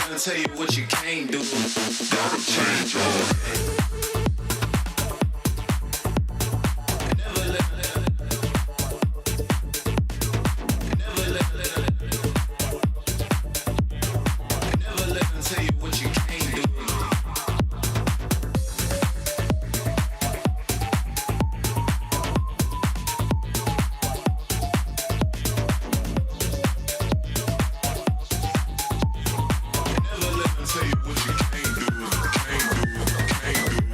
let them tell you what you can't do. Gotta change your head. Tell you what you can't do, can't do, can't do.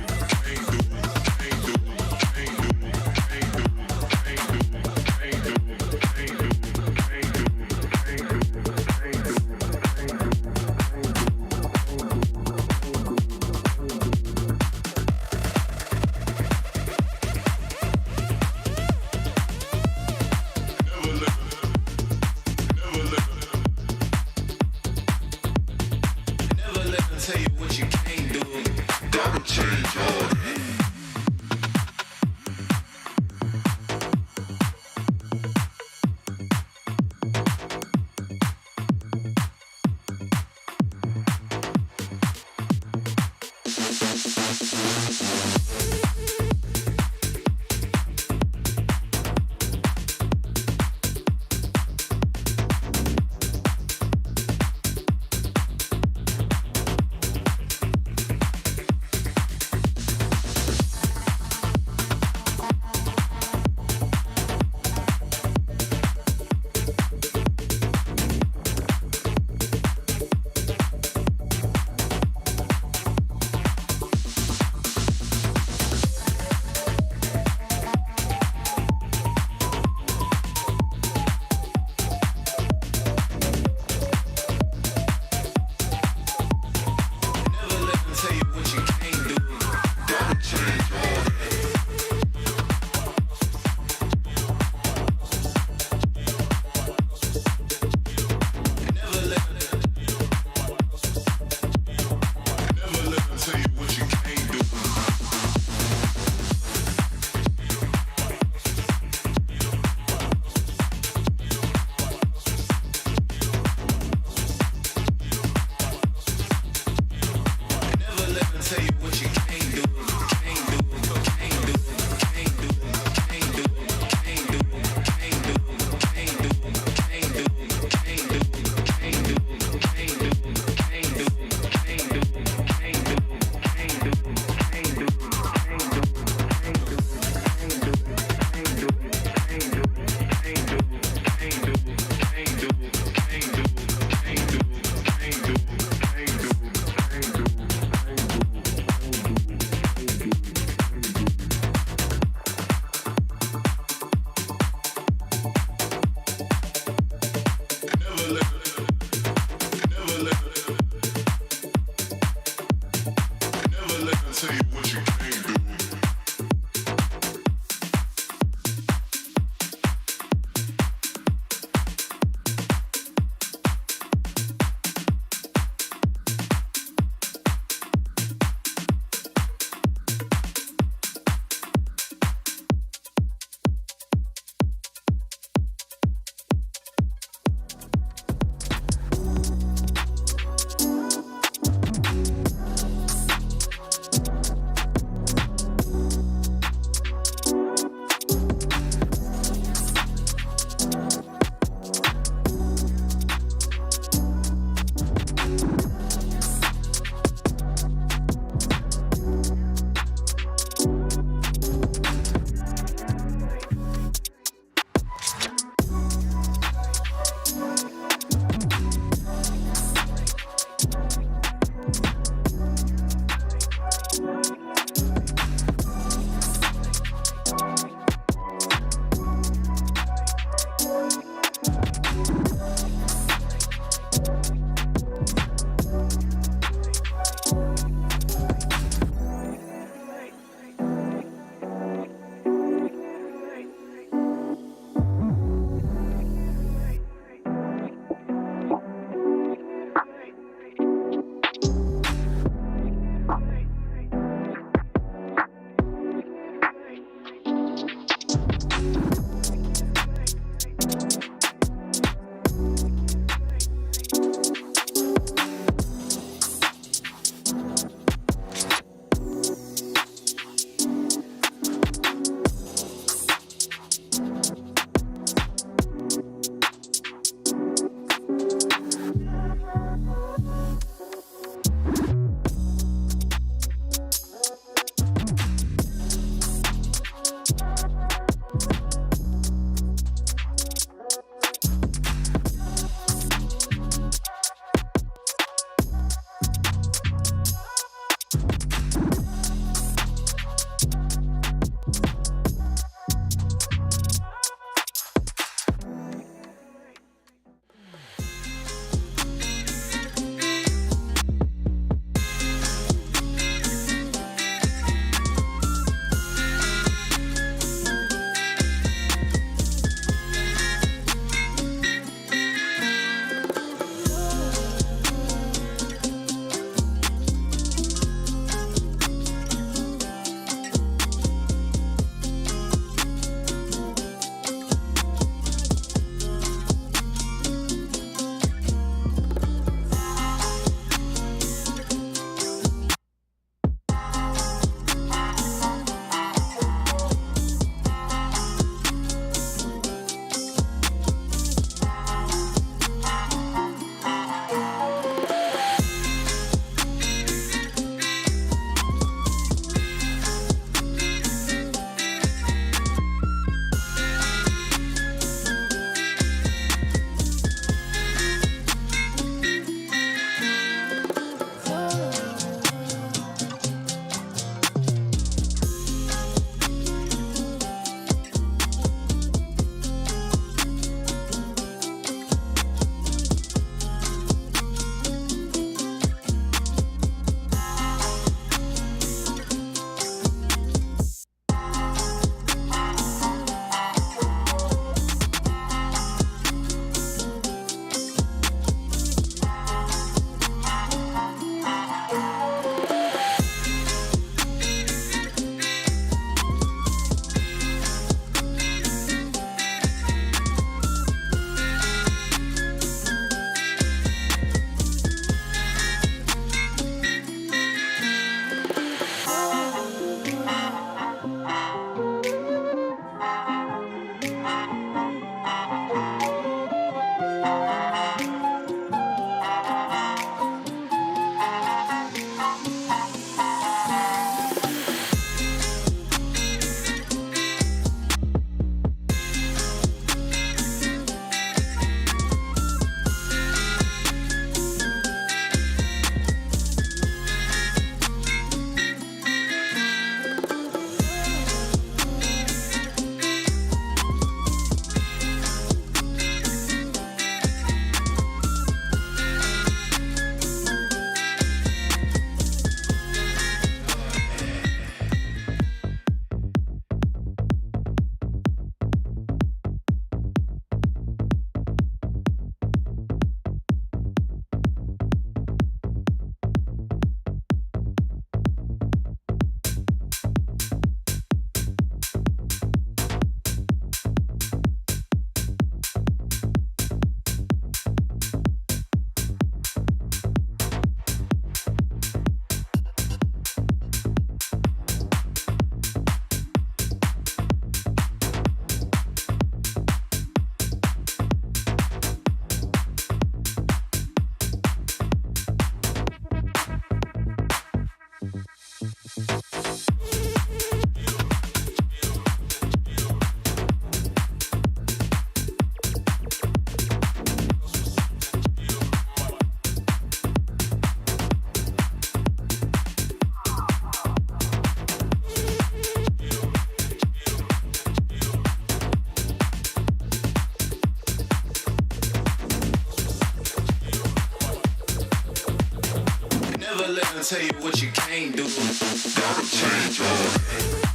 tell you what you can't do. Gotta change your ways.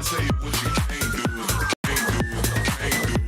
Tell you what you can't do, can't do, can't do.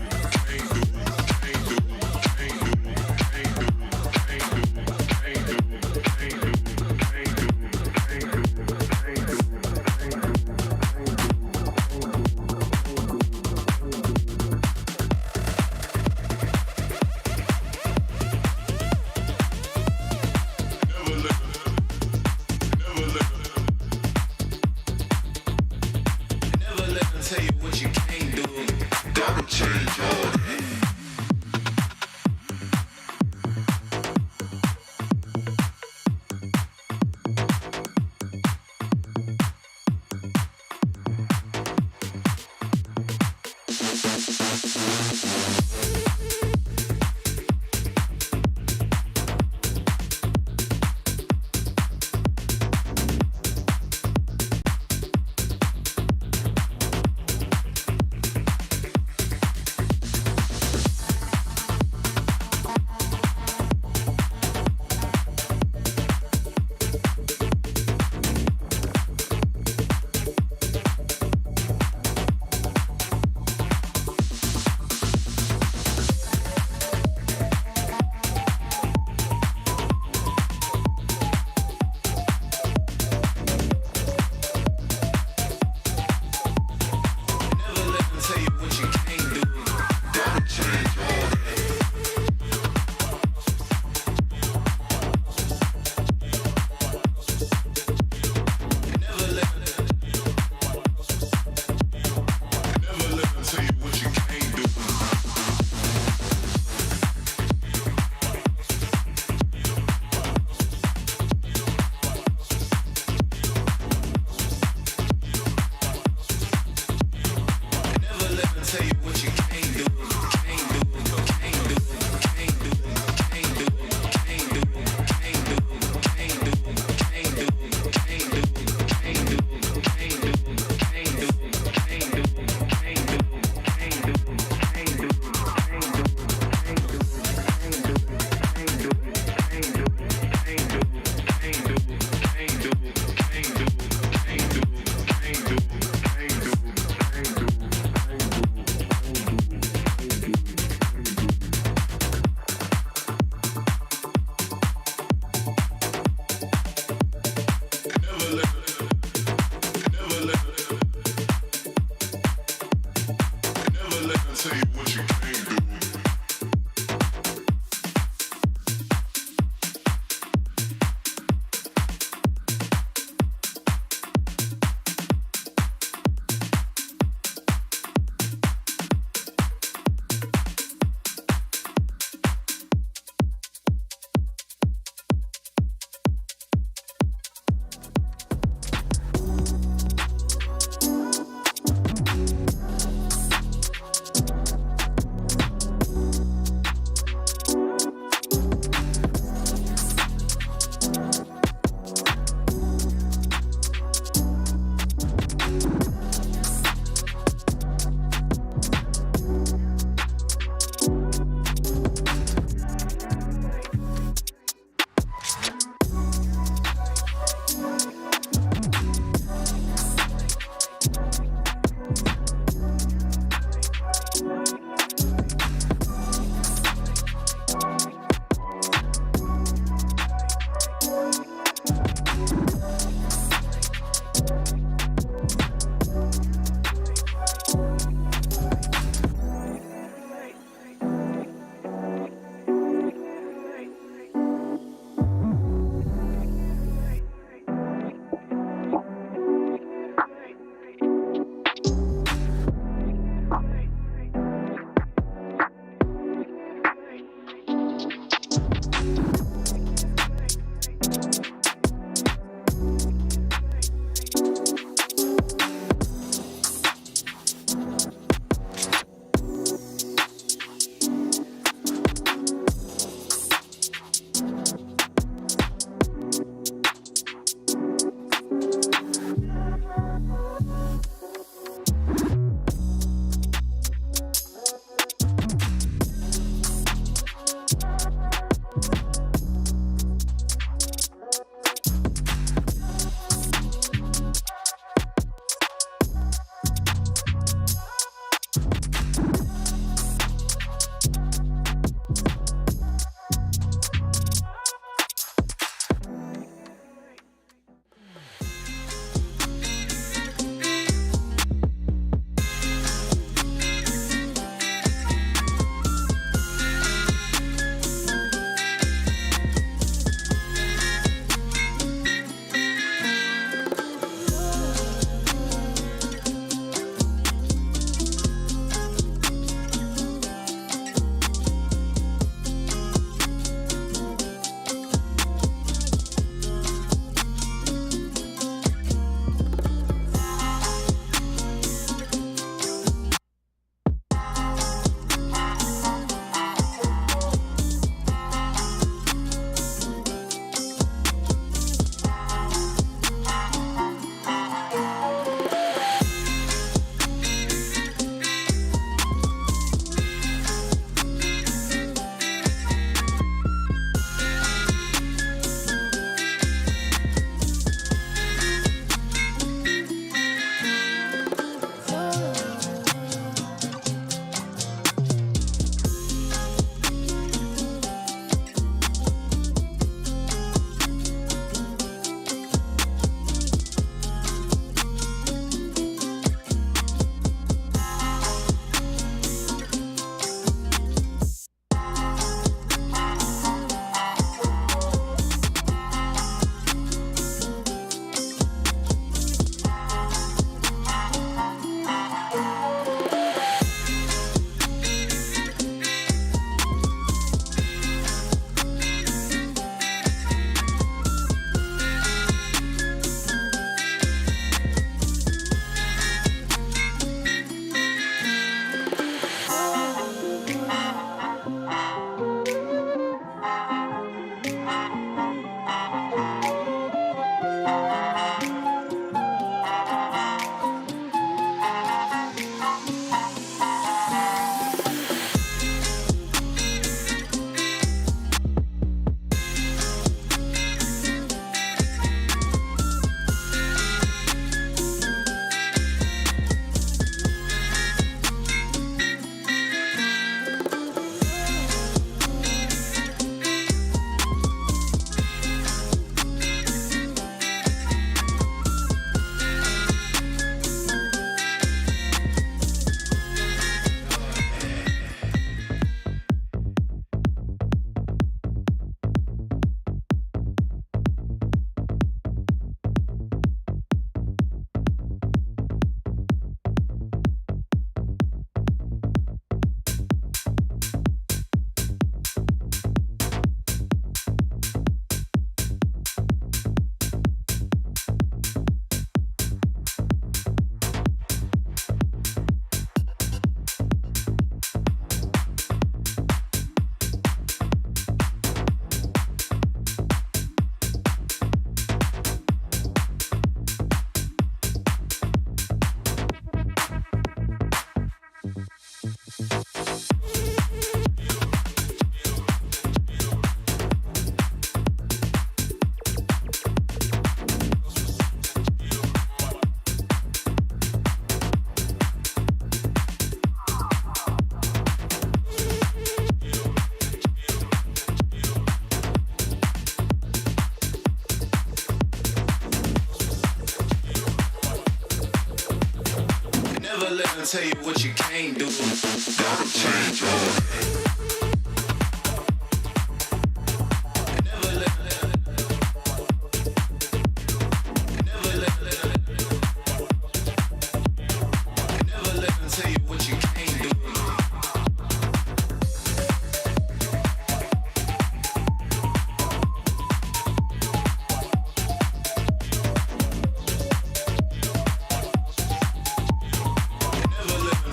tell you what you can't do. Gotta change your way.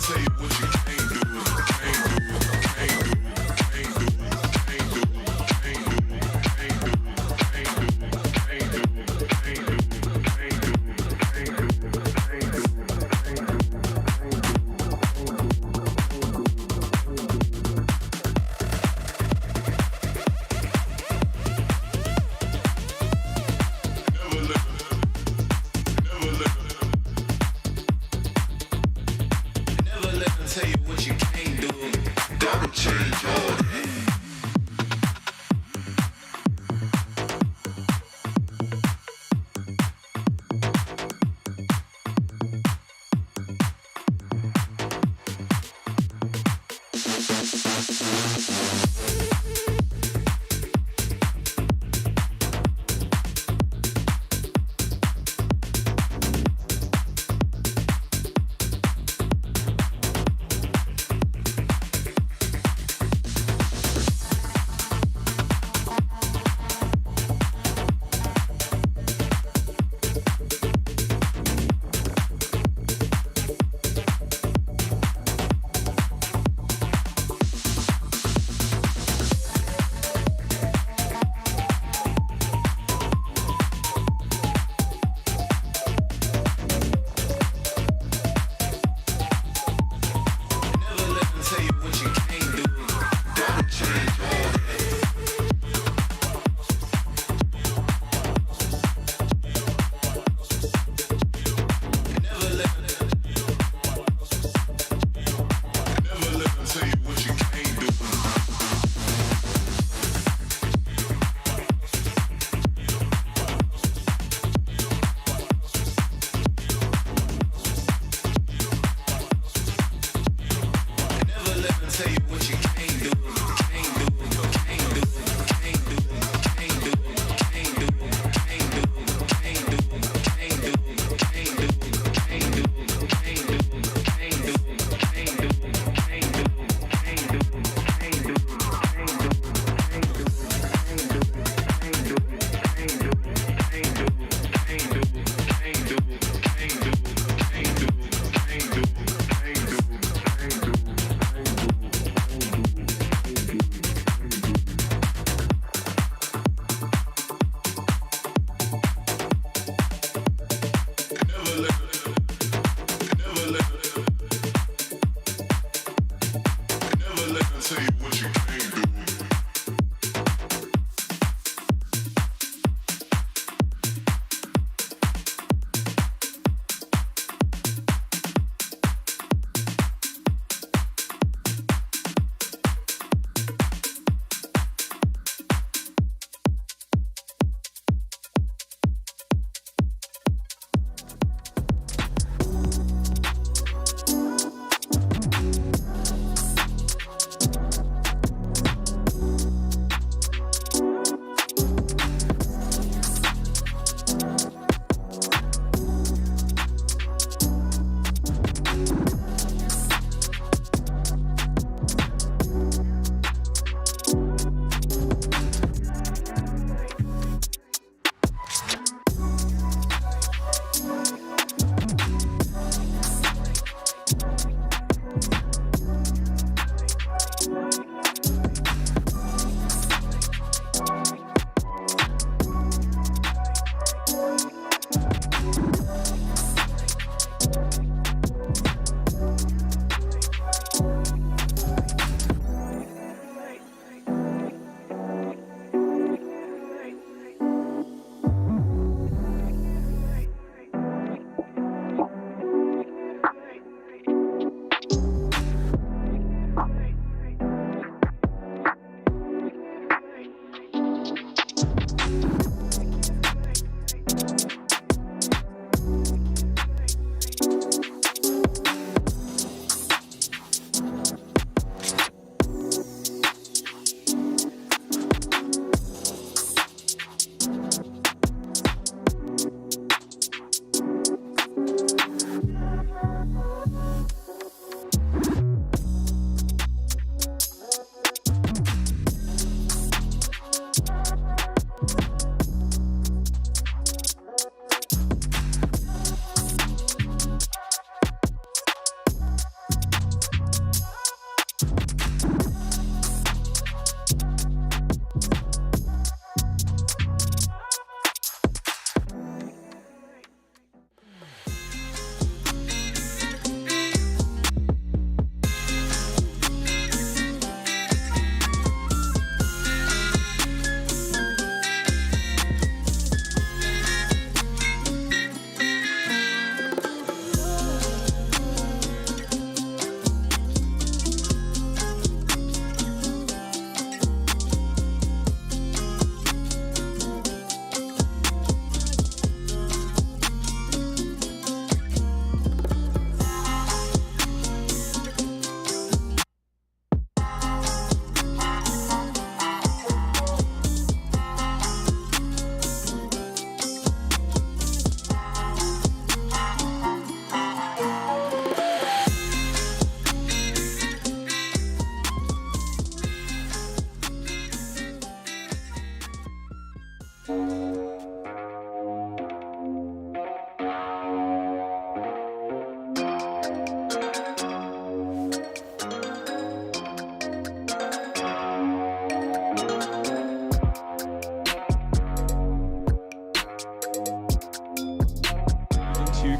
Tell you what you can't do, can't do, can't do.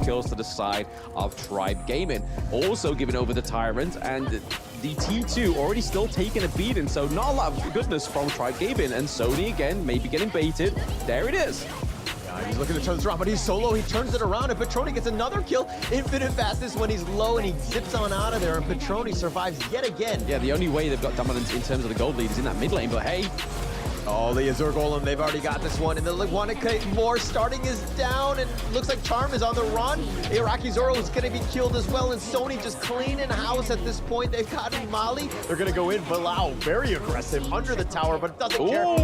Kills to the side of Tribe Gaming, also giving over the Tyrant, and the T2 already still taking a beating, so not a lot of goodness from Tribe Gaming, and Sony again maybe getting baited. There it is. He's looking to turn this around, but he's solo. He turns it around, and Petroni gets another kill. Infinite fastness when he's low, and he zips on out of there, and Petroni survives yet again. Yeah, the only way they've got dominance in terms of the gold lead is in that mid lane, but hey. Oh, the Azure Golem, they've already got this one, and the Wanaka more starting is down, and looks like Charm is on the run. Iraqi Zoro is going to be killed as well, and Sony just cleaning house at this point. They've got Mali. They're going to go in. Bilal, very aggressive, under the tower, but doesn't care.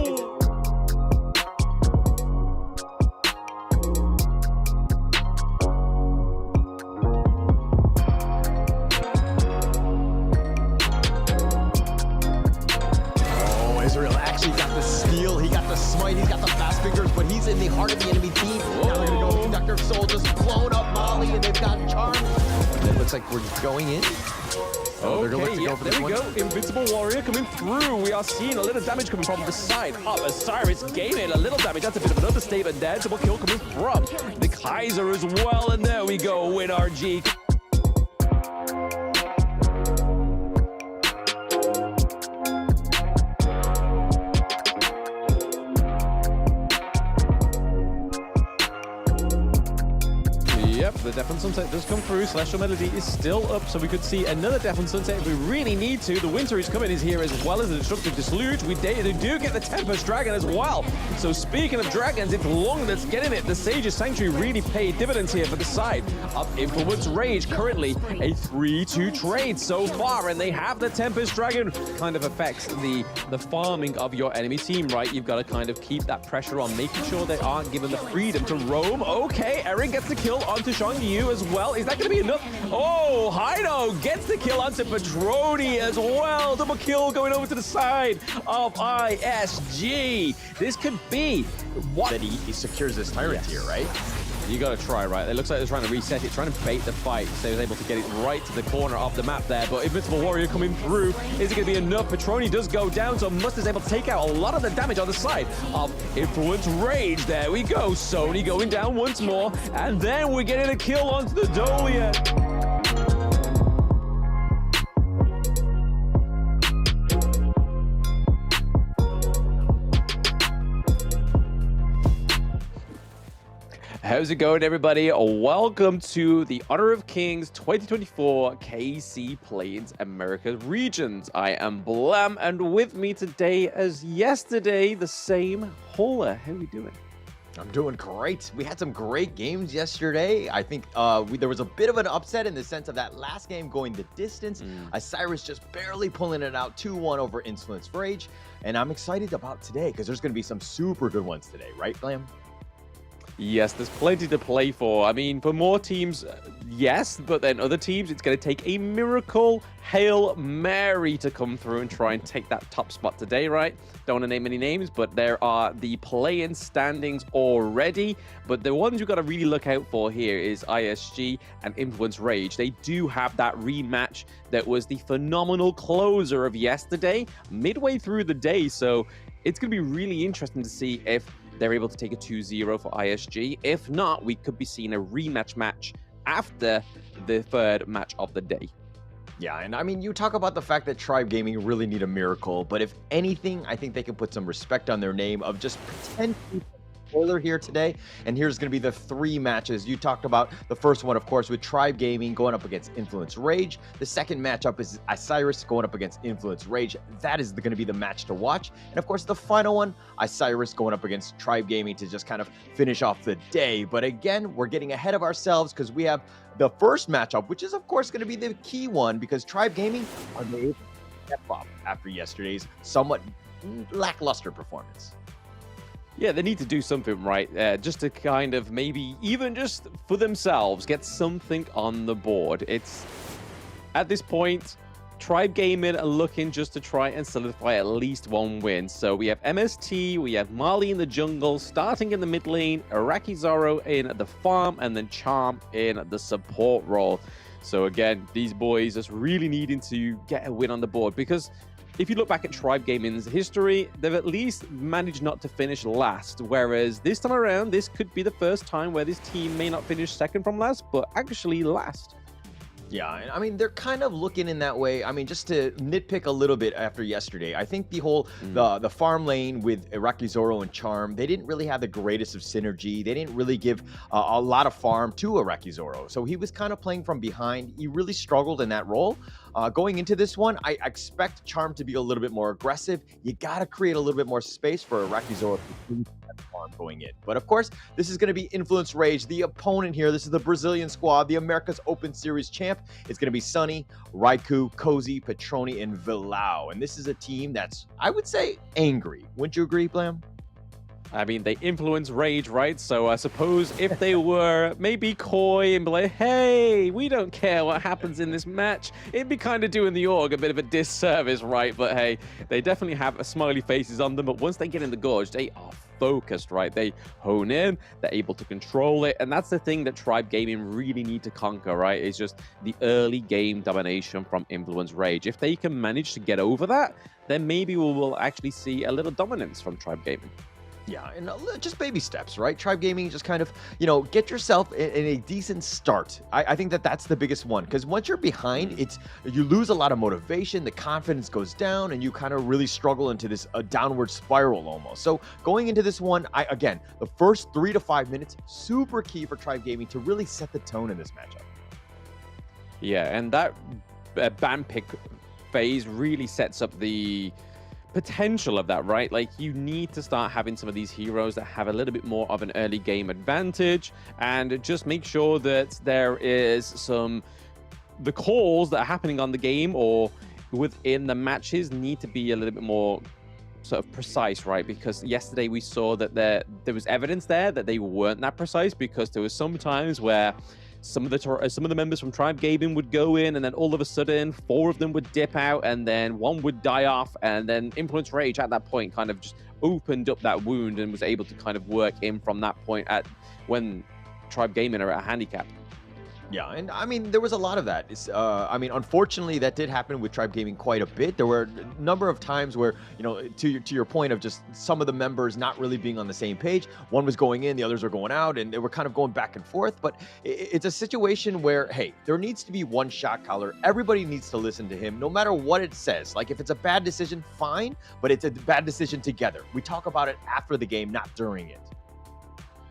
Smite, he's got the fast fingers, but he's in the heart of the enemy team. Now they're gonna go with Conductor of Soul, just blown up Molly, and they've got Charm. And it looks like we're going in. Oh, they're gonna look to go for there we go. Invincible Warrior coming through. We are seeing a little damage coming from the side of Osiris Gaming. A little damage. That's a bit of an understatement there. Double kill coming from the Kaiser as well. And there we go with RG. Yep, the Death and Sunset does come through. Celestial Melody is still up, so we could see another Death and Sunset if we really need to. The Winter is coming is here as well as the Destructive Deluge. We do get the Tempest Dragon as well. So speaking of dragons, it's Long that's getting it. The Sage's Sanctuary really paid dividends here for the side of Influence Rage. Currently a 3-2 trade so far, and they have the Tempest Dragon. Kind of affects the farming of your enemy team, right? You've got to kind of keep that pressure on, making sure they aren't given the freedom to roam. Okay, Eren gets the kill onto Shang Yu as well. Is that going to be enough? Oh, Hino gets the kill onto Petroni as well. Double kill going over to the side of ISG. This could be what he secures this Tyrant here, right? You got to try, right? It looks like they're trying to reset it, trying to bait the fight. So he was able to get it right to the corner of the map there. But Invincible Warrior coming through. Is it going to be enough? Petroni does go down, so Must is able to take out a lot of the damage on the side of Influence Rage. There we go. Sony going down once more. And then we're getting a kill onto the Dolia. How's it going, everybody? Welcome to the Honor of Kings 2024 KC Plains America Regions. I am Blam, and with me today, as yesterday, the same Hola. How are you doing? I'm doing great. We had some great games yesterday. I think there was a bit of an upset in the sense of that last game going the distance. Isurus just barely pulling it out 2-1 over Influence Rage. And I'm excited about today because there's going to be some super good ones today, right, Blam? Yes, there's plenty to play for. I mean, for more teams, yes, but then other teams, it's going to take a miracle Hail Mary to come through and try and take that top spot today, right? Don't want to name any names, but there are the play-in standings already. But the ones you've got to really look out for here is ISG and Influence Rage. They do have that rematch that was the phenomenal closer of yesterday, midway through the day. So it's going to be really interesting to see if they're able to take a 2-0 for ISG. If not, we could be seeing a rematch match after the third match of the day. Yeah, and I mean, you talk about the fact that Tribe Gaming really need a miracle, but if anything, I think they can put some respect on their name of just potentially spoiler here today. And here's going to be the 3 matches. You talked about the first one, of course, with Tribe Gaming going up against Influence Rage. The second matchup is Isurus going up against Influence Rage. That is going to be the match to watch. And of course, the final one, Isurus going up against Tribe Gaming to just kind of finish off the day. But again, we're getting ahead of ourselves because we have the first matchup, which is, of course, going to be the key one because Tribe Gaming are able to step up after yesterday's somewhat lackluster performance. Yeah, they need to do something right, just to kind of maybe even just for themselves get something on the board. It's at this point, Tribe Gaming are looking just to try and solidify at least one win. So we have MST, we have Marley in the jungle, starting in the mid lane, Iraqi Zoro in the farm, and then Charm in the support role. So again, these boys just really needing to get a win on the board, because if you look back at Tribe Gaming's history, they've at least managed not to finish last. Whereas this time around, this could be the first time where this team may not finish second from last, but actually last. Yeah, I mean, they're kind of looking in that way. I mean, just to nitpick a little bit after yesterday, I think the whole the farm lane with Iraqi Zoro and Charm, they didn't really have the greatest of synergy. They didn't really give a lot of farm to Iraqi Zoro, so he was kind of playing from behind. He really struggled in that role. Going into this one, I expect Charm to be a little bit more aggressive. You got to create a little bit more space for Iraqi Zoro to farm going in. But of course, this is going to be Influence Rage. The opponent here, this is the Brazilian squad, the America's Open Series champ. It's going to be Sunny, Raikou, Cozy, Petroni, and Villau. And this is a team that's, I would say, angry. Wouldn't you agree, Blam? I mean, they influence Rage, right? So I suppose if they were maybe coy and be like, hey, we don't care what happens in this match, it'd be kind of doing the org a bit of a disservice, right? But hey, they definitely have smiley faces on them. But once they get in the gorge, they are focused, right? They hone in, they're able to control it. And that's the thing that Tribe Gaming really need to conquer, right? It's just the early game domination from Influence Rage. If they can manage to get over that, then maybe we will actually see a little dominance from Tribe Gaming. Yeah, and just baby steps, right? Tribe Gaming, just kind of, you know, get yourself in a decent start. I think that that's the biggest one, because once you're behind, you lose a lot of motivation, the confidence goes down, and you kind of really struggle into this downward spiral almost. So going into this one, again, the first 3 to 5 minutes, super key for Tribe Gaming to really set the tone in this matchup. Yeah, and that ban pick phase really sets up the potential of that, right? Like, you need to start having some of these heroes that have a little bit more of an early game advantage, and just make sure that there is the calls that are happening on the game or within the matches need to be a little bit more sort of precise, right? Because yesterday we saw that there was evidence there that they weren't that precise, because there was some times where some of the members from Tribe Gaming would go in, and then all of a sudden 4 of them would dip out, and then 1 would die off, and then Influence Rage at that point kind of just opened up that wound and was able to kind of work in from that point at when Tribe Gaming are at a handicap. Yeah, and I mean, there was a lot of that. I mean, unfortunately, that did happen with Tribe Gaming quite a bit. There were a number of times where, you know, to your point of just some of the members not really being on the same page. One was going in, the others were going out, and they were kind of going back and forth. But it's a situation where, hey, there needs to be one shot caller. Everybody needs to listen to him, no matter what it says. Like, if it's a bad decision, fine, but it's a bad decision together. We talk about it after the game, not during it.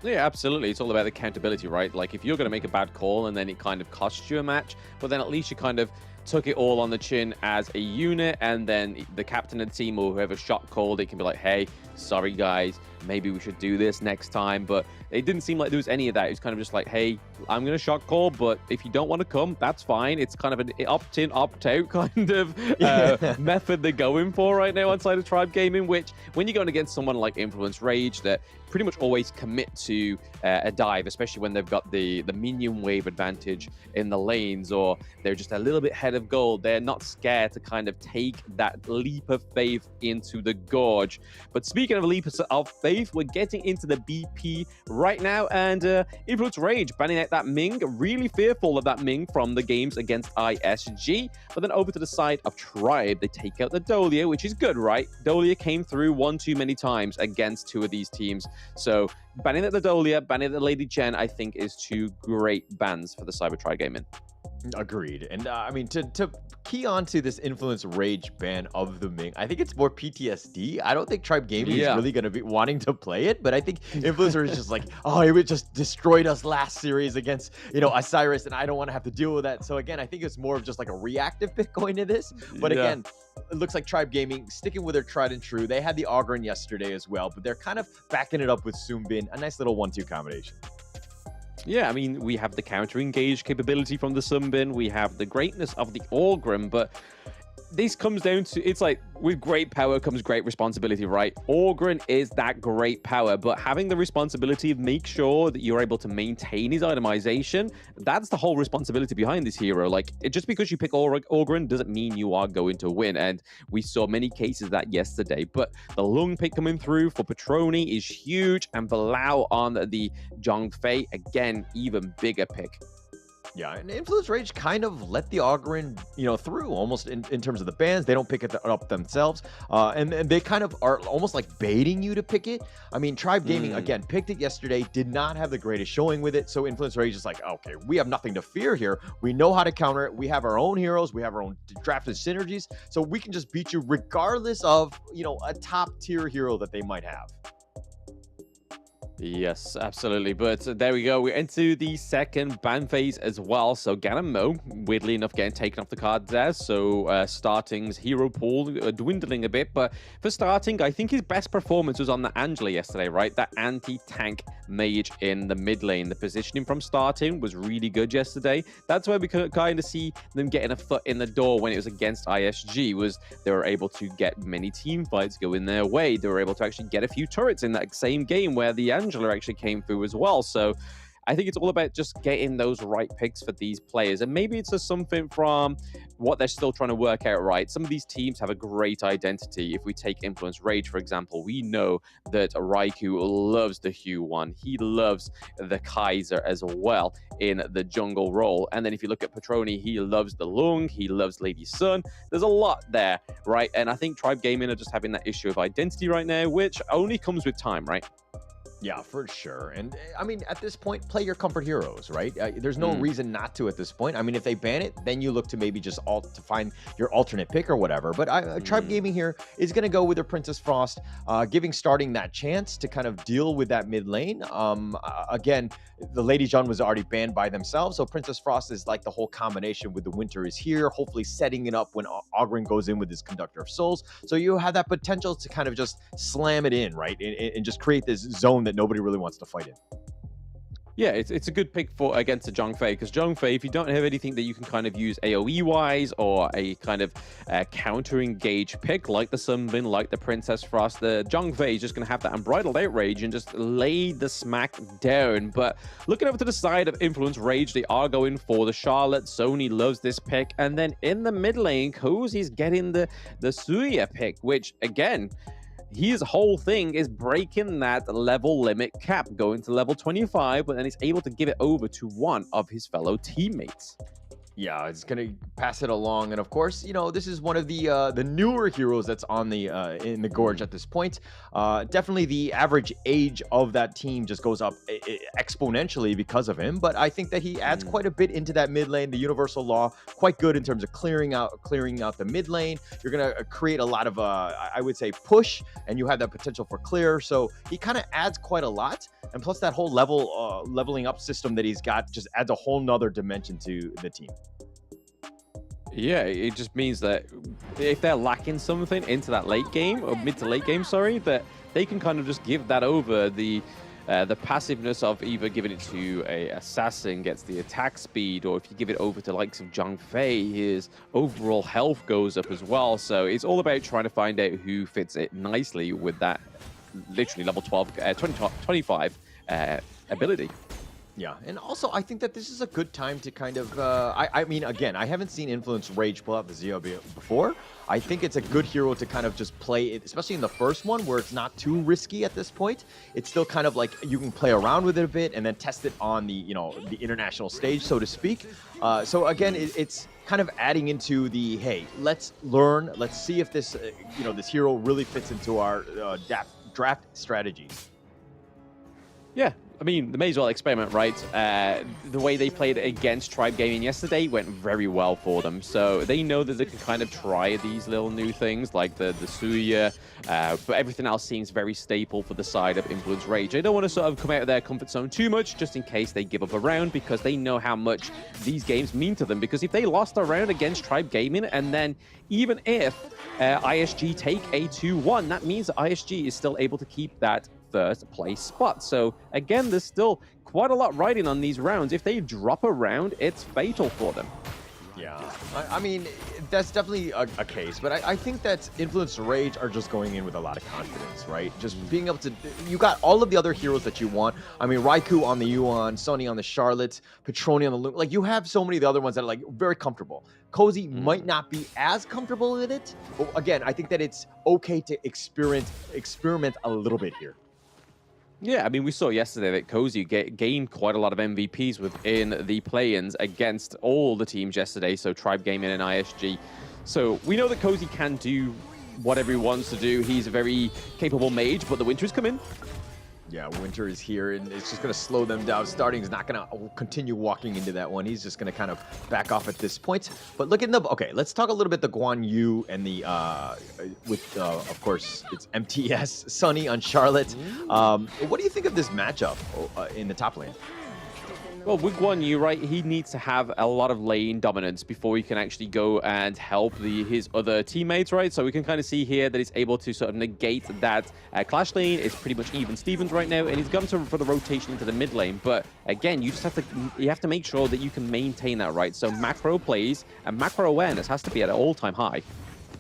Yeah, absolutely. It's all about accountability, right? Like, if you're going to make a bad call and then it kind of costs you a match, but then at least you kind of took it all on the chin as a unit, and then the captain of the team or whoever shot called it can be like, hey, sorry guys, maybe we should do this next time. But it didn't seem like there was any of that. It was kind of just like, hey, I'm going to shot call, but if you don't want to come, that's fine. It's kind of an opt-in, opt-out kind of method they're going for right now on side of Tribe Gaming, which when you're going against someone like Influence Rage that pretty much always commit to a dive, especially when they've got the minion wave advantage in the lanes, or they're just a little bit ahead of goal, they're not scared to kind of take that leap of faith into the gorge. But speaking of leap of faith, we're getting into the BP right now, and Influence Rage banning out that Ming, really fearful of that Ming from the games against ISG. But then over to the side of Tribe, they take out the Dolia, which is good, right? Dolia came through one too many times against 2 of these teams. So banning out the Dolia, banning out the Lady Jen, I think is 2 great bans for the Cyber Tribe Gaming. Agreed. And I mean, to key on to this Influence Rage ban of the Ming, I think it's more PTSD. I don't think Tribe Gaming is really going to be wanting to play it, but I think Influencer is just like, oh, it just destroyed us last series against, you know, Isurus, and I don't want to have to deal with that. So again, I think it's more of just like a reactive pick going to this. But again, it looks like Tribe Gaming sticking with their tried and true. They had the Ogren yesterday as well, but they're kind of backing it up with Sumbin, a nice little 1-2 combination. Yeah, I mean, we have the counter-engage capability from the Sumbin. We have the greatness of the Orgrim, but this comes down to, it's like with great power comes great responsibility, right? Orgren is that great power, but having the responsibility of make sure that you're able to maintain his itemization, that's the whole responsibility behind this hero. Like, just because you pick Orgren doesn't mean you are going to win, and we saw many cases of that yesterday. But the Lung pick coming through for Petroni is huge, and Bilal on the Zhongfei, again, even bigger pick. Yeah, and Influence Rage kind of let the Ogren, through almost in terms of the bans. They don't pick it up themselves. And they kind of are almost like baiting you to pick it. I mean, Tribe Gaming, again, picked it yesterday, did not have the greatest showing with it. So Influence Rage is like, okay, we have nothing to fear here. We know how to counter it. We have our own heroes. We have our own drafted synergies. So we can just beat you regardless of, a top tier hero that they might have. Yes, absolutely. But there we go. We're into the second ban phase as well. So Ganon Mo, weirdly enough, getting taken off the card there. So Starting's hero pool dwindling a bit. But for Starting, I think his best performance was on the Angela yesterday, right? That anti-tank mage in the mid lane. The positioning from Starting was really good yesterday. That's where we could kind of see them getting a foot in the door when it was against ISG, was they were able to get many team fights going their way. They were able to actually get a few turrets in that same game where the Angela actually came through as well. So I think it's all about just getting those right picks for these players. And maybe it's just something from what they're still trying to work out, right? Some of these teams have a great identity. If we take Influence Rage, for example, we know that Raikou loves the Hue one. He loves the Kaiser as well in the jungle role. And then if you look at Petroni, he loves the Lung. He loves Lady Sun. There's a lot there, right? And I think Tribe Gaming are just having that issue of identity right now, which only comes with time, right? Yeah, for sure. And I mean, at this point, play your comfort heroes, right? There's no reason not to at this point. I mean, if they ban it, then you look to maybe just to find your alternate pick or whatever. But Tribe Gaming here is going to go with their Princess Frost, giving Starting that chance to kind of deal with that mid lane. Again, the Lady Jun was already banned by themselves, so Princess Frost is like the whole combination with the Winter is here, hopefully setting it up when Ogren goes in with his Conductor of Souls. So you have that potential to kind of just slam it in, right? And just create this zone that nobody really wants to fight in. Yeah, it's a good pick for against the Zhongfei, because Zhongfei, if you don't have anything that you can kind of use AoE-wise or a kind of counter-engage pick like the Sunbin, like the Princess Frost, the Zhongfei is just going to have that unbridled outrage and just lay the smack down. But looking over to the side of Influence Rage, they are going for the Charlotte. Sony loves this pick. And then in the mid lane, Cozy's getting the Suya pick, which, again, his whole thing is breaking that level limit cap, going to level 25, but then he's able to give it over to one of his fellow teammates. Yeah, it's gonna pass it along, and of course, this is one of the newer heroes that's on the in the Gorge at this point. Definitely, the average age of that team just goes up exponentially because of him. But I think that he adds quite a bit into that mid lane. The Universal Law, quite good in terms of clearing out the mid lane. You're gonna create a lot of I would say push, and you have that potential for clear. So he kind of adds quite a lot, and plus that whole leveling up system that he's got just adds a whole nother dimension to the team. Yeah, it just means that if they're lacking something into that late game, or mid to late game, sorry, that they can kind of just give that over. The passiveness of either giving it to a assassin gets the attack speed, or if you give it over to likes of Zhongfei, his overall health goes up as well. So it's all about trying to find out who fits it nicely with that literally level 25 ability. Yeah, and also I think that this is a good time to kind of, I mean, again, I haven't seen Influence Rage pull out the Zeo before. I think it's a good hero to kind of just play it, especially in the first one where it's not too risky at this point. It's still kind of like you can play around with it a bit and then test it on the, the international stage, so to speak. So again, it's kind of adding into the, hey, let's learn, let's see if this, this hero really fits into our draft strategies. Yeah, I mean, they may as well experiment, right? The way they played against Tribe Gaming yesterday went very well for them. So they know that they can kind of try these little new things like the Suya, but everything else seems very staple for the side of Influence Rage. They don't want to sort of come out of their comfort zone too much, just in case they give up a round, because they know how much these games mean to them. Because if they lost a round against Tribe Gaming, and then even if ISG take a 2-1, that means that ISG is still able to keep that first place spot. So again, there's still quite a lot riding on these rounds. If they drop a round, it's fatal for them. Yeah, I mean, that's definitely a case, but I think that Influence Rage are just going in with a lot of confidence, right? Just being able to, you got all of the other heroes that you want. I mean, Raikou on the Yuan, Sonny on the Charlotte, Petroni on the Loom. Like, you have so many of the other ones that are like very comfortable. Cozy might not be as comfortable with it, but again, I think that it's okay to experiment a little bit here. Yeah, I mean, we saw yesterday that Cozy gained quite a lot of MVPs within the play-ins against all the teams yesterday, so Tribe Gaming and ISG. So we know that Cozy can do whatever he wants to do. He's a very capable mage, but the winter is coming. Yeah, Winter is here, and it's just going to slow them down. Starting is not going to continue walking into that one. He's just going to kind of back off at this point. But look at the... Okay, let's talk a little bit the Guan Yu and the... of course, it's MTS, Sunny on Charlotte. What do you think of this matchup in the top lane? Well, with Guan Yu, right, he needs to have a lot of lane dominance before he can actually go and help his other teammates, right? So we can kind of see here that he's able to sort of negate that clash lane. It's pretty much even Stevens right now, and he's gone for the rotation into the mid lane. But again, you have to make sure that you can maintain that, right? So macro plays and macro awareness has to be at an all-time high.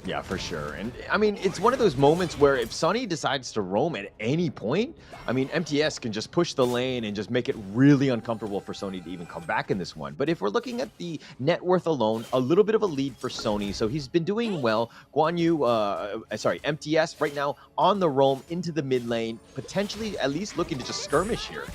Yeah, for sure. And I mean, it's one of those moments where if Sunny decides to roam at any point, I mean, MTS can just push the lane and just make it really uncomfortable for Sony to even come back in this one. But if we're looking at the net worth alone, a little bit of a lead for Sony. So he's been doing well. Guan Yu, MTS right now on the roam into the mid lane, potentially at least looking to just skirmish here.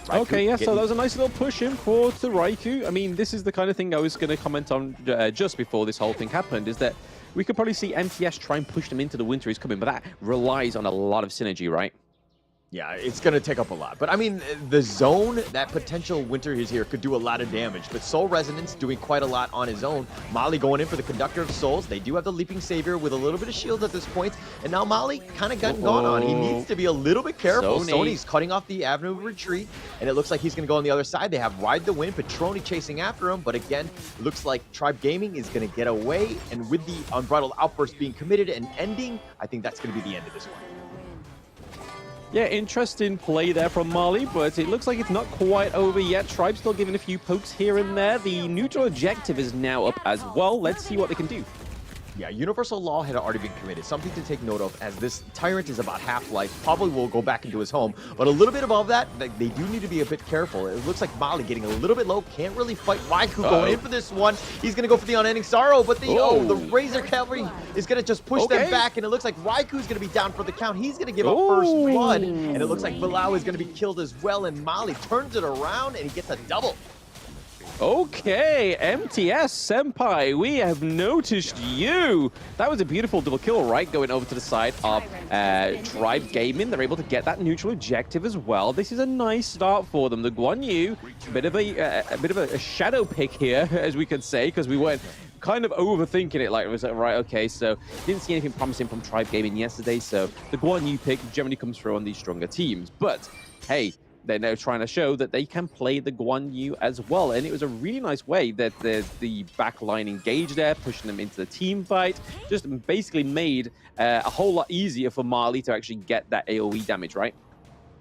Raikou okay, yeah, so that was a nice little push in for to Raikou. I mean, this is the kind of thing I was going to comment on just before this whole thing happened, is that we could probably see MTS try and push them into the winter is coming, but that relies on a lot of synergy, right? Yeah, it's going to take up a lot. But I mean, the zone, that potential winter is here, could do a lot of damage. But Soul Resonance doing quite a lot on his own. Molly going in for the Conductor of Souls. They do have the Leaping Savior with a little bit of shield at this point. And now Molly kind of gotten gone on. He needs to be a little bit careful. Sony's cutting off the avenue of retreat. And it looks like he's going to go on the other side. They have Ride the Wind, Petroni chasing after him. But again, it looks like Tribe Gaming is going to get away. And with the Unbridled Outburst being committed and ending, I think that's going to be the end of this one. Yeah, interesting play there from Marley, but it looks like it's not quite over yet. Tribe still giving a few pokes here and there. The neutral objective is now up as well. Let's see what they can do. Yeah, Universal Law had already been committed. Something to take note of, as this Tyrant is about half-life, probably will go back into his home. But a little bit above that, they do need to be a bit careful. It looks like Molly getting a little bit low, can't really fight. Raikou going in for this one. He's going to go for the Unending Sorrow, but the Razor Cavalry is going to just push them back, and it looks like Raikou's going to be down for the count. He's going to give up first blood, and it looks like Bilal is going to be killed as well, and Molly turns it around, and he gets a double. Okay, MTS Senpai, we have noticed you. That was a beautiful double kill, right? Going over to the side of Tribe Gaming. They're able to get that neutral objective as well. This is a nice start for them. The Guan Yu, a bit of a shadow pick here, as we could say, because we weren't kind of overthinking it. Like, it was like, right, okay, so didn't see anything promising from Tribe Gaming yesterday, so the Guan Yu pick generally comes through on these stronger teams. But, hey, they're now trying to show that they can play the Guan Yu as well. And it was a really nice way that the back line engaged there, pushing them into the team fight. Just basically made a whole lot easier for Marley to actually get that AoE damage, right?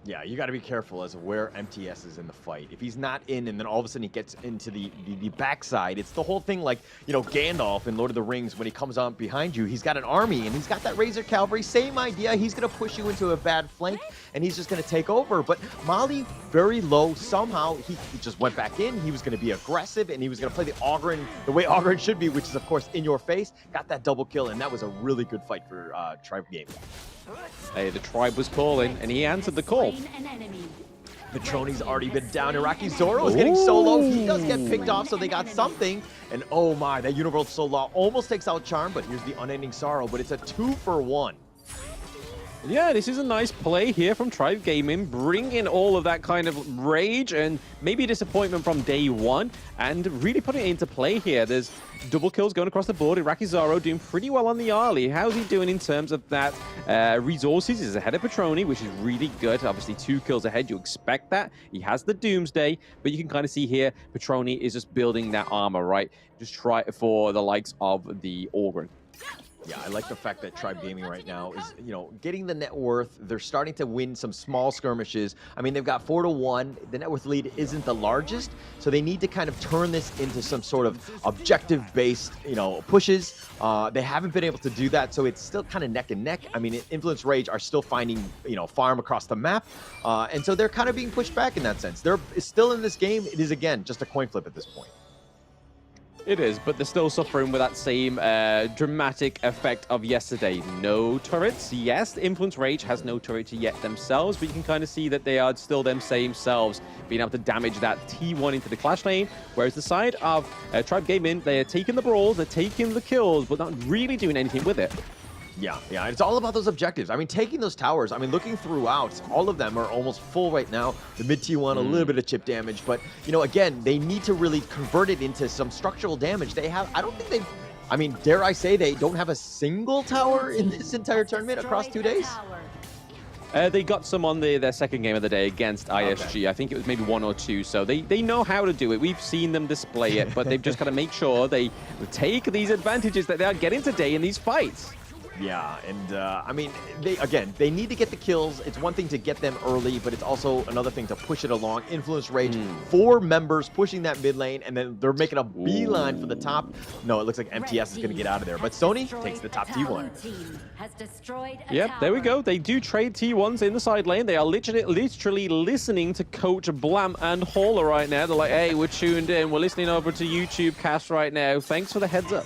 Yeah, you got to be careful as to where MTS is in the fight. If he's not in, and then all of a sudden he gets into the backside, it's the whole thing like, you know, Gandalf in Lord of the Rings, when he comes on behind you, he's got an army, and he's got that Razor Cavalry. Same idea. He's going to push you into a bad flank, and he's just going to take over. But Molly, very low. Somehow, he just went back in. He was going to be aggressive, and he was going to play the Ogryn the way Ogryn should be, which is, of course, in your face. Got that double kill, and that was a really good fight for Tribe Gaming. Hey, the Tribe was calling, and he answered the call. Petroni's already been down. Iraqi Zoro is getting so low. He does get picked off, so they got something. And oh my, that Universal Law almost takes out Charm, but here's the Unending Sorrow. But it's a 2-for-1. Yeah, this is a nice play here from Tribe Gaming, bringing all of that kind of rage and maybe disappointment from day one, and really putting it into play here. There's double kills going across the board. Iraqi Zoro doing pretty well on the early. How's he doing in terms of that resources? He's ahead of Petroni, which is really good. Obviously, 2 kills ahead. You expect that. He has the Doomsday, but you can kind of see here, Petroni is just building that armor, right? Just try for the likes of the Ogryn. Yeah, I like the fact that Tribe Gaming right now is, getting the net worth. They're starting to win some small skirmishes. I mean, they've got 4-1. The net worth lead isn't the largest, so they need to kind of turn this into some sort of objective-based, pushes. They haven't been able to do that, so it's still kind of neck and neck. I mean, Influence Rage are still finding, farm across the map, and so they're kind of being pushed back in that sense. They're still in this game. It is, again, just a coin flip at this point. It is, but they're still suffering with that same dramatic effect of yesterday. No turrets. Yes, Influence Rage has no turret yet themselves, but you can kind of see that they are still them same selves, being able to damage that T1 into the clash lane, whereas the side of Tribe Gaming, they're taking the brawls, they're taking the kills, but not really doing anything with it. Yeah, it's all about those objectives. I mean, taking those towers, looking throughout, all of them are almost full right now. The mid T1, a little bit of chip damage, but, again, they need to really convert it into some structural damage. I don't think they've, dare I say they don't have a single tower in this entire tournament across 2 days? They got some on their second game of the day against ISG. Okay. I think it was maybe 1 or 2. So they know how to do it. We've seen them display it, but they've just got to make sure they take these advantages that they are getting today in these fights. Yeah, and they need to get the kills. It's one thing to get them early, but it's also another thing to push it along. Influence Rage, 4 members pushing that mid lane, and then they're making a beeline for the top. No, it looks like MTS is going to get out of there, but Sony takes the top T1. Yep, there we go. They do trade T1s in the side lane. They are literally listening to Coach Blam and Hauler right now. They're like, hey, we're tuned in. We're listening over to YouTube cast right now. Thanks for the heads up.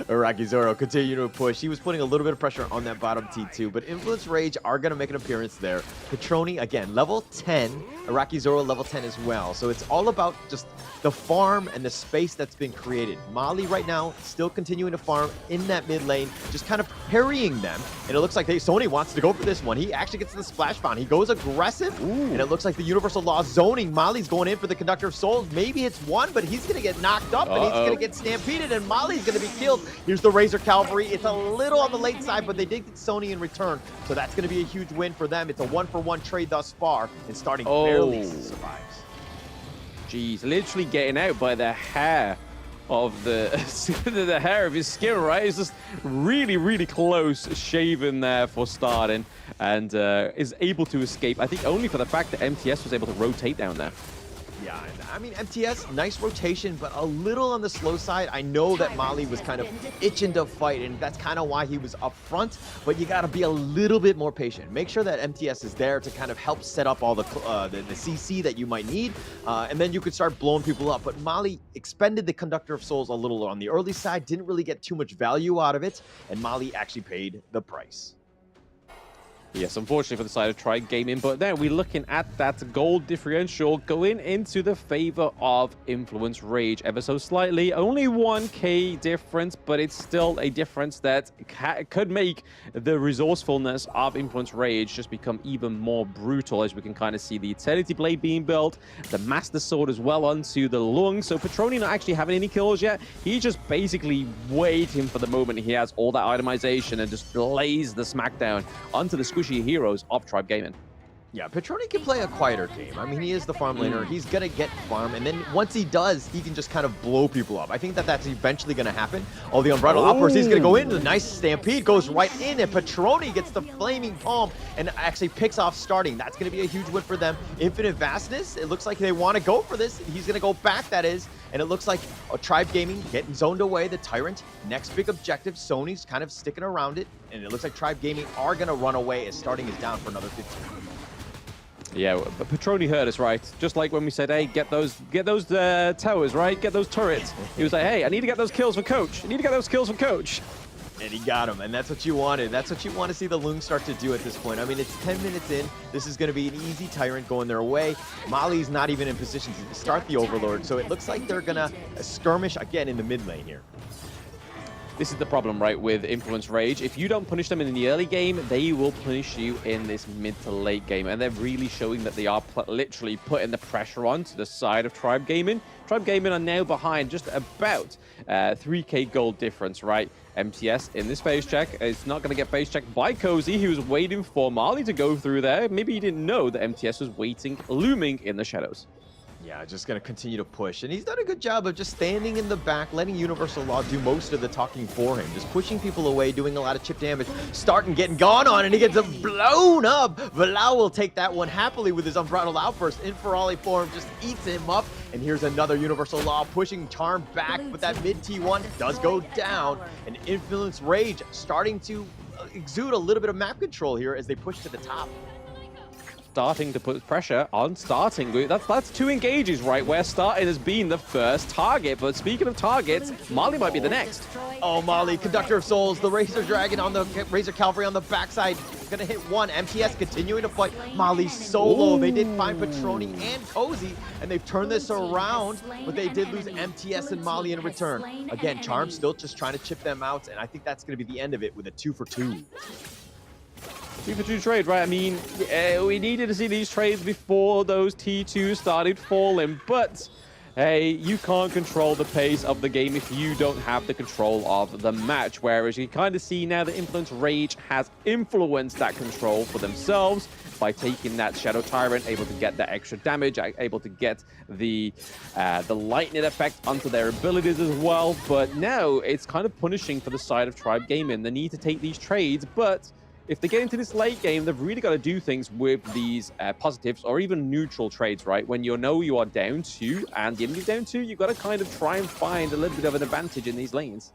Iraqi Zoro continue to push. He was putting a little bit of pressure on that bottom T2, but Influence Rage are going to make an appearance there. Petroni, again, level 10. Iraqi Zoro, level 10 as well. So it's all about just the farm and the space that's been created. Mali right now still continuing to farm in that mid lane, just kind of parrying them. And it looks like Sony wants to go for this one. He actually gets the splash bound. He goes aggressive, and it looks like the Universal Law zoning. Mali's going in for the Conductor of Souls. Maybe it's one, but he's going to get knocked up, and he's going to get stampeded, and Mali's going to be killed. Here's the Razor Cavalry. It's a little on the late side, but they did get Sony in return, so that's going to be a huge win for them. It's a 1-for-1 trade thus far, and starting barely survives. Jeez, literally getting out by the hair of the hair of his skin, right? It's just really, really close shaven there for starting, and is able to escape. I think only for the fact that MTS was able to rotate down there. Yeah, MTS, nice rotation, but a little on the slow side. I know that Mali was kind of itching to fight, and that's kind of why he was up front, but you got to be a little bit more patient. Make sure that MTS is there to kind of help set up all the CC that you might need, and then you could start blowing people up. But Mali expended the Conductor of Souls a little on the early side, didn't really get too much value out of it, and Mali actually paid the price. Yes, unfortunately for the side of Tribe Gaming, but then we're looking at that gold differential going into the favor of Influence Rage ever so slightly. Only 1k difference, but it's still a difference that could make the resourcefulness of Influence Rage just become even more brutal, as we can kind of see the Eternity Blade being built, the Master Sword as well onto the Lung. So Petroni not actually having any kills yet. He's just basically waiting for the moment he has all that itemization and just lays the smackdown onto the squishy heroes of Tribe Gaming. Yeah, Petroni can play a quieter game. I mean, he is the farm laner. He's going to get farm, and then once he does, he can just kind of blow people up. I think that that's eventually going to happen. Oh, the Unbridled Outburst, he's going to go in. The nice Stampede goes right in, and Petroni gets the Flaming Palm and actually picks off starting. That's going to be a huge win for them. Infinite Vastness, it looks like they want to go for this. He's going to go back, that is, and it looks like Tribe Gaming getting zoned away. The Tyrant, next big objective. Sony's kind of sticking around it, and it looks like Tribe Gaming are going to run away as starting is down for another 15. Yeah, but Petroni heard us, right? Just like when we said, hey, get those towers, right? Get those turrets. He was like, hey, I need to get those kills for Coach. I need to get those kills for Coach. And he got him, and that's what you wanted. That's what you want to see the Lung start to do at this point. I mean, it's 10 minutes in. This is going to be an easy Tyrant going their way. Mali's not even in position to start the Overlord, so it looks like they're going to skirmish again in the mid lane here. This is the problem, right, with Influence Rage. If you don't punish them in the early game, they will punish you in this mid to late game. And they're really showing that they are literally putting the pressure on to the side of Tribe Gaming. Tribe Gaming are now behind just about 3k gold difference, right? MTS in this phase check. It's not going to get phase checked by Cozy. He was waiting for Mali to go through there. Maybe he didn't know that MTS was waiting, looming in the shadows. Yeah, just going to continue to push. And he's done a good job of just standing in the back, letting Universal Law do most of the talking for him. Just pushing people away, doing a lot of chip damage, starting getting gone on, and he gets blown up. Valau will take that one happily with his Unbridled Outburst. Inferali form just eats him up. And here's another Universal Law pushing Charm back, but that mid T1 does go down. And Influence Rage starting to exude a little bit of map control here as they push to the top. Starting to put pressure on starting. That's 2 engages, right, where starting has been the first target. But speaking of targets, Mali might be the next. Oh, Mali, Conductor of Souls, the Razor Dragon on the Razor Cavalry on the backside. Gonna hit one. MTS continuing to fight. Mali solo. They did find Petroni and Cozy, and they've turned this around, but they did lose MTS and Mali in return. Again, Charm still just trying to chip them out, and I think that's gonna be the end of it with a 2-for-2. 2-for-2 trade, right? I mean, we needed to see these trades before those T2s started falling, but hey, you can't control the pace of the game if you don't have the control of the match. Whereas you kind of see now that Influence Rage has influenced that control for themselves by taking that Shadow Tyrant, able to get that extra damage, able to get the lightning effect onto their abilities as well. But now it's kind of punishing for the side of Tribe Gaming. They need to take these trades, but if they get into this late game, they've really got to do things with these positives or even neutral trades, right? When you know you are down 2 and the enemy's down 2, you've got to kind of try and find a little bit of an advantage in these lanes.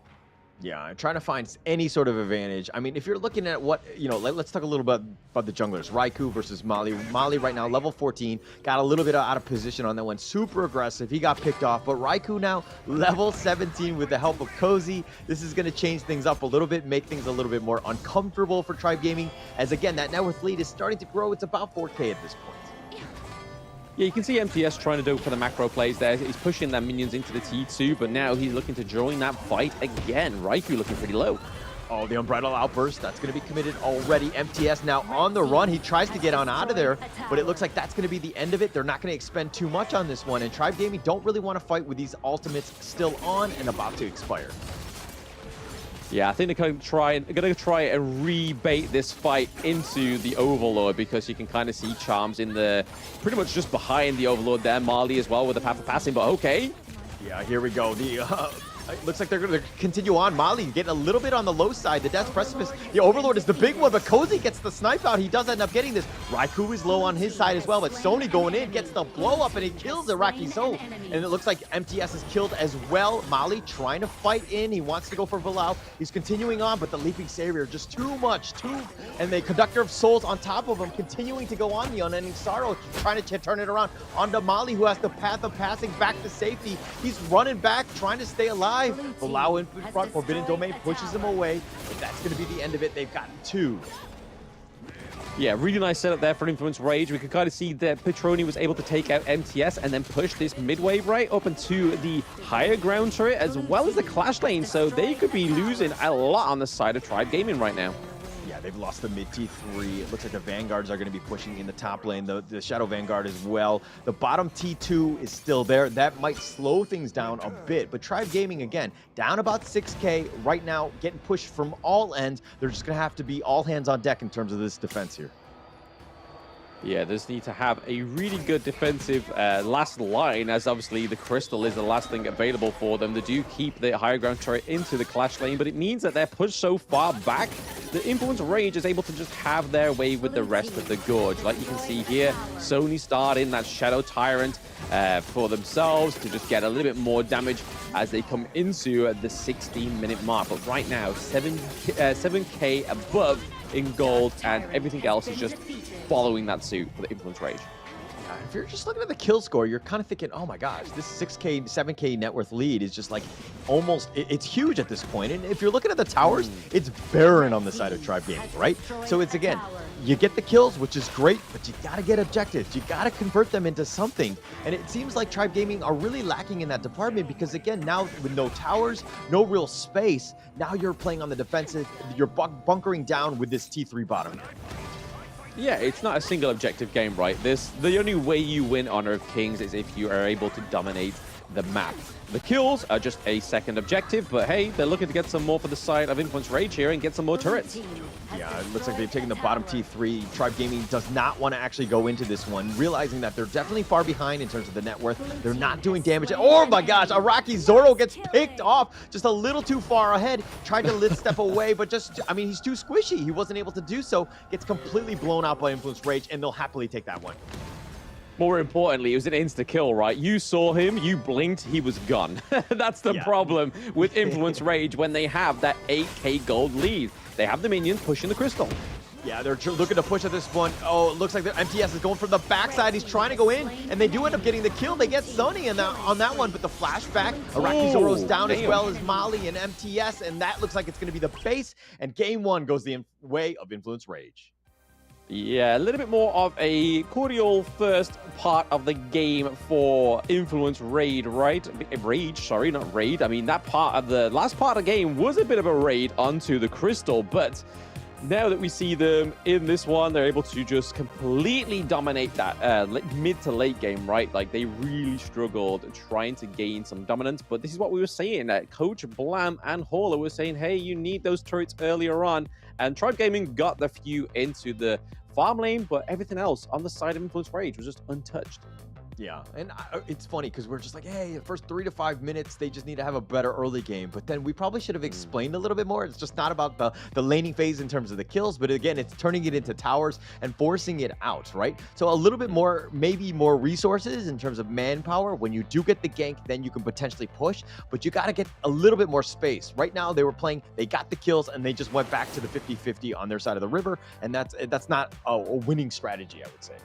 Yeah, I'm trying to find any sort of advantage. I mean, if you're looking at what, let's talk a little bit about the junglers. Raikou versus Mali. Mali right now, level 14. Got a little bit out of position on that one. Super aggressive. He got picked off. But Raikou now, level 17 with the help of Cozy. This is going to change things up a little bit, make things a little bit more uncomfortable for Tribe Gaming. As again, that net worth lead is starting to grow. It's about 4K at this point. Yeah, you can see MTS trying to go for the macro plays there. He's pushing their minions into the T2, but now he's looking to join that fight again. Raikou looking pretty low. Oh, the Unbridled Outburst, that's going to be committed already. MTS now on the run. He tries to get on out of there, but it looks like that's going to be the end of it. They're not going to expend too much on this one, and Tribe Gaming don't really want to fight with these ultimates still on and about to expire. Yeah, I think they're going to try and rebait this fight into the Overlord, because you can kind of see Charms in the pretty much just behind the Overlord there. Marley as well with the path of passing, but okay. Yeah, here we go. It looks like they're going to continue on. Mali getting a little bit on the low side. The Death's Precipice. The Overlord is the big one, but Cozy gets the snipe out. He does end up getting this. Raikou is low on his side as well, but Sony going in, gets the blow up, and he kills Iraqi Zoe. And it looks like MTS is killed as well. Mali trying to fight in. He wants to go for Valau. He's continuing on, but the Leaping Savior, just too much. And the Conductor of Souls on top of him, continuing to go on the Unending Sorrow, trying to turn it around onto Mali, who has the path of passing back to safety. He's running back, trying to stay alive. Valau in front, Forbidden Domain pushes him away, but that's going to be the end of it. They've gotten 2. Yeah, really nice setup there for Influence Rage. We could kind of see that Petroni was able to take out MTS and then push this mid-wave right up into the higher ground turret as well as the Clash lane, so they could be losing a lot on the side of Tribe Gaming right now. Yeah, they've lost the mid T3. It looks like the Vanguards are going to be pushing in the top lane, the Shadow Vanguard as well. The bottom T2 is still there. That might slow things down a bit, but Tribe Gaming, again, down about 6K right now, getting pushed from all ends. They're just going to have to be all hands on deck in terms of this defense here. Yeah, they just need to have a really good defensive last line, as obviously the Crystal is the last thing available for them. They do keep the higher ground turret into the Clash lane, but it means that they're pushed so far back, the Influence Rage is able to just have their way with the rest of the Gorge. Like you can see here, Sony starting that Shadow Tyrant for themselves to just get a little bit more damage as they come into the 16-minute mark. But right now, 7K above in gold, and everything else is just following that suit for the Influence Rage. If you're just looking at the kill score, you're kind of thinking, oh my gosh, this 6K, 7K net worth lead is just like almost, it's huge at this point. And if you're looking at the towers, it's barren on the side of Tribe Gaming, right? So it's, again, you get the kills, which is great, but you got to get objectives. You got to convert them into something. And it seems like Tribe Gaming are really lacking in that department because, again, now with no towers, no real space, now you're playing on the defensive. You're bunkering down with this T3 bottom. Yeah, it's not a single objective game, right? The only way you win Honor of Kings is if you are able to dominate the map. The kills are just a second objective, but hey, they're looking to get some more for the side of Influence Rage here and get some more turrets. Yeah, it looks like they've taken the bottom T3. Tribe Gaming does not want to actually go into this one, realizing that they're definitely far behind in terms of the net worth. They're not doing damage. Oh my gosh, Araki Zoro gets picked off just a little too far ahead. Tried to lid step away, but just, I mean, he's too squishy. He wasn't able to do so. Gets completely blown out by Influence Rage, and they'll happily take that one. More importantly, it was an insta-kill, right? You saw him, you blinked, he was gone. That's the problem with Influence Rage when they have that 8k gold lead. They have the minions pushing the crystal. Yeah, they're looking to push at this one. Oh, it looks like their MTS is going from the backside. He's trying to go in, and they do end up getting the kill. They get Sunny on that one, but the flashback, Araki Zoro's down as well as Molly and MTS, and that looks like it's going to be the base, and game one goes the way of Influence Rage. Yeah, a little bit more of a cordial first part of the game for Influence Raid, right? Rage, sorry, not Raid. I mean, that part of the last part of the game was a bit of a raid onto the crystal, but now that we see them in this one, they're able to just completely dominate that mid to late game, right? Like, they really struggled trying to gain some dominance, but this is what we were saying. Coach Blam and Hauler were saying, hey, you need those turrets earlier on, and Tribe Gaming got the few into the farm lane, but everything else on the side of Influence Rage was just untouched. Yeah, and it's funny because we're just like, hey, the first 3 to 5 minutes, they just need to have a better early game. But then we probably should have explained a little bit more. It's just not about the laning phase in terms of the kills, but again, it's turning it into towers and forcing it out, right? So a little bit more, maybe more resources in terms of manpower. When you do get the gank, then you can potentially push, but you got to get a little bit more space. Right now, they got the kills, and they just went back to the 50-50 on their side of the river, and that's not a winning strategy, I would say.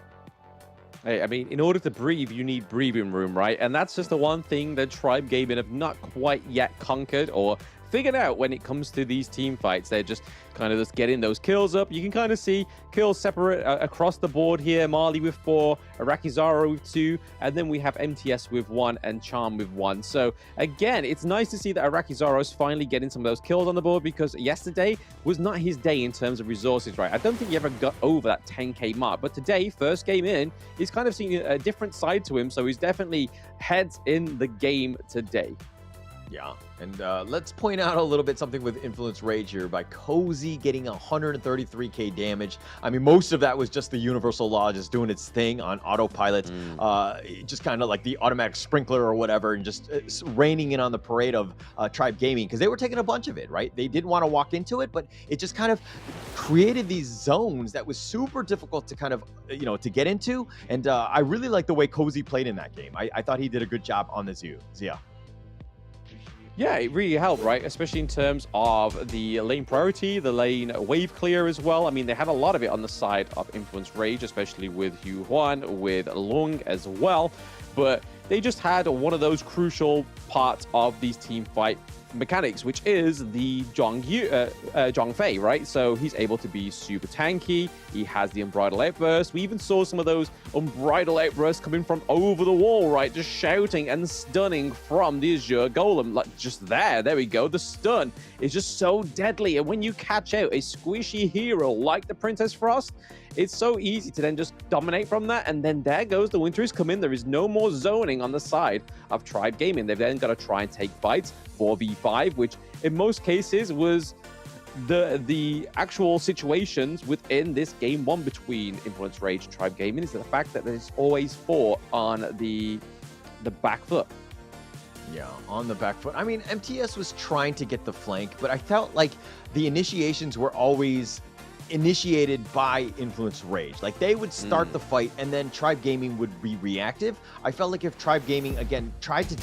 Hey, I mean, in order to breathe, you need breathing room, right? And that's just the one thing that Tribe Gaming have not quite yet conquered or figured out when it comes to these team fights. They're just kind of just getting those kills up. You can kind of see kills separate across the board here. Marley with 4, Araki Zoro with 2, and then we have MTS with 1 and Charm with 1. So again, it's nice to see that Araki Zoro's finally getting some of those kills on the board, because yesterday was not his day in terms of resources, right? I don't think he ever got over that 10k mark, but today, first game in, he's kind of seen a different side to him, so he's definitely heads in the game today. Yeah, and let's point out a little bit something with Influence Rage here by Cozy getting 133k damage. I mean, most of that was just the Universal Law just doing its thing on autopilot, just kind of like the automatic sprinkler or whatever, and just raining in on the parade of Tribe Gaming, because they were taking a bunch of it, right? They didn't want to walk into it, but it just kind of created these zones that was super difficult to kind of, to get into. And I really like the way Cozy played in that game. I thought he did a good job on the Zia. Yeah, it really helped, right? Especially in terms of the lane priority, the lane wave clear as well. I mean, they had a lot of it on the side of Influence Rage, especially with Hu Huan, with Lung as well. But they just had one of those crucial parts of these team fight mechanics, which is the Zhong Fei, right? So he's able to be super tanky. He has the Unbridled Outburst. We even saw some of those Unbridled Outbursts coming from over the wall, right? Just shouting and stunning from the Azure Golem. Like, just there we go. The stun is just so deadly. And when you catch out a squishy hero like the Princess Frost, it's so easy to then just dominate from that. And then there goes the Winter is coming. There is no more zoning on the side of Tribe Gaming. They've then got to try and take fights 4v5, which in most cases was the actual situations within this game one between Influence Rage and Tribe Gaming, is the fact that there's always 4 on the back foot. Yeah, on the back foot. I mean, MTS was trying to get the flank, but I felt like the initiations were always initiated by Influence Rage. Like, they would start the fight, and then Tribe Gaming would be reactive. I felt like if Tribe Gaming again tried to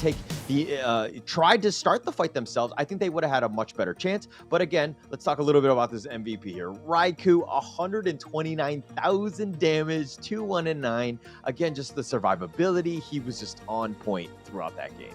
start the fight themselves, I think they would have had a much better chance. But again, let's talk a little bit about this MVP here. Raikou, 129,000 damage, 2-1-9. Again, just the survivability. He was just on point throughout that game.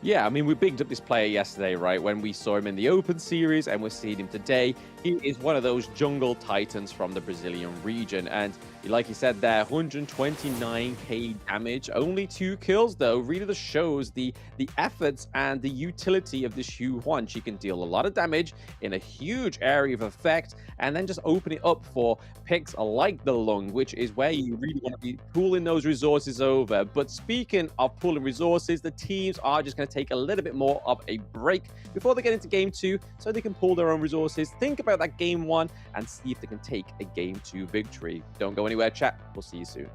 Yeah, I mean, we bigged up this player yesterday, right? When we saw him in the Open Series, and we're seeing him today. He is one of those jungle titans from the Brazilian region. And like you said there, 129k damage, only 2 kills, though. Really just shows the efforts and the utility of this Hugh Huan. She can deal a lot of damage in a huge area of effect, and then just open it up for picks like the Lung, which is where you really want to be pooling those resources over. But speaking of pooling resources, the teams are just going to take a little bit more of a break before they get into game 2, so they can pool their own resources, think about that game 1, and see if they can take a game 2 victory. Don't go anywhere, chat. We'll see you soon.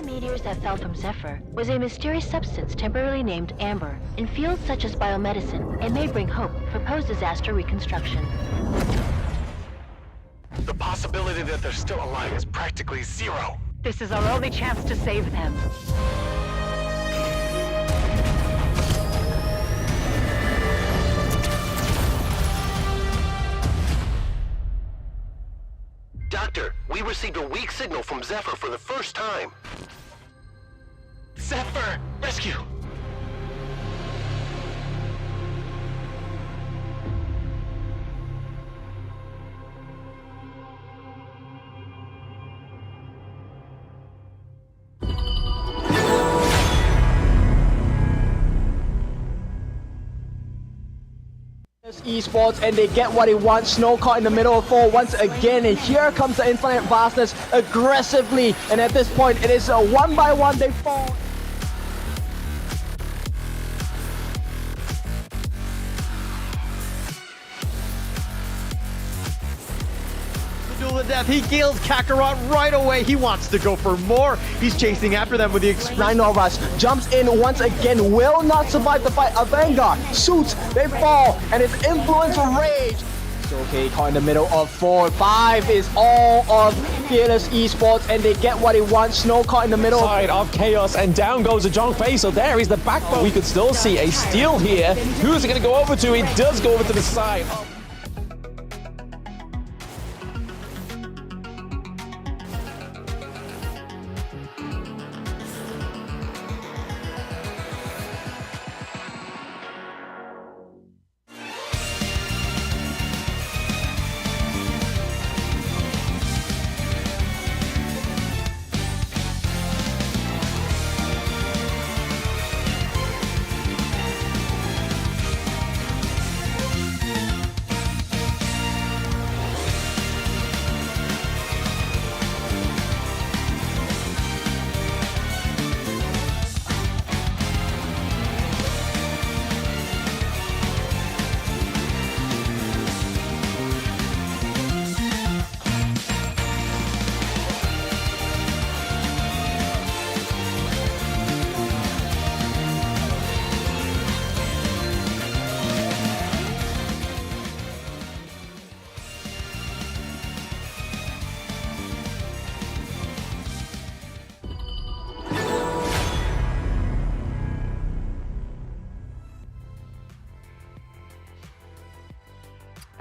Meteors that fell from Zephyr was a mysterious substance temporarily named Amber. In fields such as biomedicine, it may bring hope for post-disaster reconstruction. The possibility that they're still alive is practically zero. This is our only chance to save them. Doctor, we received a weak signal from Zephyr for the first time. Zephyr! Rescue! Esports, and they get what they want. Snow caught in the middle of 4 once again, and here comes the Infinite Vastness aggressively, and at this point it is a 1-by-1 they fall. Duel to death. He kills Kakarot right away. He wants to go for more. He's chasing after them with the Rhinovas jumps in once again, will not survive the fight. A Vanguard, Suits, they fall, and it's Influence Rage. Okay, caught in the middle of 4. 5 is all of Fearless Esports, and they get what they want. Snow caught in the middle Side of Chaos, and down goes a John Fei. So there is the backbone. We could still see a steal here. Who's it going to go over to? It does go over to the side.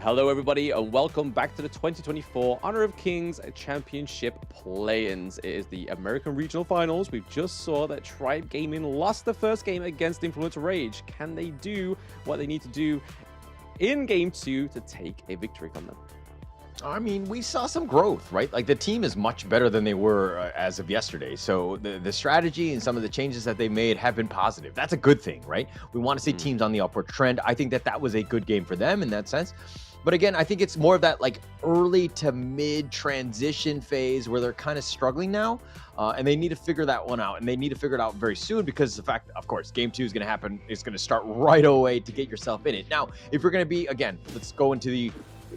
Hello everybody and welcome back to the 2024 Honor of Kings Championship play-ins. It is the American Regional Finals. We've just saw that Tribe Gaming lost the first game against Influence Rage. Can they do what they need to do in Game 2 to take a victory from them. I mean, we saw some growth, right? Like the team is much better than they were as of yesterday. So the strategy and some of the changes that they made have been positive. That's a good thing, right? We want to see teams on the upward trend. I think that was a good game for them in that sense. But again, I think it's more of that like early to mid transition phase where they're kind of struggling now. And they need to figure that one out. And they need to figure it out very soon because the fact, of course, Game 2 is going to happen. It's going to start right away to get yourself in it. Now, if you're going to be, again, let's go into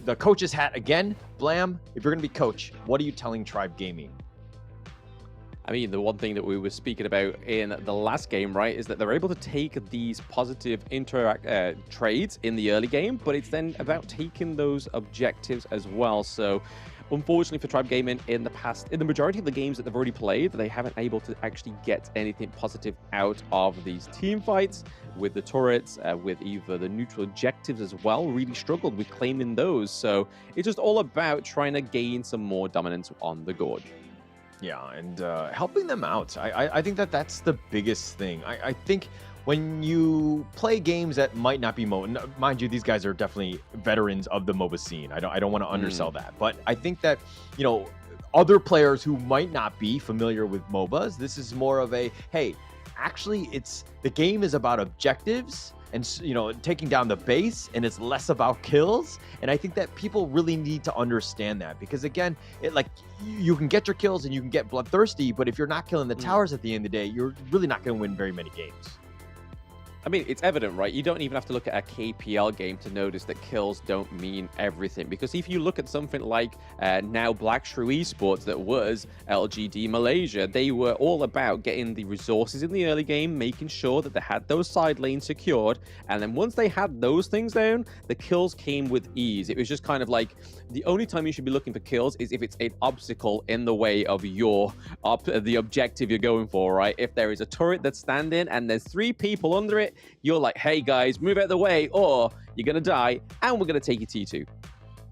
the coach's hat again. Blam, if you're going to be coach, what are you telling Tribe Gaming? I mean, the one thing that we were speaking about in the last game, right, is that they're able to take these positive trades in the early game, but it's then about taking those objectives as well. So unfortunately for Tribe Gaming, in the majority of the games that they've already played, they haven't able to actually get anything positive out of these team fights with the turrets, with either the neutral objectives as well. Really struggled with claiming those. So it's just all about trying to gain some more dominance on the Gorge. Yeah, and helping them out. I think that's the biggest thing. I think when you play games that might not be MOBA, mind you, these guys are definitely veterans of the MOBA scene. I don't want to undersell that, but I think that, you know, other players who might not be familiar with MOBAs, this is more of a, hey, actually the game is about objectives and, you know, taking down the base, and it's less about kills. And I think that people really need to understand that because, again, you can get your kills and you can get bloodthirsty, but if you're not killing the towers at the end of the day, you're really not going to win very many games. I mean, it's evident, right? You don't even have to look at a KPL game to notice that kills don't mean everything. Because if you look at something like now Black Shrew Esports that was LGD Malaysia, they were all about getting the resources in the early game, making sure that they had those side lanes secured. And then once they had those things down, the kills came with ease. It was just kind of like the only time you should be looking for kills is if it's an obstacle in the way of the objective you're going for, right? If there is a turret that's standing and there's 3 people under it, you're like, hey guys, move out of the way or you're gonna die and we're gonna take you T2.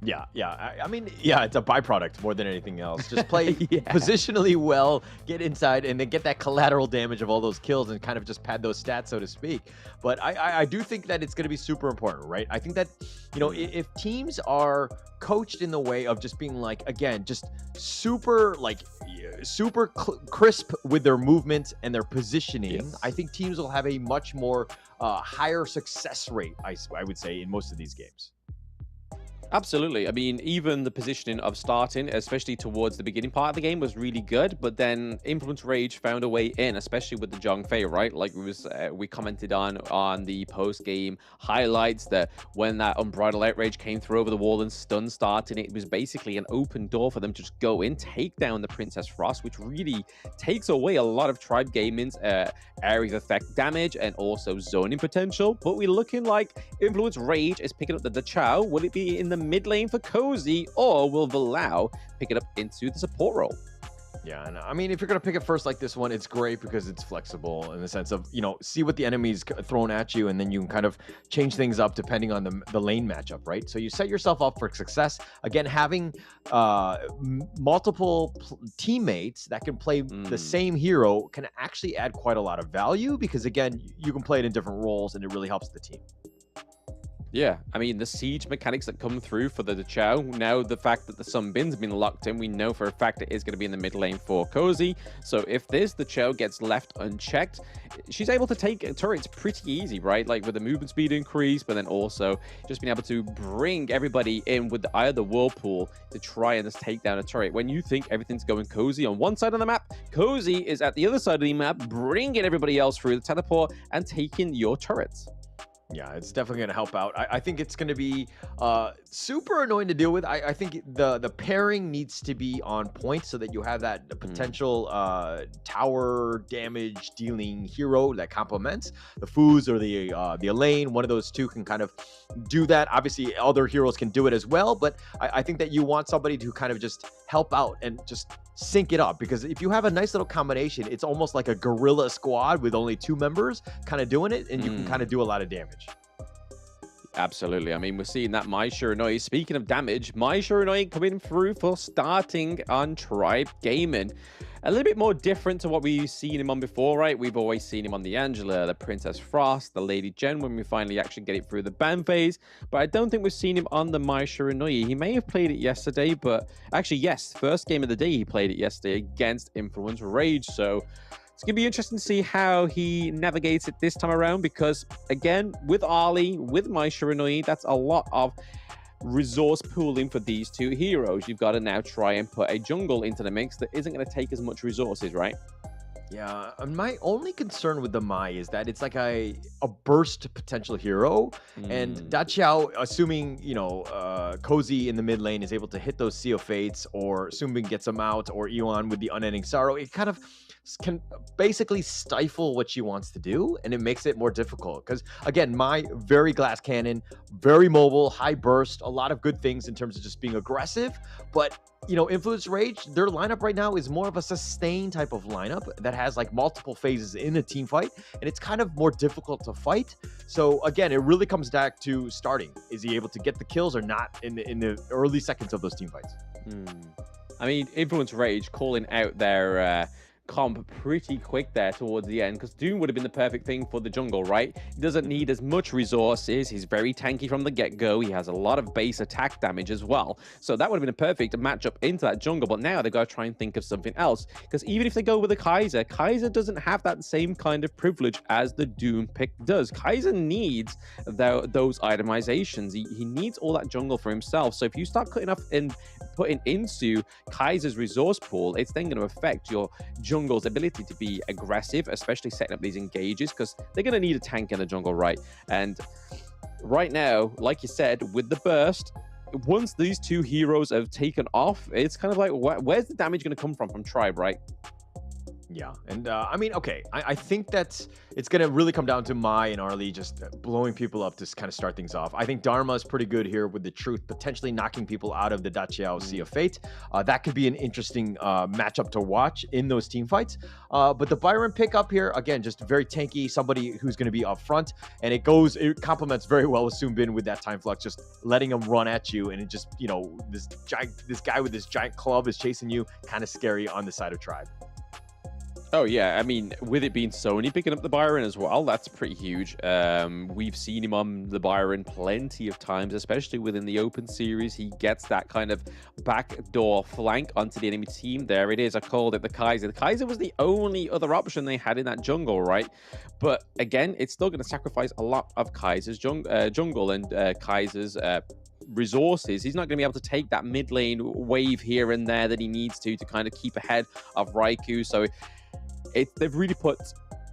Yeah. I mean, yeah, it's a byproduct more than anything else. Just play positionally well, get inside, and then get that collateral damage of all those kills and kind of just pad those stats, so to speak. But I do think that it's going to be super important, right? I think that, you know, if teams are coached in the way of just being like, again, just super crisp with their movement and their positioning, I think teams will have a much more higher success rate, I would say, in most of these games. Absolutely. I mean, even the positioning of starting, especially towards the beginning part of the game, was really good. But then Influence Rage found a way in, especially with the Zhongfei, right? Like we commented on the post-game highlights that when that Unbridled Outrage came through over the wall and stun starting, it was basically an open door for them to just go in, take down the Princess Frost, which really takes away a lot of Tribe Gaming's area of effect damage and also zoning potential. But we're looking like Influence Rage is picking up the Chow. Will it be in the mid lane for Cozy, or will Valau pick it up into the support role? Yeah, and I mean, if you're going to pick it first like this one, it's great because it's flexible in the sense of, you know, see what the enemy's thrown at you, and then you can kind of change things up depending on the lane matchup, right? So you set yourself up for success. Again, having multiple teammates that can play the same hero can actually add quite a lot of value because, again, you can play it in different roles, and it really helps the team. Yeah, I mean, the siege mechanics that come through for the Chow, now the fact that the Sunbin's been locked in, we know for a fact it is going to be in the mid lane for Cozy. So if the Chow gets left unchecked, she's able to take turrets pretty easy, right? Like with the movement speed increase, but then also just being able to bring everybody in with the eye of the whirlpool to try and just take down a turret. When you think everything's going Cozy on one side of the map, Cozy is at the other side of the map, bringing everybody else through the teleport and taking your turrets. Yeah, it's definitely going to help out. I think it's going to be super annoying to deal with. I think the pairing needs to be on point so that you have that potential tower damage dealing hero that complements the Foos or the Elaine. One of those two can kind of do that. Obviously, other heroes can do it as well, but I think that you want somebody to kind of just help out and just sync it up, because if you have a nice little combination, it's almost like a guerrilla squad with only 2 members kind of doing it, and you can kind of do a lot of damage. Absolutely. I mean, we're seeing that Mai Shiranui. Speaking of damage, Mai Shiranui coming through for starting on Tribe Gaming. A little bit more different to what we've seen him on before, right? We've always seen him on the Angela, the Princess Frost, the Lady Jen when we finally actually get it through the ban phase. But I don't think we've seen him on the Mai Shiranui. He may have played it yesterday, but actually, yes, first game of the day he played it yesterday against Influence Rage. So it's going to be interesting to see how he navigates it this time around because, again, with Ali, with Mai Shiranui, that's a lot of resource pooling for these two heroes. You've got to now try and put a jungle into the mix that isn't going to take as much resources, right? Yeah, my only concern with the Mai is that it's like a burst potential hero, and Da Xiao, assuming, you know, Cozy in the mid lane is able to hit those Sea of Fates, or Sumbin gets them out, or Ewan with the Unending Sorrow, it kind of can basically stifle what she wants to do, and it makes it more difficult. Because, again, Mai, very glass cannon, very mobile, high burst, a lot of good things in terms of just being aggressive, but you know, Influence Rage, their lineup right now is more of a sustain type of lineup that has like multiple phases in a team fight, and it's kind of more difficult to fight. So again, it really comes back to starting. Is he able to get the kills or not in the early seconds of those team fights? I mean, Influence Rage calling out their comp pretty quick there towards the end, because Doom would have been the perfect thing for the jungle, right? He doesn't need as much resources. He's very tanky from the get-go. He has a lot of base attack damage as well. So that would have been a perfect matchup into that jungle. But now they've got to try and think of something else, because even if they go with a Kaiser, Kaiser doesn't have that same kind of privilege as the Doom pick does. Kaiser needs those itemizations. He needs all that jungle for himself. So if you start cutting off and putting into Kaiser's resource pool, it's then going to affect your jungle's ability to be aggressive, especially setting up these engages, because they're going to need a tank in the jungle, right? And right now, like you said, with the burst, once these two heroes have taken off, it's kind of like, where's the damage going to come from Tribe, right? Yeah, and I mean, okay, I think that it's going to really come down to Mai and Arlie just blowing people up to kind of start things off. I think Dharma is pretty good here with the Truth, potentially knocking people out of the Da Xiao Sea of Fate. That could be an interesting matchup to watch in those team fights. But the Byron pick up here, again, just very tanky, somebody who's going to be up front, and it complements very well with Sumbin with that time flux, just letting him run at you, and it just, you know, this guy with this giant club is chasing you, kind of scary on the side of Tribe. Oh, yeah. I mean, with it being Sony picking up the Byron as well, that's pretty huge. We've seen him on the Byron plenty of times, especially within the Open Series. He gets that kind of backdoor flank onto the enemy team. There it is. I called it the Kaiser. The Kaiser was the only other option they had in that jungle, right? But again, it's still going to sacrifice a lot of Kaiser's jungle and Kaiser's resources. He's not going to be able to take that mid lane wave here and there that he needs to kind of keep ahead of Raikou. So they've really put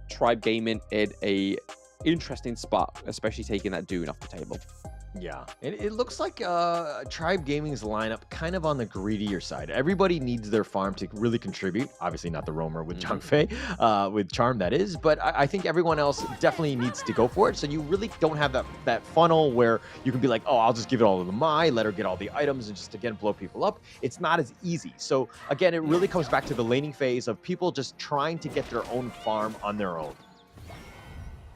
Tribe Gaming in a interesting spot, especially taking that Dune off the table. Yeah, it looks like Tribe Gaming's lineup kind of on the greedier side. Everybody needs their farm to really contribute. Obviously not the roamer with Zhang Fei, with Charm that is, but I think everyone else definitely needs to go for it. So you really don't have that funnel where you can be like, oh, I'll just give it all to the Mai, let her get all the items and just, again, blow people up. It's not as easy. So again, it really comes back to the laning phase of people just trying to get their own farm on their own.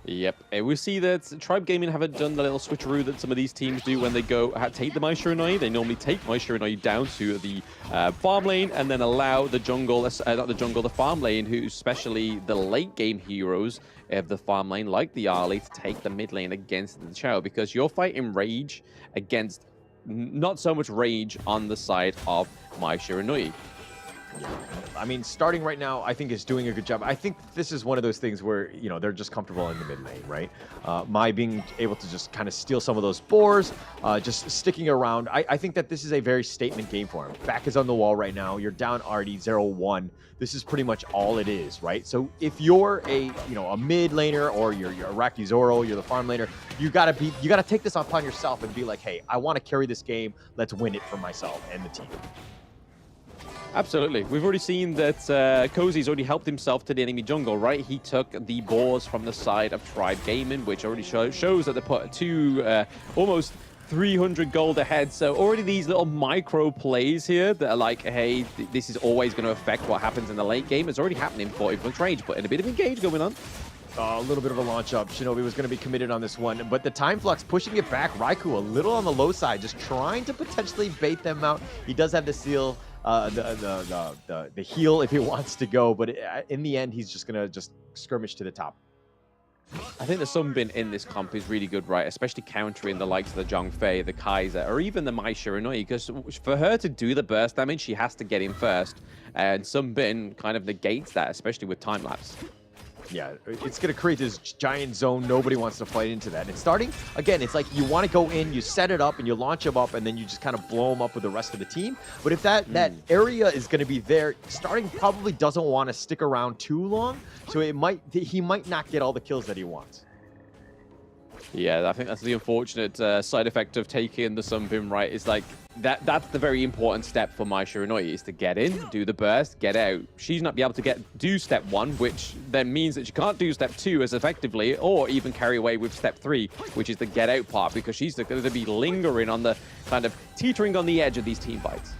Yep, and we see that Tribe Gaming haven't done the little switcheroo that some of these teams do when they go take the Mai Shiranui. They normally take Mai Shiranui down to the farm lane and then allow the jungle, the farm lane, who especially the late game heroes of the farm lane, like the Arlie, to take the mid lane against the Chao, because you're fighting Rage against not so much Rage on the side of Mai Shiranui. Yeah. I mean, starting right now, I think is doing a good job. I think this is one of those things where, you know, they're just comfortable in the mid lane, right? Mai being able to just kind of steal some of those boars, just sticking around. I think that this is a very statement game for him. Back is on the wall right now. You're down already 0-1. This is pretty much all it is, right? So if you're a mid laner, or you're Iraqi Zoro, you're the farm laner, you gotta take this upon yourself and be like, hey, I want to carry this game. Let's win it for myself and the team. Absolutely. We've already seen that Cozy's already helped himself to the enemy jungle, right? He took the boars from the side of Tribe Gaming, which already shows that they put almost 300 gold ahead. So already these little micro plays here that are like, hey, this is always going to affect what happens in the late game. It's already happening for Influence Rage, but in a bit of engage going on. A little bit of a launch up. Shinobi was going to be committed on this one, but the time flux pushing it back. Raikou a little on the low side, just trying to potentially bait them out. He does have the seal, the heal if he wants to go, but in the end, he's just going to just skirmish to the top. I think the Sunbin in this comp is really good, right? Especially countering the likes of the Zhongfei, the Kaiser, or even the Mai Shiranui, because for her to do the burst damage, she has to get in first, and Sunbin kind of negates that, especially with time lapse. Yeah, it's going to create this giant zone. Nobody wants to fight into that. And starting, again, it's like you want to go in, you set it up, and you launch them up, and then you just kind of blow them up with the rest of the team. But if that area is going to be there, starting probably doesn't want to stick around too long, so he might not get all the kills that he wants. Yeah, I think that's the unfortunate side effect of taking the Sunbeam, right? It's like that's the very important step for Mai Shiranui, is to get in, do the burst, get out. She's not be able to do step 1, which then means that she can't do step 2 as effectively, or even carry away with step 3, which is the get out part, because she's going to be lingering on the kind of teetering on the edge of these team fights.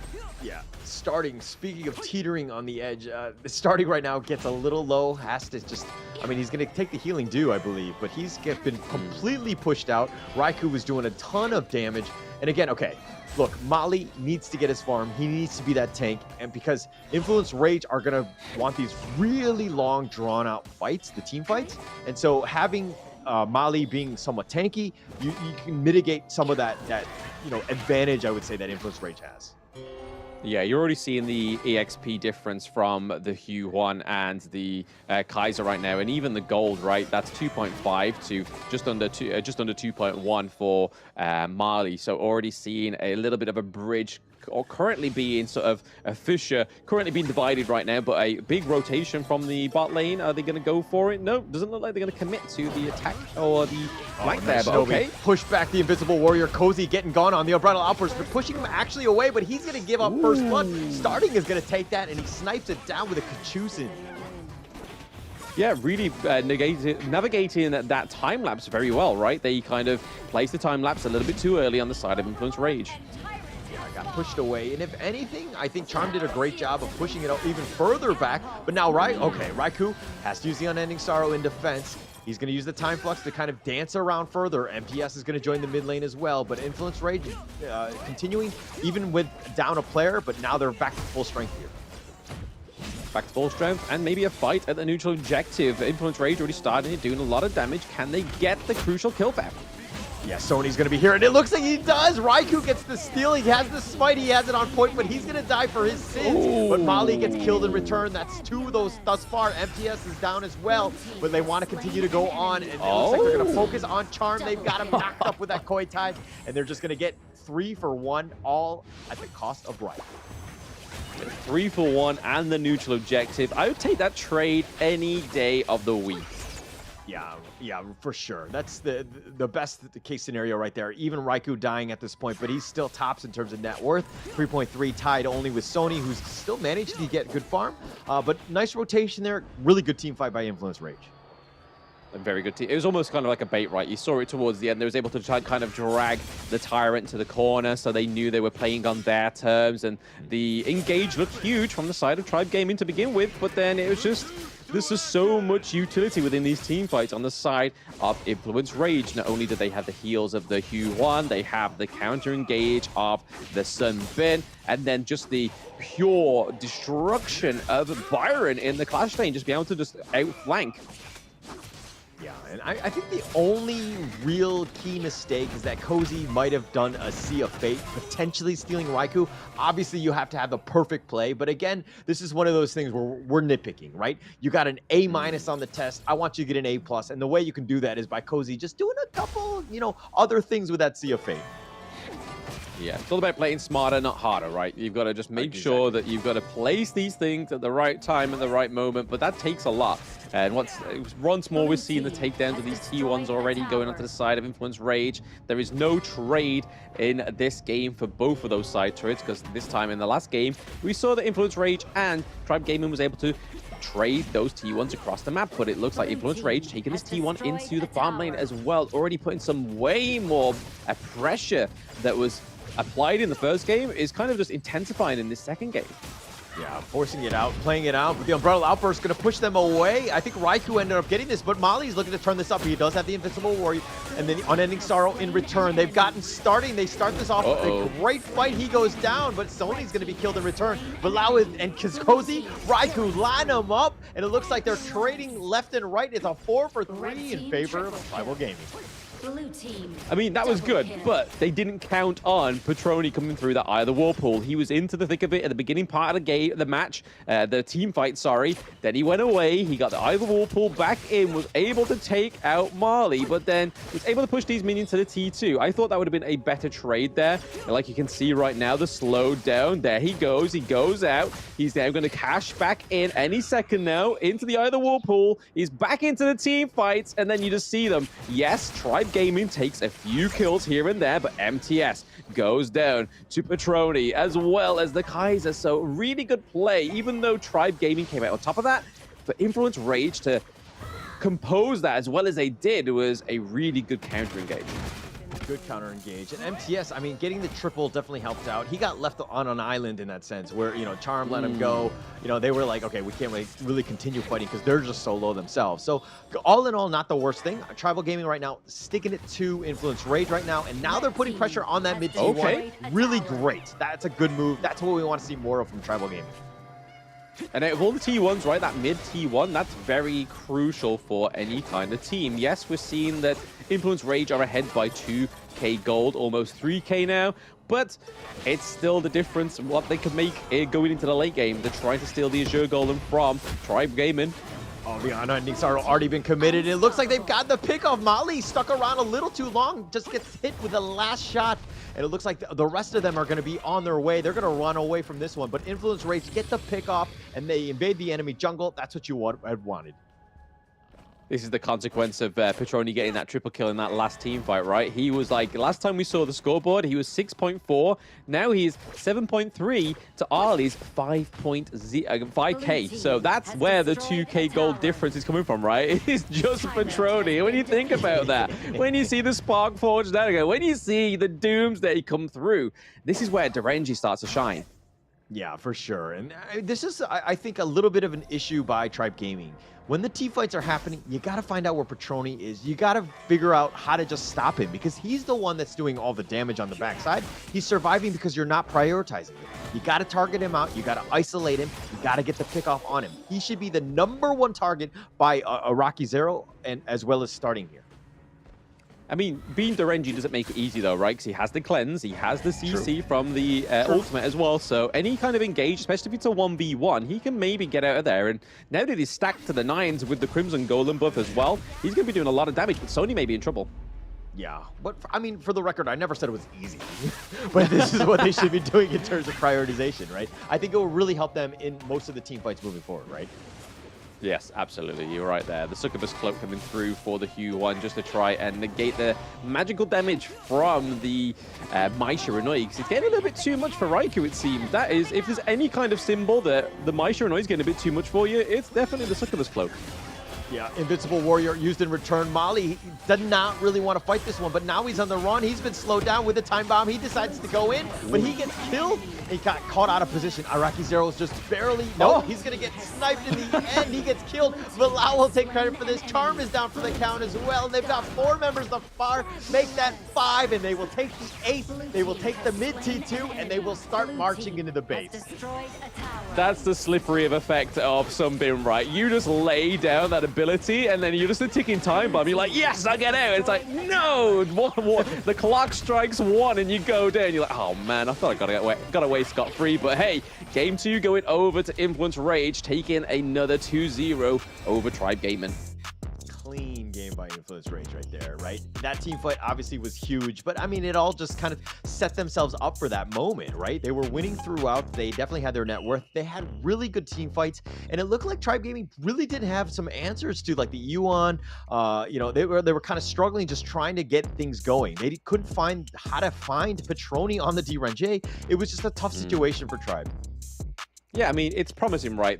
Yeah, speaking of teetering on the edge, starting right now gets a little low, has to just, I mean, he's going to take the healing dew, I believe, but he's been completely pushed out. Raikou was doing a ton of damage, and again, okay, look, Mali needs to get his farm, he needs to be that tank, and because Influence Rage are going to want these really long, drawn-out fights, the team fights, and so having Mali being somewhat tanky, you can mitigate some of that advantage, I would say, that Influence Rage has. Yeah, you're already seeing the EXP difference from the Hue 1 and the Kaiser right now, and even the gold, right? That's 2.5 to just under 2.1 for Mali. So already seeing a little bit of a bridge, or currently being sort of a fissure, currently being divided right now, but a big rotation from the bot lane. Are they going to go for it? No, doesn't look like they're going to commit to the attack or the flank there, but okay. Push back the Invisible Warrior. Cozy getting gone on the Unbridled Outburst, but pushing him actually away, but he's going to give up first blood. Starting is going to take that, and he snipes it down with a Kachusin. Yeah, really navigating that time lapse very well, right? They kind of placed the time lapse a little bit too early on the side of Influence Rage. Got pushed away, and if anything, I think Charm did a great job of pushing it even further back, but now Raikou has to use the Unending Sorrow in defense. He's going to use the Time Flux to kind of dance around further. MPS is going to join the mid lane as well, but Influence Rage continuing, even with down a player, but now they're back to full strength here. Back to full strength, and maybe a fight at the neutral objective. Influence Rage already started it, doing a lot of damage. Can they get the crucial kill back? Yeah, Sony's going to be here, and it looks like he does. Raikou gets the steal. He has the smite. He has it on point, but he's going to die for his sins. Ooh. But Mali gets killed in return. That's 2 of those thus far. MTS is down as well, but they want to continue to go on, and it looks like they're going to focus on Charm. They've got him knocked up with that Koi Tide, and they're just going to get 3 for 1, all at the cost of Raikou. 3 for 1 and the neutral objective. I would take that trade any day of the week. Yeah, for sure. That's the best case scenario right there. Even Raikou dying at this point, but he's still tops in terms of net worth. 3.3 tied only with Sony, who's still managed to get good farm. But nice rotation there. Really good team fight by Influence Rage. A very good team. It was almost kind of like a bait, right? You saw it towards the end. They was able to try kind of drag the Tyrant to the corner, so they knew they were playing on their terms, and the engage looked huge from the side of Tribe Gaming to begin with, but then it was just... This is so much utility within these team fights on the side of Influence Rage. Not only do they have the heals of the Hue 1, they have the counter engage of the Sunbin, and then just the pure destruction of Byron in the Clash lane, just being able to just outflank. Yeah, and I think the only real key mistake is that Cozy might have done a Sea of Fate, potentially stealing Raikou. Obviously, you have to have the perfect play, but again, this is one of those things where we're nitpicking, right? You got an A- on the test. I want you to get an A+, and the way you can do that is by Cozy just doing a couple, other things with that Sea of Fate. Yeah, it's all about playing smarter, not harder, right? You've got to just make sure that you've got to place these things at the right time, at the right moment, but that takes a lot. And once more, we're seeing the takedowns of these T1s already going onto the side of Influence Rage. There is no trade in this game for both of those side turrets, because this time in the last game, we saw that Influence Rage and Tribe Gaming was able to trade those T1s across the map, but it looks like Influence Rage taking this T1 into the farm lane as well, already putting some way more pressure that was applied in the first game is kind of just intensifying in this second game. Yeah, forcing it out, playing it out, but the Umbrella Outburst going to push them away. I think Raikou ended up getting this, but Mali's looking to turn this up. He does have the Invincible Warrior, and then the Unending Sorrow in return. They've gotten starting. They start this off with a great fight. He goes down, but Sony's going to be killed in return. Bilal and Kizkozy, Raikou line them up, and it looks like they're trading left and right. It's a 4 for 3 in favor of Tribal Gaming. Blue team. I mean, that was good, Double kill. but they didn't count on Petroni coming through that either Whirlpool. He was into the thick of it at the beginning part of the game, the match, the team fight, sorry. Then he went away. He got the either Whirlpool back in, was able to take out Marley, but then was able to push these minions to the T2. I thought that would have been a better trade there. And like you can see right now, the slow down. There he goes. He goes out. He's now going to cash back in any second now into the either Whirlpool. He's back into the team fights, and then you just see them. Yes, Tribe Gaming takes a few kills here and there, but MTS goes down to Petroni as well as the Kaiser. So really good play, even though Tribe Gaming came out on top of that. For Influence Rage to compose that as well as they did was a really good counter engage. Good counter engage. And MTS, I mean, getting the triple definitely helped out. He got left on an island in that sense where, you know, Charm let him go. You know, they were like, okay, we can't really continue fighting because they're just so low themselves. So all in all, not the worst thing. Tribal Gaming right now, sticking it to Influence Rage right now. And now they're putting pressure on that mid T1. Okay. Really great. That's a good move. That's what we want to see more of from Tribal Gaming. And out of all the T1s, right, that mid T1, that's very crucial for any kind of team. Yes, we're seeing that Influence Rage are ahead by 2k gold, almost 3k now, but it's still the difference what they can make going into the late game. They're trying to steal the Azure Golem from Tribe Gaming. Oh, the Unending Sorrow already been committed. It looks like they've got the pick off. Mali stuck around a little too long, just gets hit with the last shot. And it looks like the rest of them are going to be on their way. They're going to run away from this one. But Influence Rage get the pick off, and they invade the enemy jungle. That's what you had wanted. This is the consequence of Petroni getting that triple kill in that last team fight, right? He was like, last time we saw the scoreboard, he was 6.4. Now he's 7.3 to Arlie's 5k. So that's where the 2k gold difference is coming from, right? It's just Petroni. When you think about that, when you see the Spark Forge there again, when you see the Doomsday come through, this is where Derenji starts to shine. Yeah, for sure. And this is, I think, a little bit of an issue by Tribe Gaming. When the team fights are happening, you got to find out where Petroni is. You got to figure out how to just stop him because he's the one that's doing all the damage on the backside. He's surviving because you're not prioritizing him. You got to target him out. You got to isolate him. You got to get the pick off on him. He should be the #1 target by Rocky Zero, and as well as starting here. I mean, being Derenji doesn't make it easy though, right? Because he has the cleanse, he has the CC from the ultimate as well. So any kind of engage, especially if it's a 1v1, he can maybe get out of there. And now that he's stacked to the 9s with the Crimson Golem buff as well, he's going to be doing a lot of damage, but Sony may be in trouble. Yeah, but I mean, for the record, I never said it was easy. But this is what they should be doing in terms of prioritization, right? I think it will really help them in most of the team fights moving forward, right? Yes, absolutely. You're right there. The Succubus Cloak coming through for the Hue 1 just to try and negate the magical damage from the Mai Shiranui. Because it's getting a little bit too much for Raikou, it seems. That is, if there's any kind of symbol that the Mai Shiranui is getting a bit too much for you, it's definitely the Succubus Cloak. Yeah, Invincible Warrior used in return. Mali did not really want to fight this one, but now he's on the run. He's been slowed down with the time bomb. He decides to go in, but he gets killed. He got caught out of position. Iraqi Zero is just barely... No, he's going to get sniped in the end. He gets killed. Bilal will take credit for this. Charm is down for the count as well. They've got 4 members thus far. Make that 5, and they will take the 8. They will take the mid T2, and they will start marching into the base. That's the slippery of effect of something, right? You just lay down that ability, and then you're just a ticking time bomb. You're like, yes, I get out. It's like, no, the clock strikes 1, and you go down. You're like, oh man, I thought I got away scot-free. But hey, game 2 going over to Influence Rage, taking another 2-0 over Tribe Gaming. Clean game by Influence Rage right there, right? That team fight obviously was huge, but I mean, it all just kind of set themselves up for that moment, right? They were winning throughout. They definitely had their net worth. They had really good team fights, and it looked like Tribe Gaming really did have some answers to like the Yuan. You know, they were kind of struggling, just trying to get things going. They couldn't find how to find Petroni on the Derenji. It was just a tough situation for Tribe. Yeah, I mean, it's promising, right?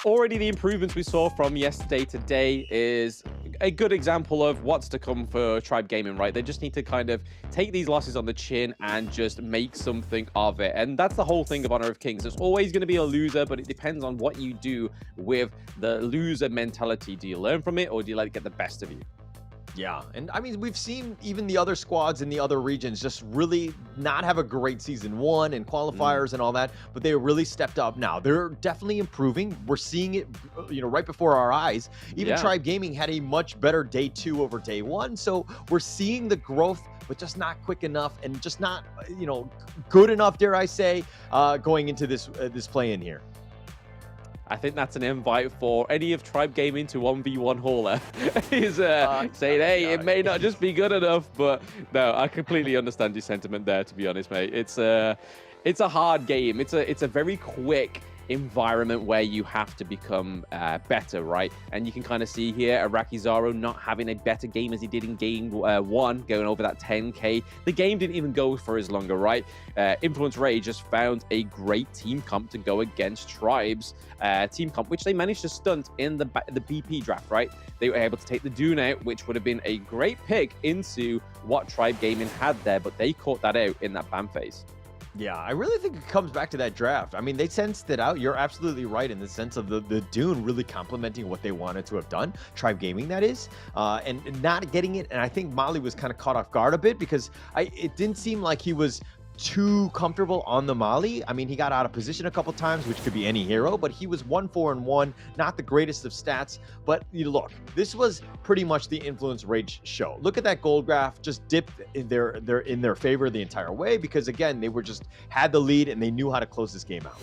Already the improvements we saw from yesterday to today is a good example of what's to come for Tribe Gaming, right? They just need to kind of take these losses on the chin and just make something of it. And that's the whole thing of Honor of Kings. There's always going to be a loser, but it depends on what you do with the loser mentality. Do you learn from it, or do you let it get the best of you? Yeah, and I mean, we've seen even the other squads in the other regions just really not have a great season one and qualifiers and all that, but they really stepped up now. They're definitely improving. We're seeing it, right before our eyes. Even Tribe Gaming had a much better day 2 over day 1, so we're seeing the growth, but just not quick enough and just not, good enough, dare I say, going into this play-in here. I think that's an invite for any of Tribe Gaming to 1v1 Hauler. He's saying, hey, it may not just be good enough, but no, I completely understand your sentiment there, to be honest, mate. It's a hard game. It's a very quick environment where you have to become better, right? And you can kind of see here Arakizaro not having a better game as he did in game 1, going over that 10k. The game didn't even go for as longer, right? Influence Ray just found a great team comp to go against Tribe's team comp, which they managed to stunt in the BP draft, right? They were able to take the Dune out, which would have been a great pick into what Tribe Gaming had there, but they caught that out in that ban phase. Yeah, I really think it comes back to that draft. I mean, they sensed it out. You're absolutely right in the sense of the Dune really complementing what they wanted to have done. Tribe Gaming, that is, and not getting it. And I think Mali was kind of caught off guard a bit because it didn't seem like he was too comfortable on the Mali. I mean, he got out of position a couple times, which could be any hero, but he was 1-4-1, not the greatest of stats. But look, this was pretty much the Influence Rage show. Look at that gold graph, just dipped in their favor the entire way because again, they were just had the lead and they knew how to close this game out.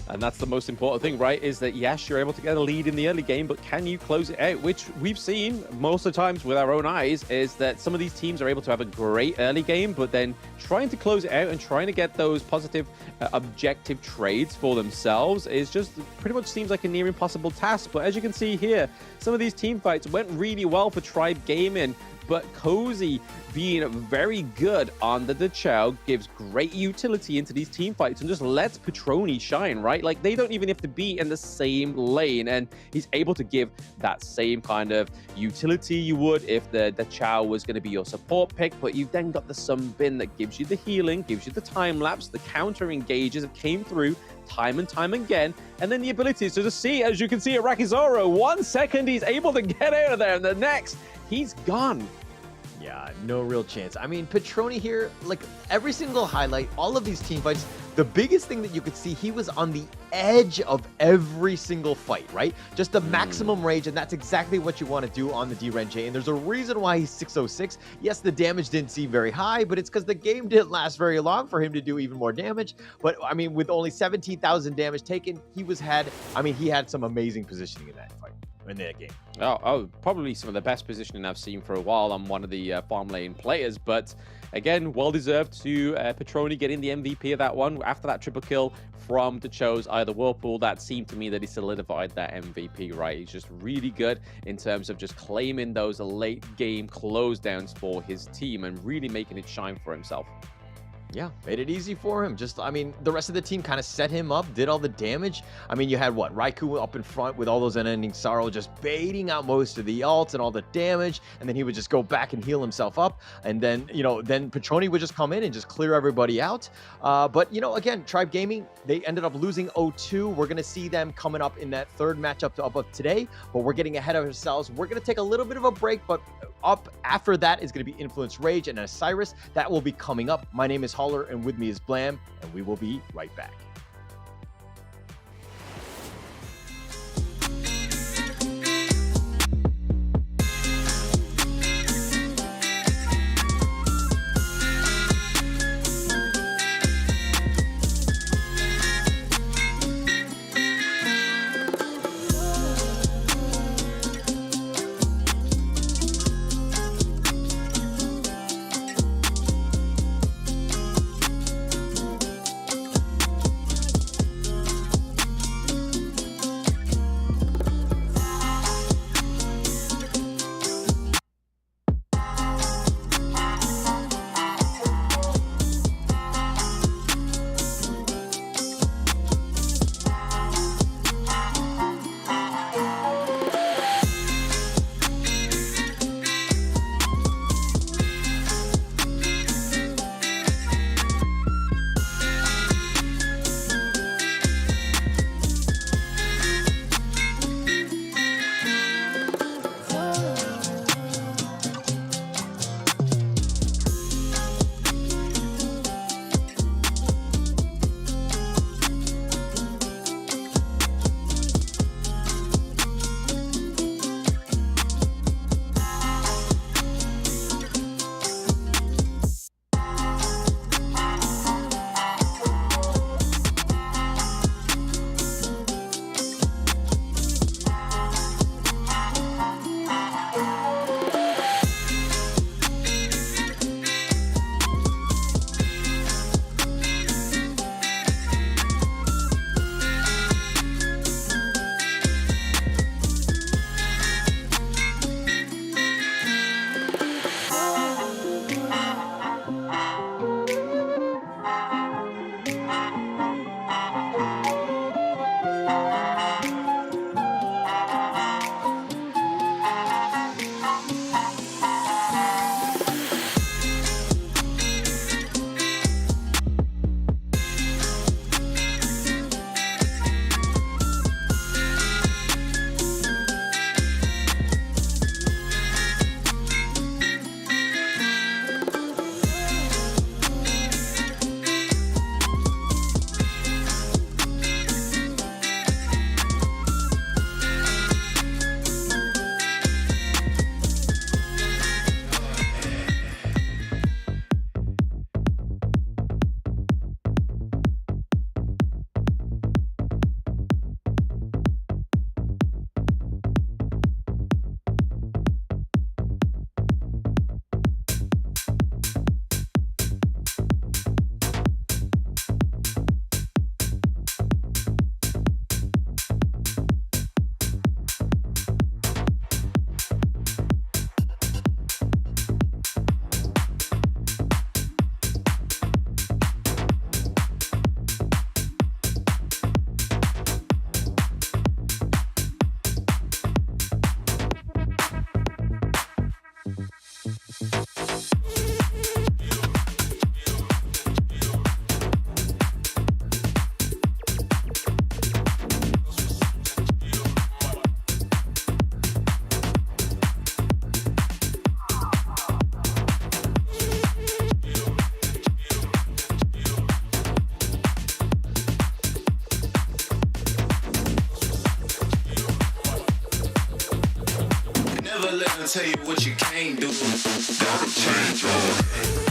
And that's the most important thing, right? Is that, yes, you're able to get a lead in the early game, but can you close it out? Which we've seen most of the times with our own eyes is that some of these teams are able to have a great early game, but then trying to close it out and trying to get those positive objective trades for themselves is just pretty much seems like a near impossible task. But as you can see here, some of these team fights went really well for Tribe Gaming, but Cozy being very good on the Dachau gives great utility into these team fights and just lets Petroni shine, right? Like, they don't even have to be in the same lane, and he's able to give that same kind of utility you would if the Dachau was going to be your support pick, but you've then got the Sunbin that gives you the healing, gives you the time lapse, the counter engages that came through time and time again, and then the ability to just see, as you can see at Rakizoro, 1 second he's able to get out of there, and the next he's gone. Yeah, no real chance. I mean, Petroni here, like every single highlight, all of these team fights, the biggest thing that you could see, he was on the edge of every single fight, right? Just the maximum rage, and that's exactly what you want to do on the D-Renjay, and there's a reason why he's 606. Yes, the damage didn't seem very high, but it's because the game didn't last very long for him to do even more damage. But, I mean, with only 17,000 damage taken, he had some amazing positioning in that fight. In that game. Oh, probably some of the best positioning I've seen for a while on one of the farm lane players, but again, well deserved to Petroni getting the MVP of that one after that triple kill from Dachau's either Whirlpool. That seemed to me that he solidified that MVP, right? He's just really good in terms of just claiming those late game close downs for his team and really making it shine for himself. Yeah, made it easy for him. Just, I mean, the rest of the team kind of set him up, did all the damage. I mean, you had what? Raikou up in front with all those unending sorrow, just baiting out most of the ults and all the damage. And then he would just go back and heal himself up. And then, then Petroni would just come in and just clear everybody out. But, again, Tribe Gaming, they ended up losing 0-2. We're going to see them coming up in that third matchup of today. But we're getting ahead of ourselves. We're going to take a little bit of a break, but up after that is going to be Influence Rage and Isurus. That will be coming up. My name is Holler, and with me is Blam, and we will be right back. Never let them tell you what you can't do. Gotta change on.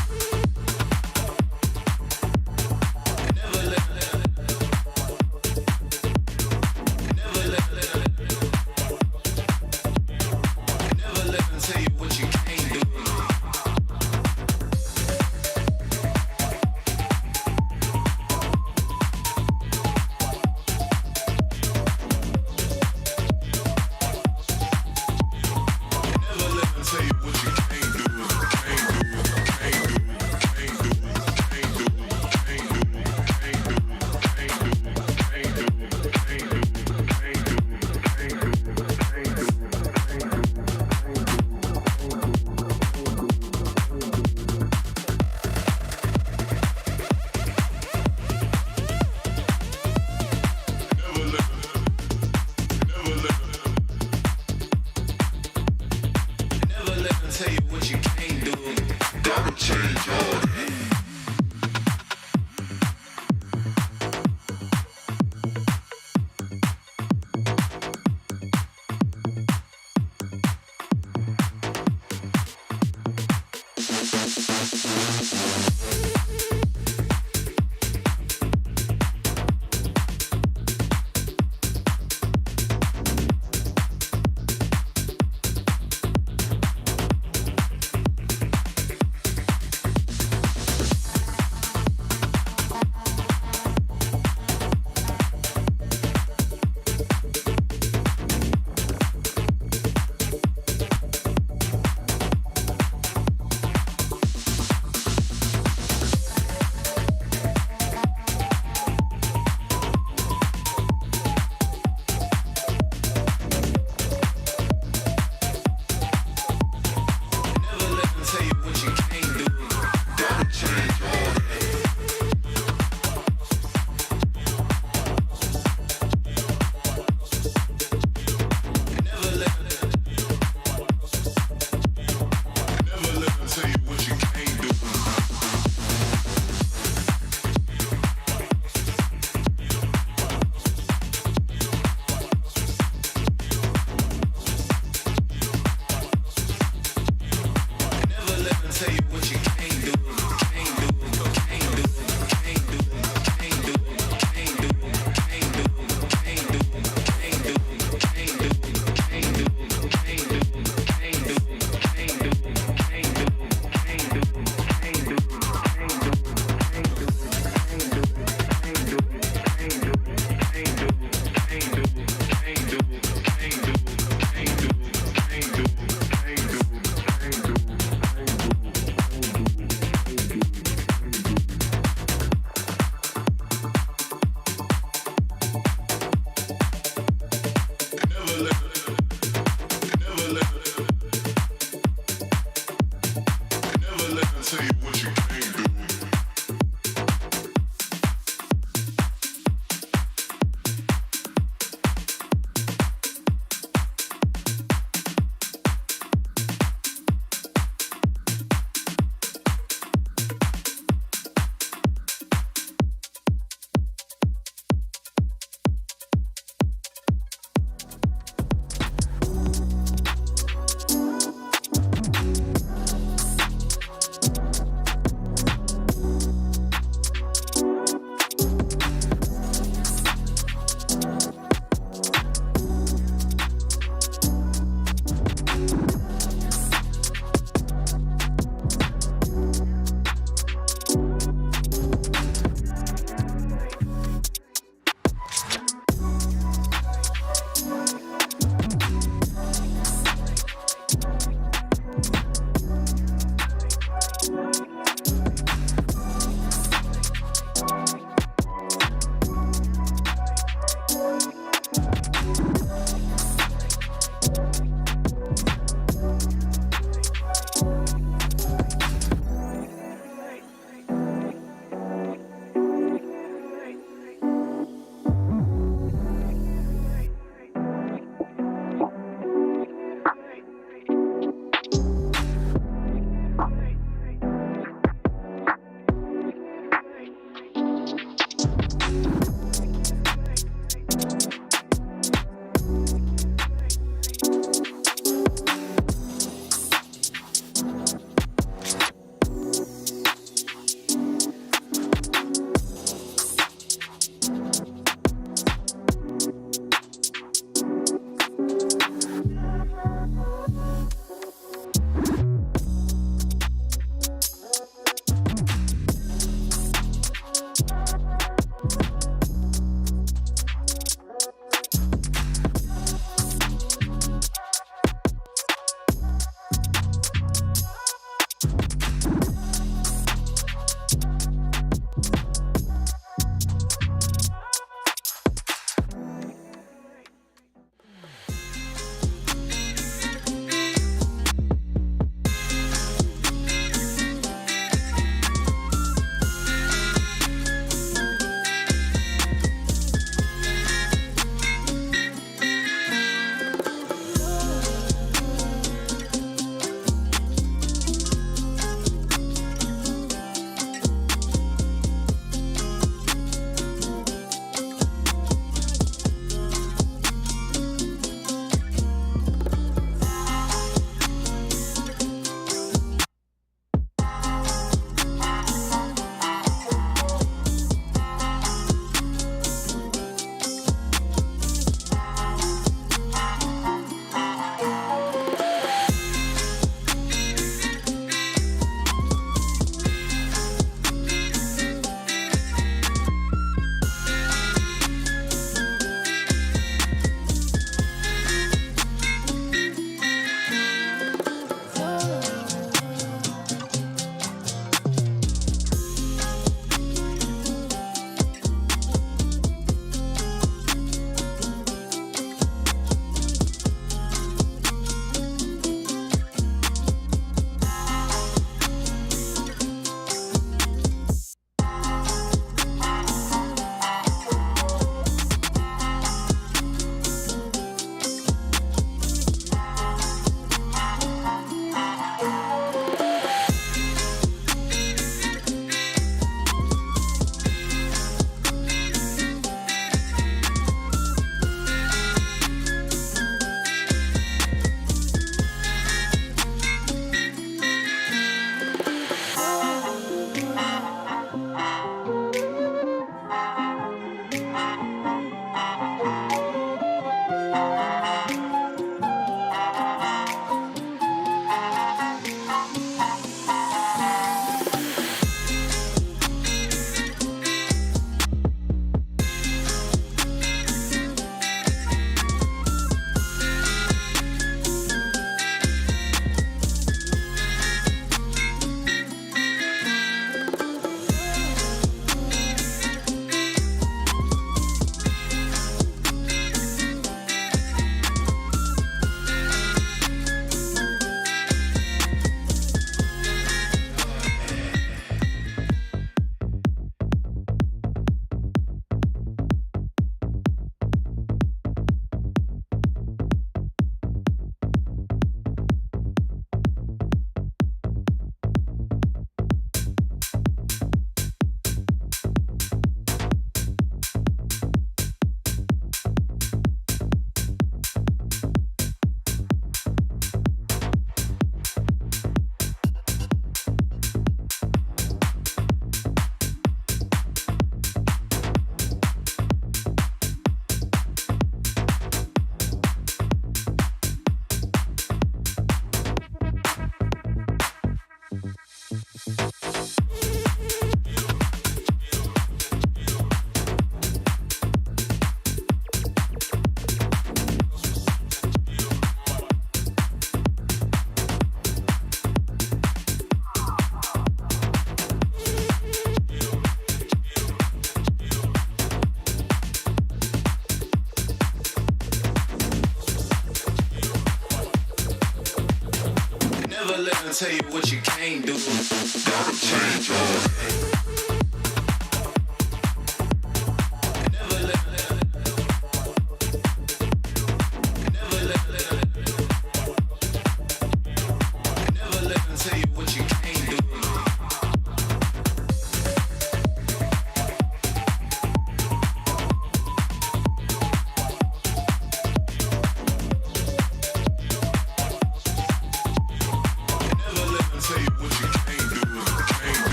Never let them tell you what you can't do. Gotta change your ways.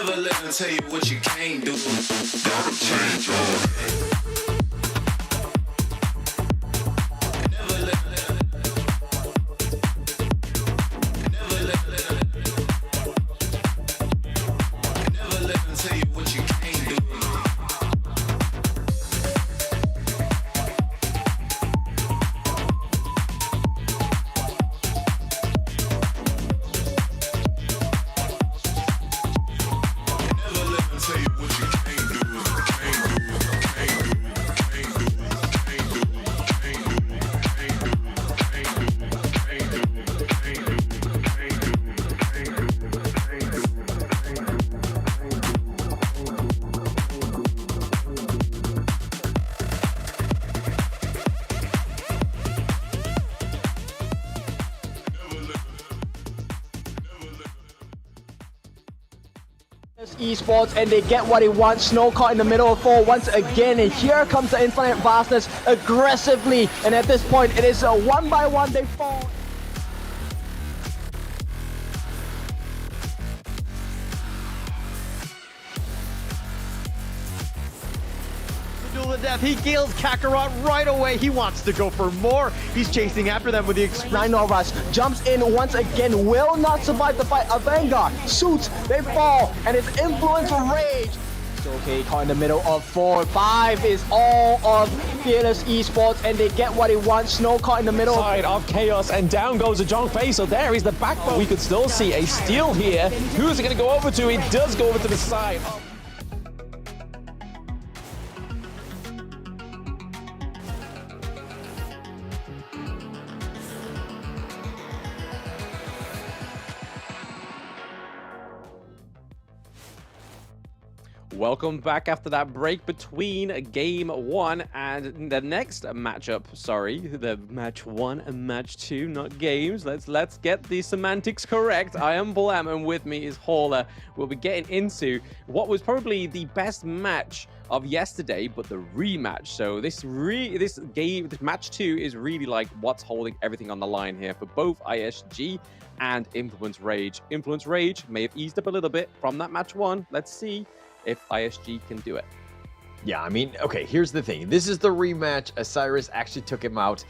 Never let them tell you what you can't do. Gotta change your head. Never let them tell you what you can't do. Esports, and they get what they want. Snow caught in the middle of 4 once again, and here comes the Infinite Vastness aggressively, and at this point it is a 1-by-1 they fall. Duel to death. He kills Kakarot right away. He wants to go for more. He's chasing after them with the Rhinorush jumps in once again, will not survive the fight. A Vanguard, Suits, they fall, and it's Influence Rage. So okay, caught in the middle of 4. 5 is all of Fearless Esports, and they get what they want. Snow caught in the middle. Side of Chaos, and down goes a John Fei. So there is the backbone. We could still see a steal here. Who's it going to go over to? It does go over to the side. Welcome back after that break between game 1 and the next matchup. Sorry, the match 1 and match 2, not games. Let's get the semantics correct. I am Blam, and with me is Hauler. We'll be getting into what was probably the best match of yesterday, but the rematch. So this match 2 is really like what's holding everything on the line here for both ISG and Influence Rage. Influence Rage may have eased up a little bit from that match 1. Let's see if ISG can do it. Yeah, I mean, okay, here's the thing. This is the rematch. Isurus actually took him out.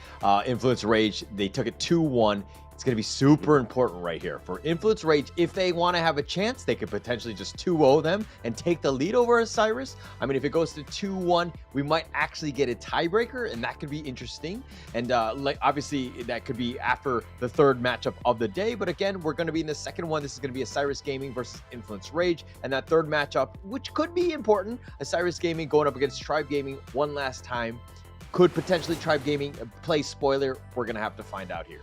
Influence Rage, they took it 2-1. It's going to be super important right here. For Influence Rage, if they want to have a chance, they could potentially just 2-0 them and take the lead over Isurus. I mean, if it goes to 2-1, we might actually get a tiebreaker, and that could be interesting. And like obviously, that could be after the third matchup of the day. But again, we're going to be in the second one. This is going to be Isurus Gaming versus Influence Rage. And that third matchup, which could be important, Isurus Gaming going up against Tribe Gaming one last time. Could potentially Tribe Gaming play spoiler? We're going to have to find out here.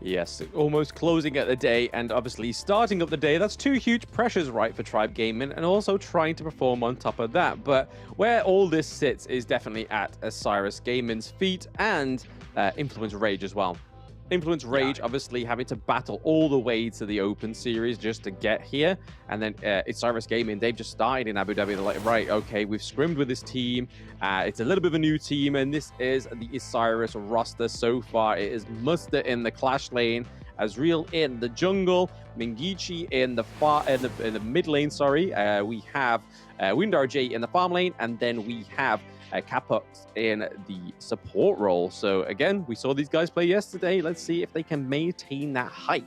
Yes, almost closing at the day, and obviously starting up the day. That's 2 huge pressures, right, for Tribe Gaming, and also trying to perform on top of that. But where all this sits is definitely at Isurus Gaming's feet and Influence Rage as well. Influence Rage obviously having to battle all the way to the Open Series just to get here. And then Isurus Gaming, they've just started in Abu Dhabi. They're like, right, okay, we've scrimmed with this team. It's a little bit of a new team, and this is the Isurus roster so far. It is Muster in the Clash lane, Azriel in the jungle, Mingichi in the mid lane, sorry. We have Windar J in the farm lane, and then we have Kapux in the support role. So again, we saw these guys play yesterday. Let's see if they can maintain that hype.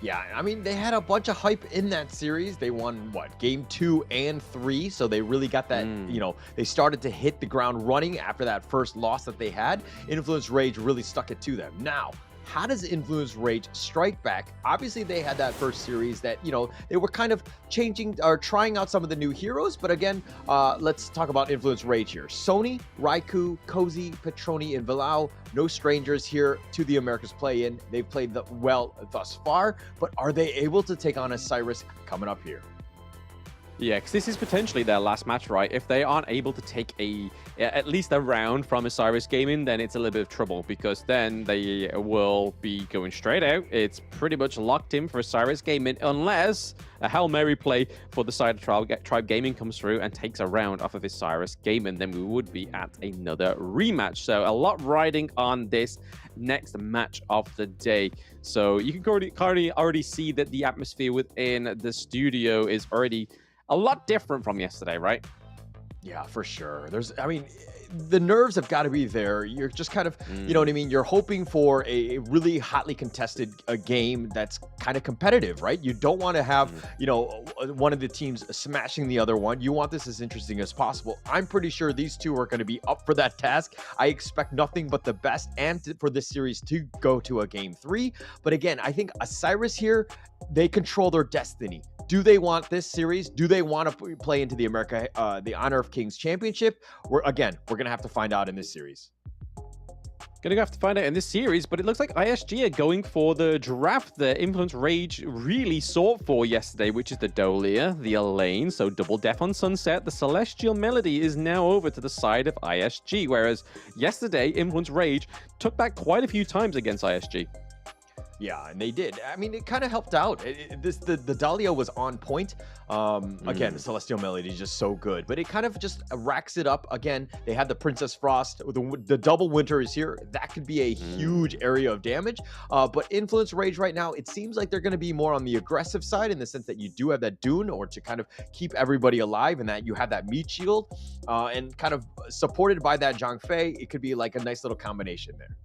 Yeah, I mean, they had a bunch of hype in that series. They won, what, game 2 and 3, so they really got that, you know, they started to hit the ground running after that first loss that they had. Influence Rage really stuck it to them. Now, how does Influence Rage strike back? Obviously, they had that first series that, you know, they were kind of changing or trying out some of the new heroes. But again, let's talk about Influence Rage here. Sony, Raikou, Cozy, Petroni, and Villau, no strangers here to the Americas play-in. They've played well thus far, but are they able to take on Isurus coming up here? Yeah, because this is potentially their last match, right? If they aren't able to take at least a round from Isurus Gaming, then it's a little bit of trouble, because then they will be going straight out. It's pretty much locked in for Isurus Gaming, unless a Hail Mary play for the side of Tribe Gaming comes through and takes a round off of Isurus Gaming. Then we would be at another rematch. So a lot riding on this next match of the day. So you can already see that the atmosphere within the studio is already a lot different from yesterday, right? Yeah, for sure. I mean, the nerves have got to be there. You're just kind of, you know what I mean? You're hoping for a really hotly contested game that's kind of competitive, right? You don't want to have, you know, one of the teams smashing the other one. You want this as interesting as possible. I'm pretty sure these two are going to be up for that task. I expect nothing but the best for this series to go to a game 3. But again, I think Isurus here, they control their destiny. Do they want this series? Do they want to play into the the Honor of Kings Championship? We're going to have to find out in this series. Gonna have to find out in this series, but it looks like ISG are going for the draft that Influence Rage really sought for yesterday, which is the Dolia, the Elaine, so double death on Sunset. The Celestial Melody is now over to the side of ISG, whereas yesterday, Influence Rage took back quite a few times against ISG. Yeah, and they did. I mean, it kind of helped out. The Dahlia was on point. Again, the Celestial Melody is just so good, but it kind of just racks it up. Again, they had the Princess Frost. The double winter is here. That could be a huge area of damage. But Influence Rage right now, it seems like they're going to be more on the aggressive side, in the sense that you do have that Dune, or to kind of keep everybody alive, and that you have that meat shield, and kind of supported by that Zhang Fei. It could be like a nice little combination there.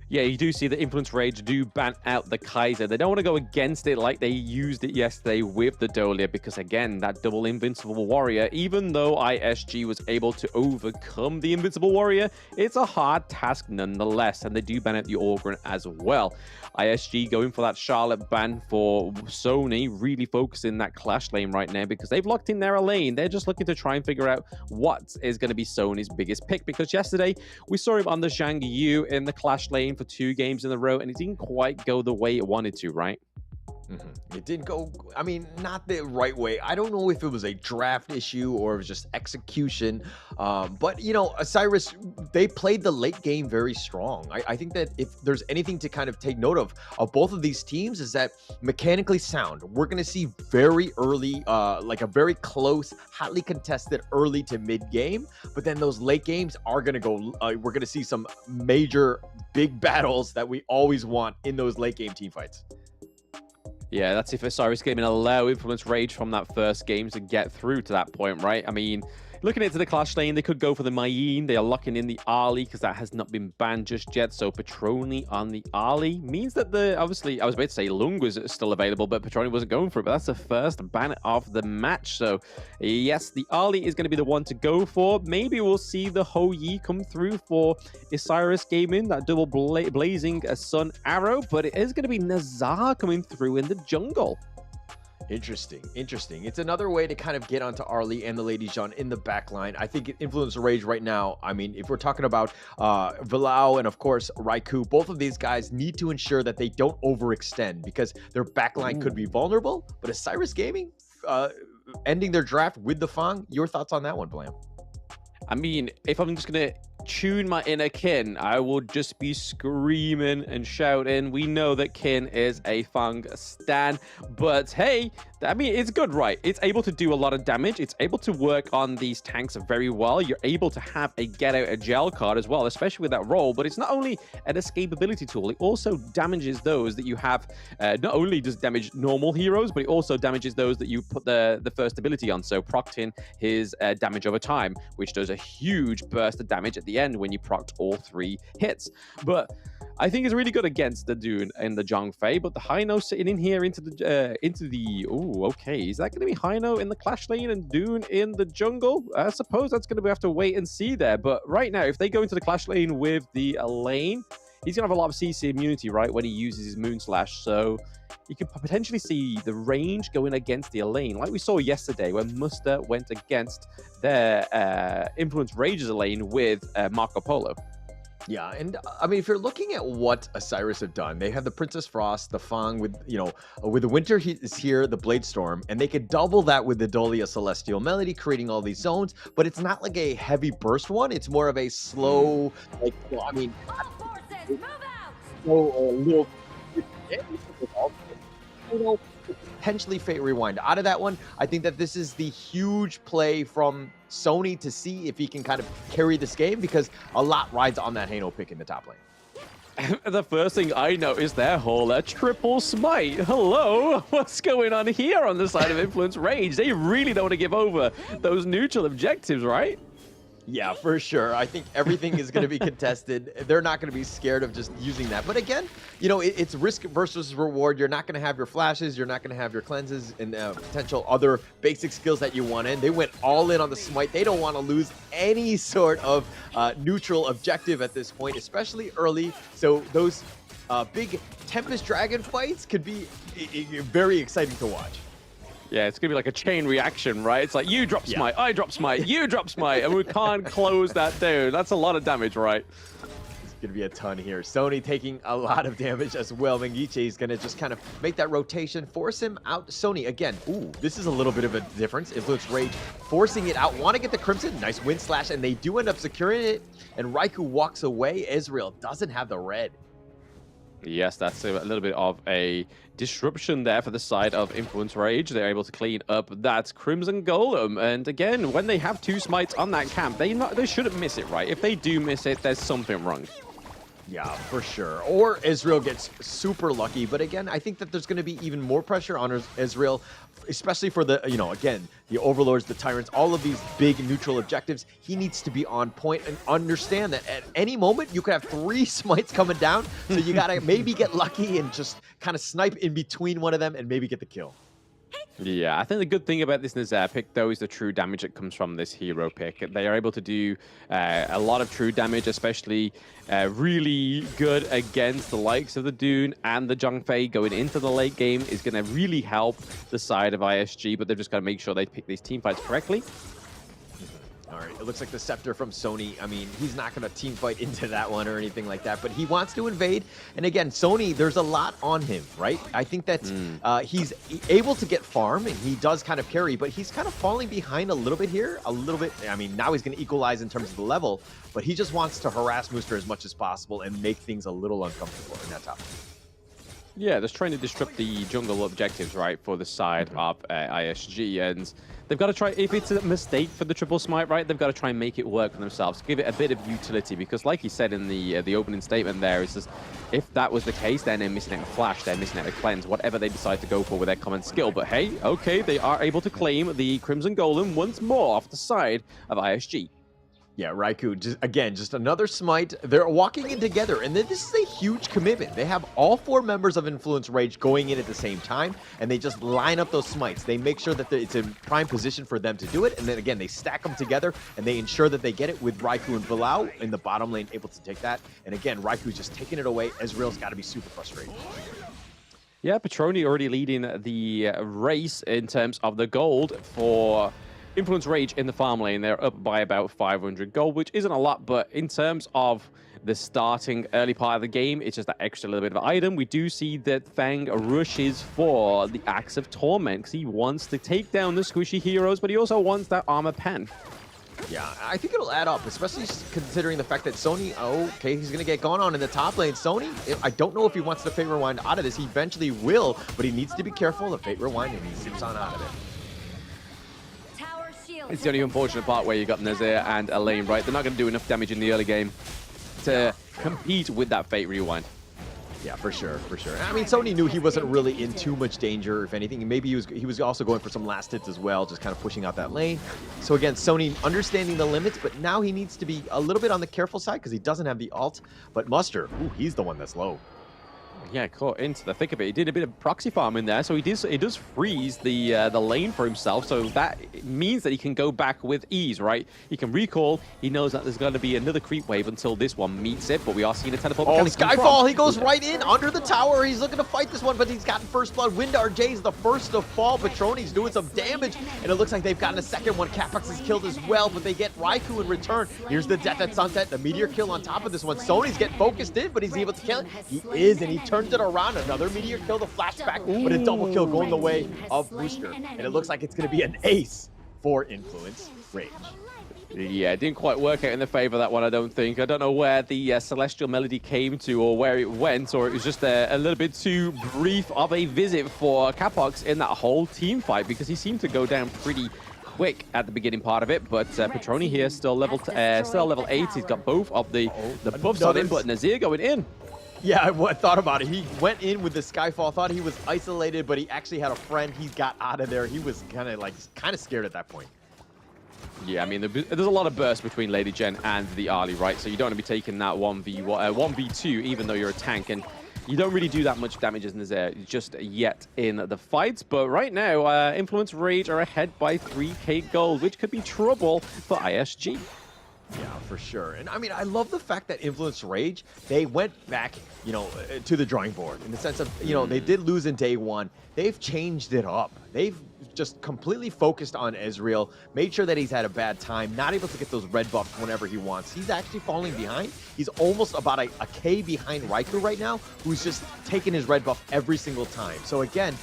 Yeah, you do see that Influence Rage do ban out the Kaiser. They don't want to go against it like they used it yesterday with the Dolia, because again, that double Invincible Warrior, even though ISG was able to overcome the Invincible Warrior, it's a hard task nonetheless, and they do ban out the Orgrin as well. ISG going for that Charlotte ban for Sony, really focusing that Clash lane right now, because they've locked in their lane. They're just looking to try and figure out what is going to be Sony's biggest pick, because yesterday we saw him on the Zhang Yu in the Clash lane for 2 games in a row, and it didn't quite go the way it wanted to, right? It didn't go, I mean, not the right way. I don't know if it was a draft issue or it was just execution. But, you know, Isurus, they played the late game very strong. I think that if there's anything to kind of take note of both of these teams, is that mechanically sound. We're going to see very early, like a very close, hotly contested early to mid game. But then those late games are going to go, we're going to see some major big battles that we always want in those late game team fights. Yeah, that's if Isurus Gaming allow Influence Rage from that first game to get through to that point, right? I mean, looking into the Clash lane, they could go for the Mayeen. They are locking in the Ali, because that has not been banned just yet. So Petroni on the Ali means that obviously, I was about to say Lung was still available, but Petroni wasn't going for it. But that's the first ban of the match. So yes, the Ali is going to be the one to go for. Maybe we'll see the Ho Yi come through for Isurus Gaming, that double blazing sun arrow. But it is going to be Nazar coming through in the jungle. Interesting. It's another way to kind of get onto Arlie and the Lady Jean in the back line. I think Influence Rage right now, I mean, if we're talking about Vilao and of course Raikou, both of these guys need to ensure that they don't overextend, because their back line could be vulnerable. But Isurus Gaming ending their draft with the Fang, your thoughts on that one, Blam? I mean, if I'm just going to tune my inner Kin, I will just be screaming and shouting. We know that Kin is a Fang stan, but hey, I mean, it's good, right? It's able to do a lot of damage. It's able to work on these tanks very well. You're able to have a get out of jail card as well, especially with that role. But it's not only an escapability tool, it also damages those that you have. Not only does it damage normal heroes, but it also damages those that you put the first ability on. So procting his damage over time, which does a huge burst of damage at the end when you procced all 3 hits. But I think it's really good against the Dune and the Zhang Fei, but the Hino sitting in here into the oh, okay, is that going to be Hino in the Clash lane and Dune in the jungle? I suppose that's going to have to wait and see there. But right now, if they go into the Clash lane with the Elaine, he's going to have a lot of CC immunity, right, when he uses his Moon Slash. So you could potentially see the range going against the Elaine, like we saw yesterday when Muster went against their Influence Rage's Elaine with Marco Polo. Yeah, and I mean, if you're looking at what Isurus have done, they have the Princess Frost, the Fang with, with the Winter is here, the Blade Storm, and they could double that with the Dolia Celestial Melody, creating all these zones, but it's not like a heavy burst one. It's more of a slow, like, I mean, slow, little, potentially Fate Rewind. Out of that one, I think that this is the huge play from Sony to see if he can kind of carry this game, because a lot rides on that Hano pick in the top lane. The first thing I noticed there, a triple smite. Hello, what's going on here on the side of Influence Rage? They really don't want to give over those neutral objectives, right? Yeah, for sure. I think everything is going to be contested. They're not going to be scared of just using that. But again, it's risk versus reward. You're not going to have your flashes. You're not going to have your cleanses and potential other basic skills that you want in. They went all in on the smite. They don't want to lose any sort of neutral objective at this point, especially early. So those big Tempest Dragon fights could be very exciting to watch. Yeah, it's going to be like a chain reaction, right? It's like, you drop smite, I drop smite, you drop smite, and we can't close that down. That's a lot of damage, right? It's going to be a ton here. Sony taking a lot of damage as well. Mengiche is going to just kind of make that rotation, force him out. Sony, again, this is a little bit of a difference. Influence Rage, forcing it out. Want to get the Crimson. Nice wind slash, and they do end up securing it. And Raikou walks away. Ezreal doesn't have the red. Yes, that's a little bit of a disruption there for the side of Influence Rage. They're able to clean up that Crimson Golem. And again, when they have two smites on that camp, they shouldn't miss it, right? If they do miss it, there's something wrong. Yeah, for sure. Or Israel gets super lucky. But again, I think that there's going to be even more pressure on Israel, especially for the, again, the Overlords, the Tyrants, all of these big neutral objectives. He needs to be on point and understand that at any moment you could have 3 smites coming down. So you got to maybe get lucky and just kind of snipe in between one of them and maybe get the kill. Yeah, I think the good thing about this Nazaire pick, though, is the true damage that comes from this hero pick. They are able to do a lot of true damage, especially really good against the likes of the Dune and the Zhongfei. Going into the late game is going to really help the side of ISG, but they've just got to make sure they pick these team fights correctly. All right, it looks like the Scepter from Sony. I mean, he's not going to team fight into that one or anything like that, but he wants to invade. And again, Sony, there's a lot on him, right? I think that he's able to get farm, and he does kind of carry, but he's kind of falling behind a little bit here. A little bit. I mean, now he's going to equalize in terms of the level, but he just wants to harass Mooster as much as possible and make things a little uncomfortable in that top. Yeah, just trying to disrupt the jungle objectives, right, for the side of ISG. And they've got to try, if it's a mistake for the triple smite, right, they've got to try and make it work for themselves. Give it a bit of utility, because like you said in the opening statement there, is just, if that was the case, then they're missing out a flash, they're missing out a cleanse, whatever they decide to go for with their common skill. But hey, okay, they are able to claim the Crimson Golem once more off the side of ISG. Yeah, Raikou, just another smite. They're walking in together, and this is a huge commitment. They have all 4 members of Influence Rage going in at the same time, and they just line up those smites. They make sure that it's in prime position for them to do it, and then again, they stack them together, and they ensure that they get it with Raikou and Bilal in the bottom lane, able to take that. And again, Raikou's just taking it away. Ezreal's got to be super frustrated. Yeah, Petroni already leading the race in terms of the gold for Influence Rage in the farm lane. They're up by about 500 gold, which isn't a lot, but in terms of the starting early part of the game, it's just that extra little bit of item. We do see that Fang rushes for the Axe of Torment because he wants to take down the squishy heroes, but he also wants that armor pen. Yeah, I think it'll add up, especially considering the fact that Sony, okay, he's going to get gone on in the top lane. Sony, I don't know if he wants the Fate Rewind out of this. He eventually will, but he needs to be careful of Fate Rewind, and he zips on out of it. It's the only unfortunate part where you got Nazaire and Elaine, right? They're not going to do enough damage in the early game to compete with that Fate Rewind. Yeah, for sure, for sure. I mean, Sony knew he wasn't really in too much danger, if anything. Maybe he was also going for some last hits as well, just kind of pushing out that lane. So again, Sony understanding the limits, but now he needs to be a little bit on the careful side because he doesn't have the ult. But Muster, he's the one that's low. Yeah, caught into the thick of it. He did a bit of proxy farming there, so he does freeze the lane for himself. So that means that he can go back with ease, right? He can recall. He knows that there's going to be another creep wave until this one meets it. But we are seeing a teleport. Oh, mechanic come Skyfall! from. He goes right in under the tower. He's looking to fight this one, but he's gotten first blood. Windar J's the first to fall. Patroni's doing some damage, and it looks like they've gotten a second one. Capax is killed as well, but they get Raikou in return. Here's the Death at Sunset, the meteor kill on top of this one. Sony's getting focused in, but he's able to kill it. He is, and he turns it around. Another meteor kill, the flashback, but a double kill going the way of Booster. And it looks like it's going to be an ace for Influence Rage. Yeah, it didn't quite work out in the favor of that one, I don't think. I don't know where the Celestial Melody came to or where it went, or it was just a little bit too brief of a visit for Capox in that whole team fight, because he seemed to go down pretty quick at the beginning part of it. But Petroni here still level 8. He's got both of the buffs on him, but Nazir going in. Yeah, I thought about it. He went in with the Skyfall, thought he was isolated, but he actually had a friend. He got out of there. He was kind of scared at that point. Yeah, I mean, there's a lot of burst between Lady Gen and the Ali, right? So you don't want to be taking that 1v2, even though you're a tank, and you don't really do that much damage as Nazir just yet in the fights. But right now, Influence Rage are ahead by 3k gold, which could be trouble for ISG. Yeah, for sure. And I mean, I love the fact that Influence Rage, they went back, to the drawing board in the sense of, they did lose in day one. They've changed it up. They've just completely focused on Ezreal, made sure that he's had a bad time, not able to get those red buffs whenever he wants. He's actually falling behind. He's almost about a K behind Raikou right now, who's just taking his red buff every single time. So again,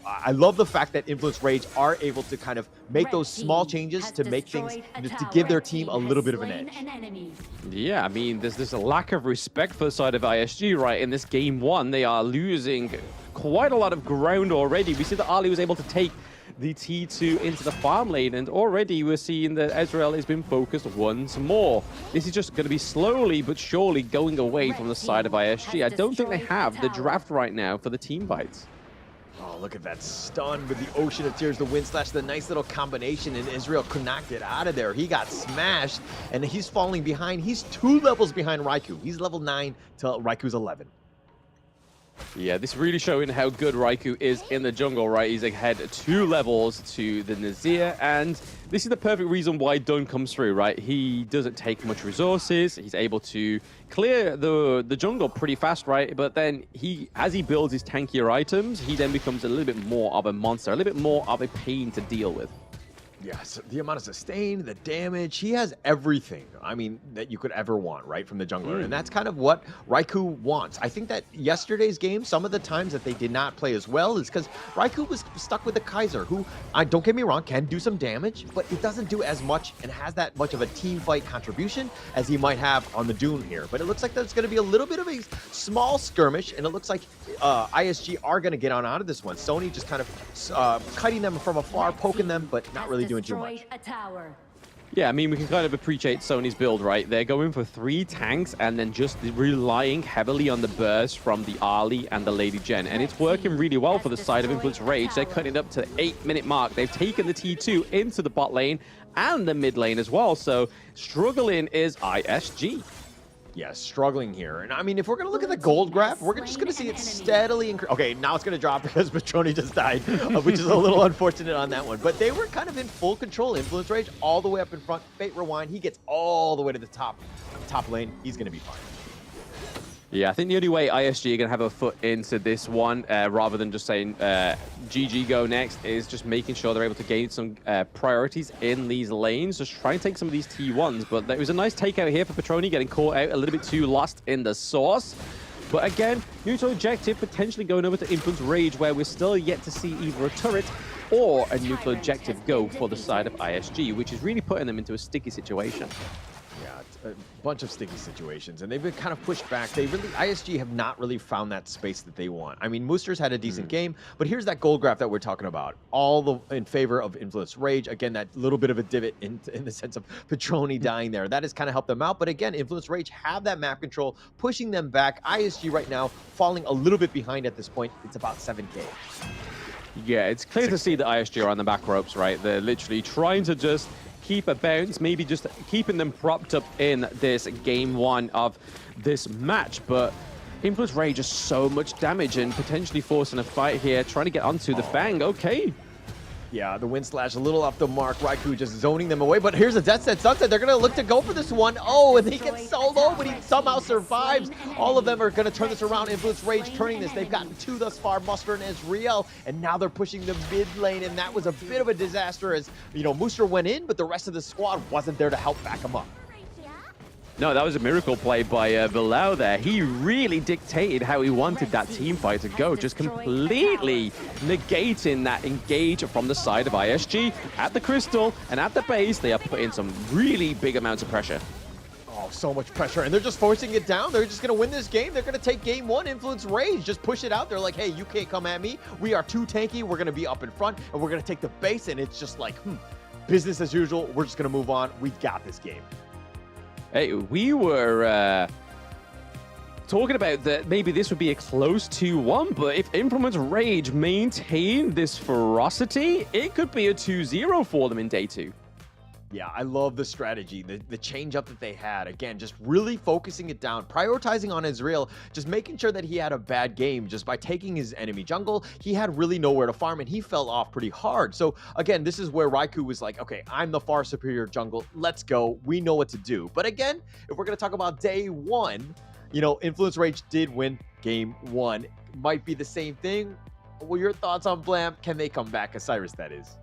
I love the fact that Influence Rage are able to kind of make those small changes to make things, to give their team a little bit of an edge. Yeah, I mean, there's a lack of respect for the side of ISG, right? In this game one, they are losing quite a lot of ground already. We see that Ali was able to take the T2 into the farm lane, and already we're seeing that Ezreal has been focused once more. This is just going to be slowly but surely going away from the side of ISG. I don't think they have the draft right now for the team fights. Oh, look at that stun with the Ocean of Tears, the Wind Slash, the nice little combination, and Israel could not get out of there. He got smashed, and he's falling behind. He's 2 levels behind Raikou. He's level 9 till Raikou's 11. Yeah, this really showing how good Raikou is in the jungle, right? He's ahead 2 levels to the Nazir, and this is the perfect reason why Dun comes through, right? He doesn't take much resources. He's able to clear the jungle pretty fast, right? But then as he builds his tankier items, he then becomes a little bit more of a monster, a little bit more of a pain to deal with. Yes, the amount of sustain, the damage, he has everything, that you could ever want, right, from the jungler. And that's kind of what Raikou wants. I think that yesterday's game, some of the times that they did not play as well is because Raikou was stuck with the Kaiser, who, don't get me wrong, can do some damage, but it doesn't do as much and has that much of a team fight contribution as he might have on the Dune here. But it looks like there's going to be a little bit of a small skirmish, and it looks like ISG are going to get on out of this one. Sony just kind of cutting them from afar, poking them, but not really doing too much. Yeah, I mean, we can kind of appreciate Sony's build, right? They're going for 3 tanks and then just relying heavily on the burst from the Ali and the Lady Gen. And it's working really well for the side of Influence Rage. They're cutting it up to the 8-minute mark. They've taken the T2 into the bot lane and the mid lane as well. So struggling is ISG. Yeah, struggling here. And I mean, if we're going to look at the gold graph, we're just going to see it steadily increase. Okay, now it's going to drop because Petroni just died, which is a little unfortunate on that one. But they were kind of in full control. Influence Rage all the way up in front. Fate Rewind, he gets all the way to the top lane. He's going to be fine. Yeah, I think the only way ISG are going to have a foot into this one, rather than just saying GG go next, is just making sure they're able to gain some priorities in these lanes. Just try and take some of these T1s. But there was a nice takeout here for Petroni, getting caught out a little bit too lost in the source. But again, neutral objective potentially going over to Influence Rage, where we're still yet to see either a turret or a neutral objective go for the side of ISG, which is really putting them into a sticky situation. Yeah, a bunch of sticky situations, and they've been kind of pushed back. ISG have not really found that space that they want. I mean, Mooster's had a decent game, but here's that gold graph that we're talking about. All in favor of Influence Rage. Again, that little bit of a divot in the sense of Petroni dying there. That has kind of helped them out, but again, Influence Rage have that map control, pushing them back. ISG right now falling a little bit behind at this point. It's about 7K. Yeah, it's clear to see that ISG are on the back ropes, right? They're literally trying to just keep a bounce, maybe just keeping them propped up in this game one of this match. But Influence Rage just so much damage and potentially forcing a fight here, trying to get onto the Fang. Okay. Yeah, the Wind Slash a little off the mark. Raikou just zoning them away, but here's a Death Set Sunset. They're going to look to go for this one. Oh, and he gets solo, but he somehow survives. All of them are going to turn this around. Influence Rage turning this. They've gotten 2 thus far, Muster and Ezreal, and now they're pushing the mid lane, and that was a bit of a disaster as, you know, Muster went in, but the rest of the squad wasn't there to help back him up. No, that was a miracle play by Bilal there. He really dictated how he wanted that team fight to go, just completely negating that engage from the side of ISG. At the Crystal and at the base, they are putting some really big amounts of pressure. Oh, so much pressure, and they're just forcing it down. They're just going to win this game. They're going to take game 1, Influence Rage. Just push it out. They're like, hey, you can't come at me. We are too tanky. We're going to be up in front, and we're going to take the base, and it's just like, business as usual. We're just going to move on. We got this game. Hey, we were talking about that maybe this would be a close 2-1, but if Influence Rage maintain this ferocity, it could be a 2-0 for them in day 2. Yeah, I love the strategy, the change up that they had. Again, just really focusing it down, prioritizing on Ezreal, just making sure that he had a bad game just by taking his enemy jungle. He had really nowhere to farm, and he fell off pretty hard. So again, this is where Raikou was like, okay, I'm the far superior jungle. Let's go. We know what to do. But again, if we're going to talk about day 1, you know, Influence Rage did win game 1. Might be the same thing. Well, your thoughts on Blam? Can they come back? Isurus, that is.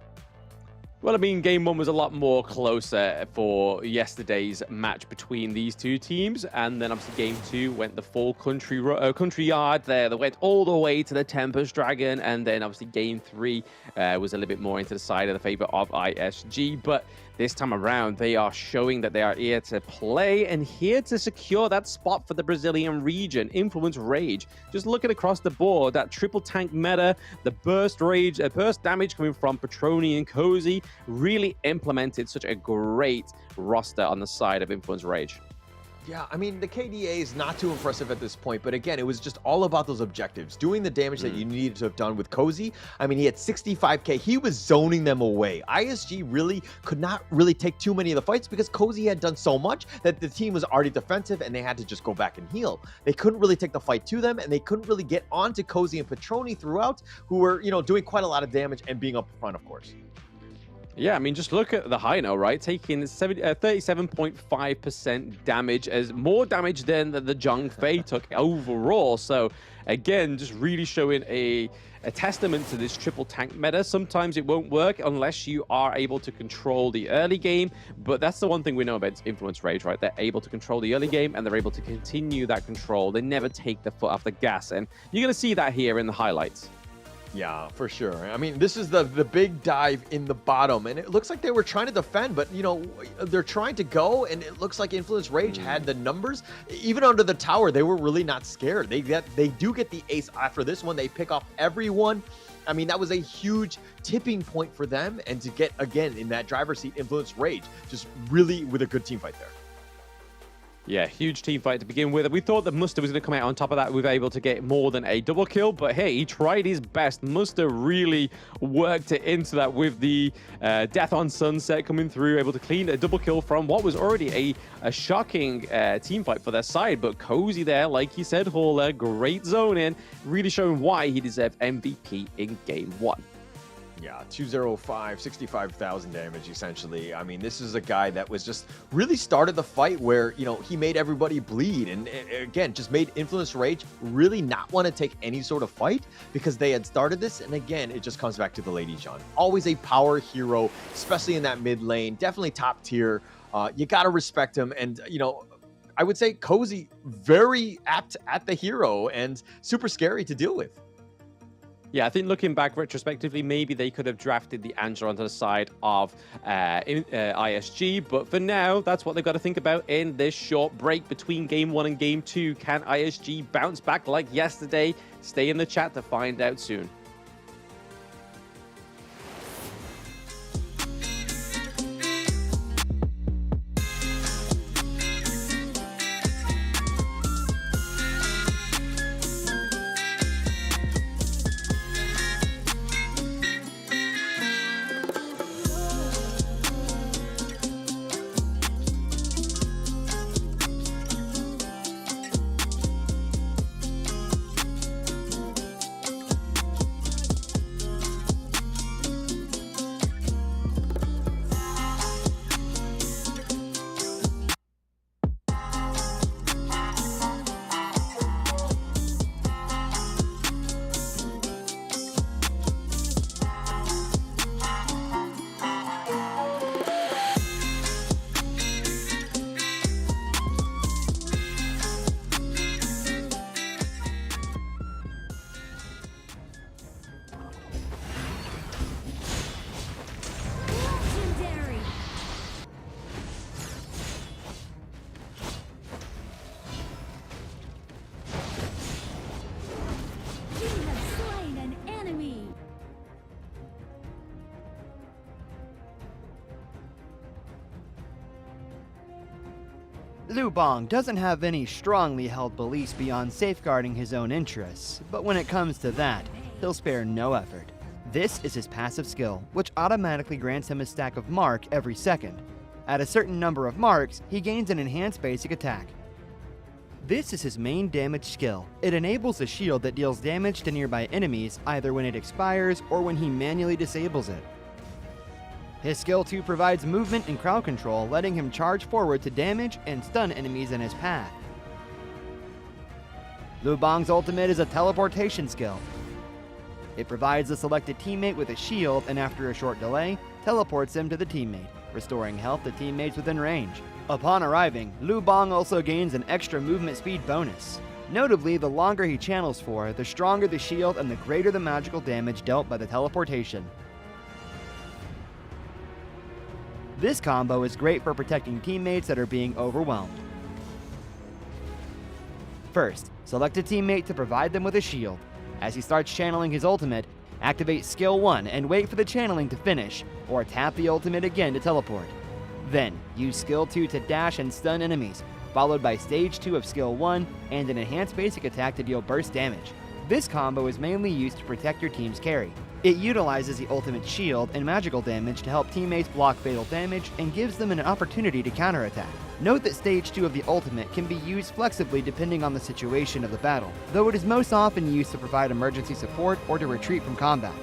Well, I mean, game 1 was a lot more closer for yesterday's match between these two teams, and then obviously game 2 went the full country yard there. They went all the way to the Tempest Dragon, and then obviously game 3 was a little bit more into the side of the favor of ISG, but this time around, they are showing that they are here to play and here to secure that spot for the Brazilian region. Influence Rage. Just looking across the board, that triple tank meta, the burst rage, burst damage coming from Patroni and Cozy, really implemented such a great roster on the side of Influence Rage. Yeah, I mean, the KDA is not too impressive at this point, but again, it was just all about those objectives, doing the damage that you needed to have done with Cozy. I mean, he had 65k. He was zoning them away. ISG really could not really take too many of the fights because Cozy had done so much that the team was already defensive and they had to just go back and heal. They couldn't really take the fight to them, and they couldn't really get onto Cozy and Patroni throughout, who were, you know, doing quite a lot of damage and being up front, of course. Yeah, I mean, just look at the high now, right? Taking 37.5% damage, as more damage than the Zhang Fei took overall. So, again, just really showing a testament to this triple tank meta. Sometimes it won't work unless you are able to control the early game, but that's the one thing we know about Influence Rage, right? They're able to control the early game, and they're able to continue that control. They never take the foot off the gas, and you're going to see that here in the highlights. Yeah, for sure. I mean, this is the big dive in the bottom, and it looks like they were trying to defend, but, you know, they're trying to go, and it looks like Influence Rage had the numbers. Even under the tower, they were really not scared. They do get the ace after this one. They pick off everyone. I mean, that was a huge tipping point for them, and to get, again, in that driver's seat, Influence Rage, just really with a good team fight there. Yeah, huge team fight to begin with. We thought that Muster was going to come out on top of that. We were able to get more than a double kill, but hey, he tried his best. Muster really worked it into that with the Death on Sunset coming through, able to clean a double kill from what was already a shocking team fight for their side. But Cozy there, like you said, Hauler, great zoning, really showing why he deserved MVP in game 1. Yeah, 205, 65,000 damage, essentially. I mean, this is a guy that was just really started the fight where, you know, he made everybody bleed. And again, just made Influence Rage really not want to take any sort of fight because they had started this. And again, it just comes back to the Lady Jean. Always a power hero, especially in that mid lane. Definitely top tier. You got to respect him. And, you know, I would say Cozy, very apt at the hero and super scary to deal with. Yeah, I think looking back retrospectively, maybe they could have drafted the Angela onto the side of ISG. But for now, that's what they've got to think about in this short break between Game 1 and Game 2. Can ISG bounce back like yesterday? Stay in the chat to find out soon. Lu Bang doesn't have any strongly held beliefs beyond safeguarding his own interests, but when it comes to that, he'll spare no effort. This is his passive skill, which automatically grants him a stack of mark every second. At a certain number of marks, he gains an enhanced basic attack. This is his main damage skill. It enables a shield that deals damage to nearby enemies either when it expires or when he manually disables it. His skill 2 provides movement and crowd control, letting him charge forward to damage and stun enemies in his path. Lu Bang's ultimate is a teleportation skill. It provides the selected teammate with a shield and after a short delay, teleports him to the teammate, restoring health to teammates within range. Upon arriving, Lu Bang also gains an extra movement speed bonus. Notably, the longer he channels for, the stronger the shield and the greater the magical damage dealt by the teleportation. This combo is great for protecting teammates that are being overwhelmed. First, select a teammate to provide them with a shield. As he starts channeling his ultimate, activate skill 1 and wait for the channeling to finish, or tap the ultimate again to teleport. Then, use skill 2 to dash and stun enemies, followed by stage 2 of skill 1 and an enhanced basic attack to deal burst damage. This combo is mainly used to protect your team's carry. It utilizes the ultimate shield and magical damage to help teammates block fatal damage and gives them an opportunity to counterattack. Note that stage 2 of the ultimate can be used flexibly depending on the situation of the battle, though it is most often used to provide emergency support or to retreat from combat.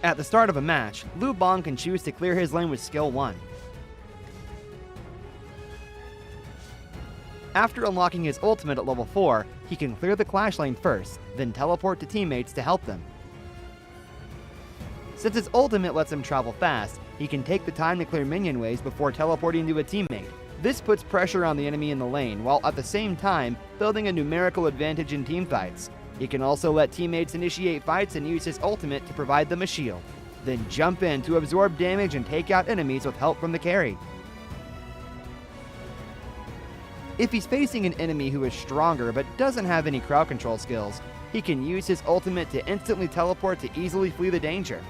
At the start of a match, Lu Bang can choose to clear his lane with skill 1. After unlocking his ultimate at level 4, he can clear the clash lane first, then teleport to teammates to help them. Since his ultimate lets him travel fast, he can take the time to clear minion waves before teleporting to a teammate. This puts pressure on the enemy in the lane, while at the same time building a numerical advantage in teamfights. He can also let teammates initiate fights and use his ultimate to provide them a shield, then jump in to absorb damage and take out enemies with help from the carry. If he's facing an enemy who is stronger but doesn't have any crowd control skills, he can use his ultimate to instantly teleport to easily flee the danger.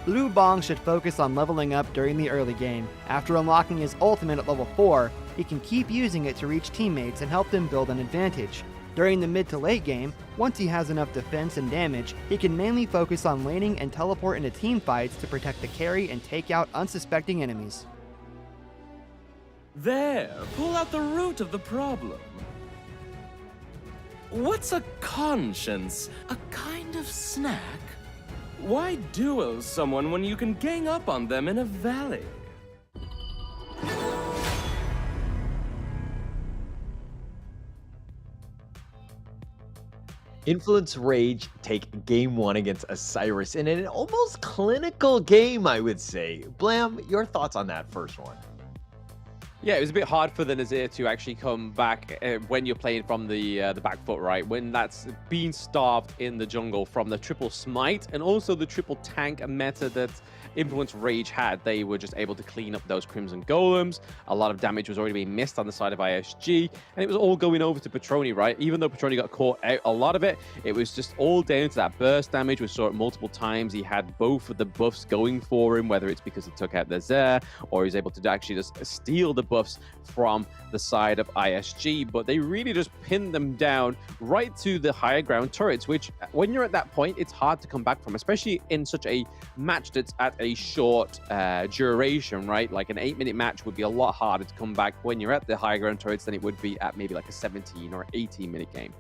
Lu Bang should focus on leveling up during the early game. After unlocking his ultimate at level 4, he can keep using it to reach teammates and help them build an advantage. During the mid to late game, once he has enough defense and damage, he can mainly focus on laning and teleport into team fights to protect the carry and take out unsuspecting enemies. There, pull out the root of the problem. What's a conscience? A kind of snack? Why duel someone when you can gang up on them in a valley? Influence Rage take game 1 against Isurus in an almost clinical game, I would say. Blam, your thoughts on that first one? Yeah, it was a bit hard for the Nazir to actually come back when you're playing from the back foot, right? When that's being starved in the jungle from the triple smite and also the triple tank meta that Influence Rage had. They were just able to clean up those Crimson Golems. A lot of damage was already being missed on the side of ISG, and it was all going over to Petroni, right? Even though Petroni got caught out a lot of it, it was just all down to that burst damage. We saw it multiple times. He had both of the buffs going for him, whether it's because he took out the Zer or he's able to actually just steal the buffs from the side of ISG, but they really just pinned them down right to the higher ground turrets, which when you're at that point, it's hard to come back from, especially in such a match that's at a short duration, right? Like an 8-minute match would be a lot harder to come back when you're at the higher ground turrets than it would be at maybe like a 17 or 18-minute game.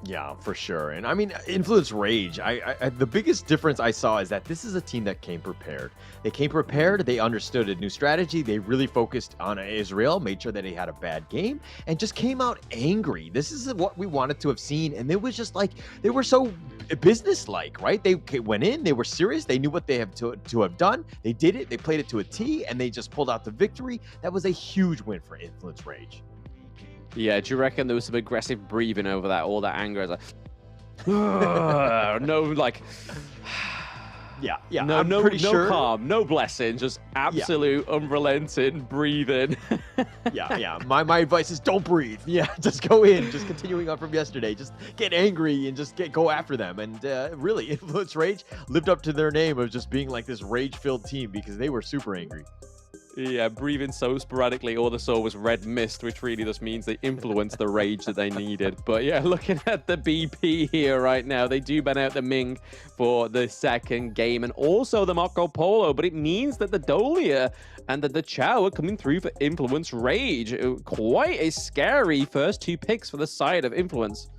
Yeah, for sure. And I mean, Influence Rage, I the biggest difference I saw is that this is a team that came prepared. They came prepared. They understood a new strategy. They really focused on Israel, made sure that he had a bad game, and just came out angry. This is what we wanted to have seen. And it was just like, they were so business-like, right? They went in, they were serious. They knew what they have to have done. They did it. They played it to a T, and they just pulled out the victory. That was a huge win for Influence Rage. Yeah, do you reckon there was some aggressive breathing over that, all that anger? As like, no, like, Yeah. No, I'm no, pretty no sure. calm, no blessing, just absolute unrelenting breathing. Yeah. My advice is don't breathe. Yeah, just go in. Just continuing on from yesterday. Just get angry and just go after them. And really, Influence Rage lived up to their name of just being like this rage-filled team because they were super angry. Yeah, breathing so sporadically, all they saw was red mist, which really just means they influenced the rage that they needed. But yeah, looking at the BP here right now, they do ban out the Ming for the second game and also the Marco Polo, but it means that the Dolia and the Chow are coming through for Influence Rage. Quite a scary first 2 picks for the side of Influence.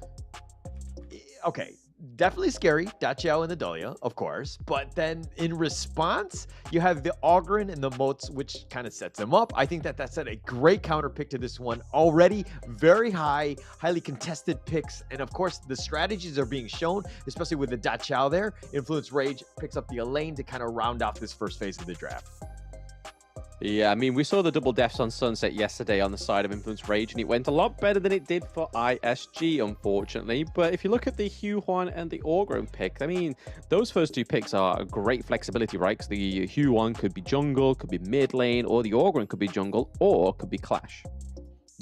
Okay. Definitely scary, Dachiao and the Dahlia, of course. But then in response, you have the Ogren and the Moats, which kind of sets them up. I think that that's a great counter pick to this one. Already very highly contested picks. And of course, the strategies are being shown, especially with the Dachiao there. Influence Rage picks up the Elaine to kind of round off this first phase of the draft. Yeah, I mean, we saw the double deaths on Sunset yesterday on the side of Influence Rage, and it went a lot better than it did for ISG, unfortunately. But if you look at the Hugh Huan and the Orgrim pick, I mean, those first 2 picks are great flexibility, right? Because the Hugh Huan could be jungle, could be mid lane, or the Orgrim could be jungle, or could be Clash.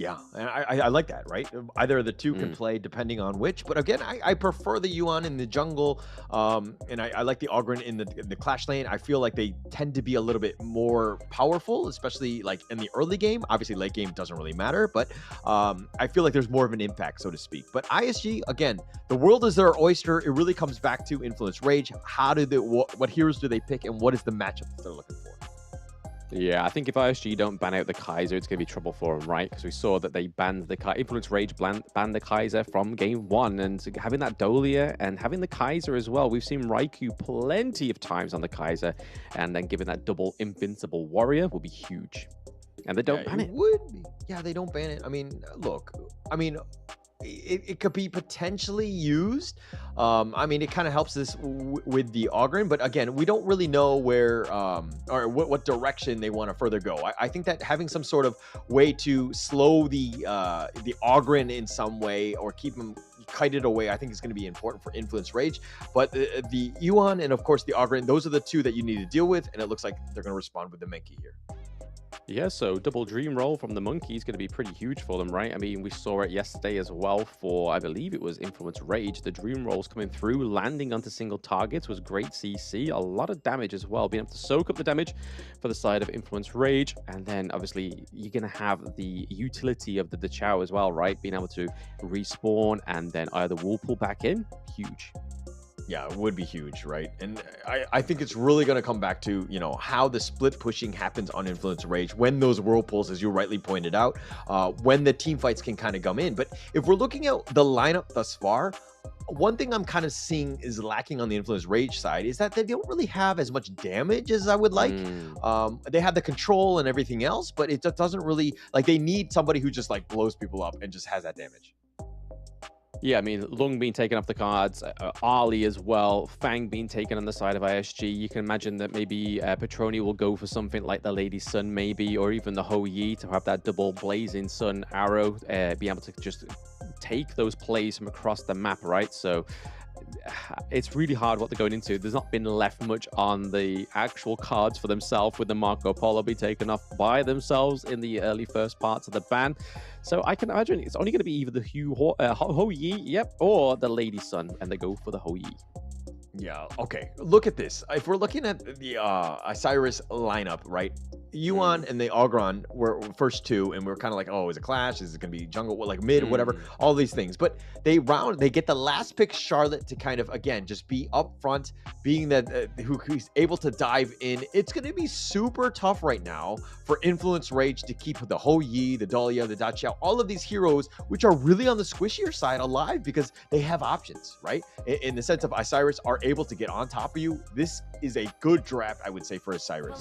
Yeah, and I like that, right? Either of the two can play depending on which. But again, I prefer the Yuan in the jungle, and I like the Ogren in the Clash lane. I feel like they tend to be a little bit more powerful, especially like in the early game. Obviously, late game doesn't really matter, but I feel like there's more of an impact, so to speak. But ISG, again, the world is their oyster. It really comes back to Influence Rage. How do they, what heroes do they pick, and what is the matchup that they're looking for? Yeah, I think if ISG don't ban out the Kaiser, it's going to be trouble for them, right? Because we saw that they banned the Influence Rage banned the Kaiser from game 1, and having that Dolia and having the Kaiser as well. We've seen Raikou plenty of times on the Kaiser, and then giving that double invincible warrior will be huge. And they don't ban it. Would be. Yeah, they don't ban it. I mean, look, it could be potentially used. I mean, it kind of helps this with the Ogren, but again, we don't really know where or what direction they want to further go. I think that having some sort of way to slow the Ogren in some way or keep them kited away, I think is going to be important for Influence Rage. But the Yuan and of course the Ogren, those are the two that you need to deal with, and it looks like they're going to respond with the Menki here. Yeah, so double dream roll from the Monkey is going to be pretty huge for them, right? I mean, we saw it yesterday as well for, I believe it was Influence Rage. The dream rolls coming through, landing onto single targets was great CC. A lot of damage as well, being able to soak up the damage for the side of Influence Rage. And then obviously you're going to have the utility of the Chow as well, right? Being able to respawn and then either whirlpool back in, huge. Yeah, it would be huge, right? And I think it's really going to come back to, you know, how the split pushing happens on Influence Rage when those whirlpools, as you rightly pointed out, when the team fights can kind of come in. But if we're looking at the lineup thus far, one thing I'm kind of seeing is lacking on the Influence Rage side is that they don't really have as much damage as I would like. They have the control and everything else, but it doesn't really, like, they need somebody who just like blows people up and just has that damage. Yeah, I mean, Lung being taken off the cards, Ali as well, Fang being taken on the side of ISG. You can imagine that maybe Petroni will go for something like the Lady Sun maybe, or even the Ho Yi to have that double Blazing Sun arrow, be able to just take those plays from across the map, right? So it's really hard what they're going into. There's not been left much on the actual cards for themselves, with the Marco Polo be taken off by themselves in the early first parts of the ban. So I can imagine it's only going to be either the Ho Yi, or the Lady Sun, and they go for the Ho Yi. Yeah, okay. Look at this. If we're looking at the Isurus lineup, right? Yuan and the Ogron were first two, and we're kind of like, oh, is it Clash? Is it going to be jungle, like mid, whatever? All these things. But they get the last pick, Charlotte, to kind of, again, just be up front, being that who's able to dive in. It's going to be super tough right now for Influence Rage to keep the Ho Yi, the Dahlia, the Dachiao, all of these heroes, which are really on the squishier side, alive because they have options, right? In the sense of Isurus are able to get on top of you. This is a good draft, I would say, for Isurus.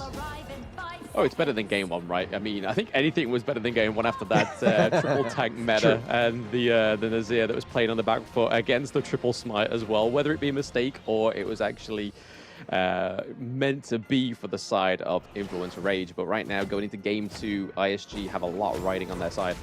Oh, it's better than game 1, right? I mean, I think anything was better than game 1 after that triple tank meta and the Nazir that was played on the back foot against the triple smite as well, whether it be a mistake or it was actually meant to be for the side of Influence Rage. But right now, going into game 2, ISG have a lot riding on their side.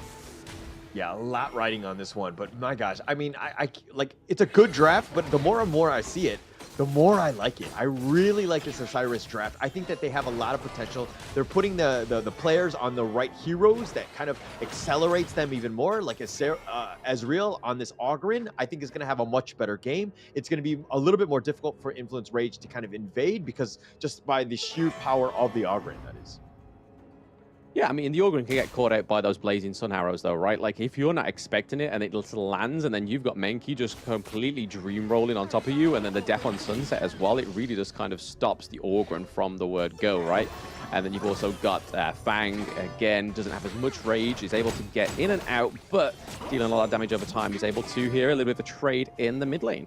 Yeah, a lot riding on this one, but my gosh, I mean, I like, it's a good draft, but the more and more I see it, the more I like it. I really like this Osiris draft. I think that they have a lot of potential. They're putting the players on the right heroes that kind of accelerates them even more. Like Ezreal on this Ogryn, I think is going to have a much better game. It's going to be a little bit more difficult for Influence Rage to kind of invade because just by the sheer power of the Ogryn, that is. Yeah, I mean, the Ogryn can get caught out by those blazing sun arrows, though, right? Like, if you're not expecting it and it lands, and then you've got Menki just completely dream rolling on top of you, and then the Death on Sunset as well, it really just kind of stops the Ogryn from the word go, right? And then you've also got Fang, again, doesn't have as much rage, is able to get in and out, but dealing a lot of damage over time. He's able to here, a little bit of a trade in the mid lane.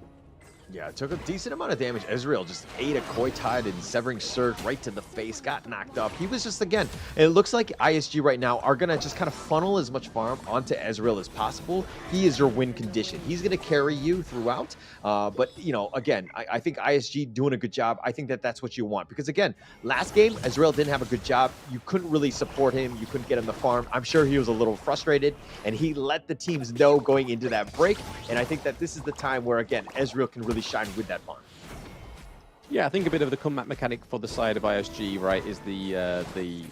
Yeah, it took a decent amount of damage. Ezreal just ate a Koi Tide and Severing Surge right to the face, got knocked off. He was just, again, it looks like ISG right now are going to just kind of funnel as much farm onto Ezreal as possible. He is your win condition. He's going to carry you throughout. But, you know, again, I think ISG doing a good job. I think that that's what you want. Because, again, last game, Ezreal didn't have a good job. You couldn't really support him. You couldn't get him the farm. I'm sure he was a little frustrated. And he let the teams know going into that break. And I think that this is the time where, again, Ezreal can really shine with that farm. Yeah, I think a bit of the comeback mechanic for the side of ISG, right, is the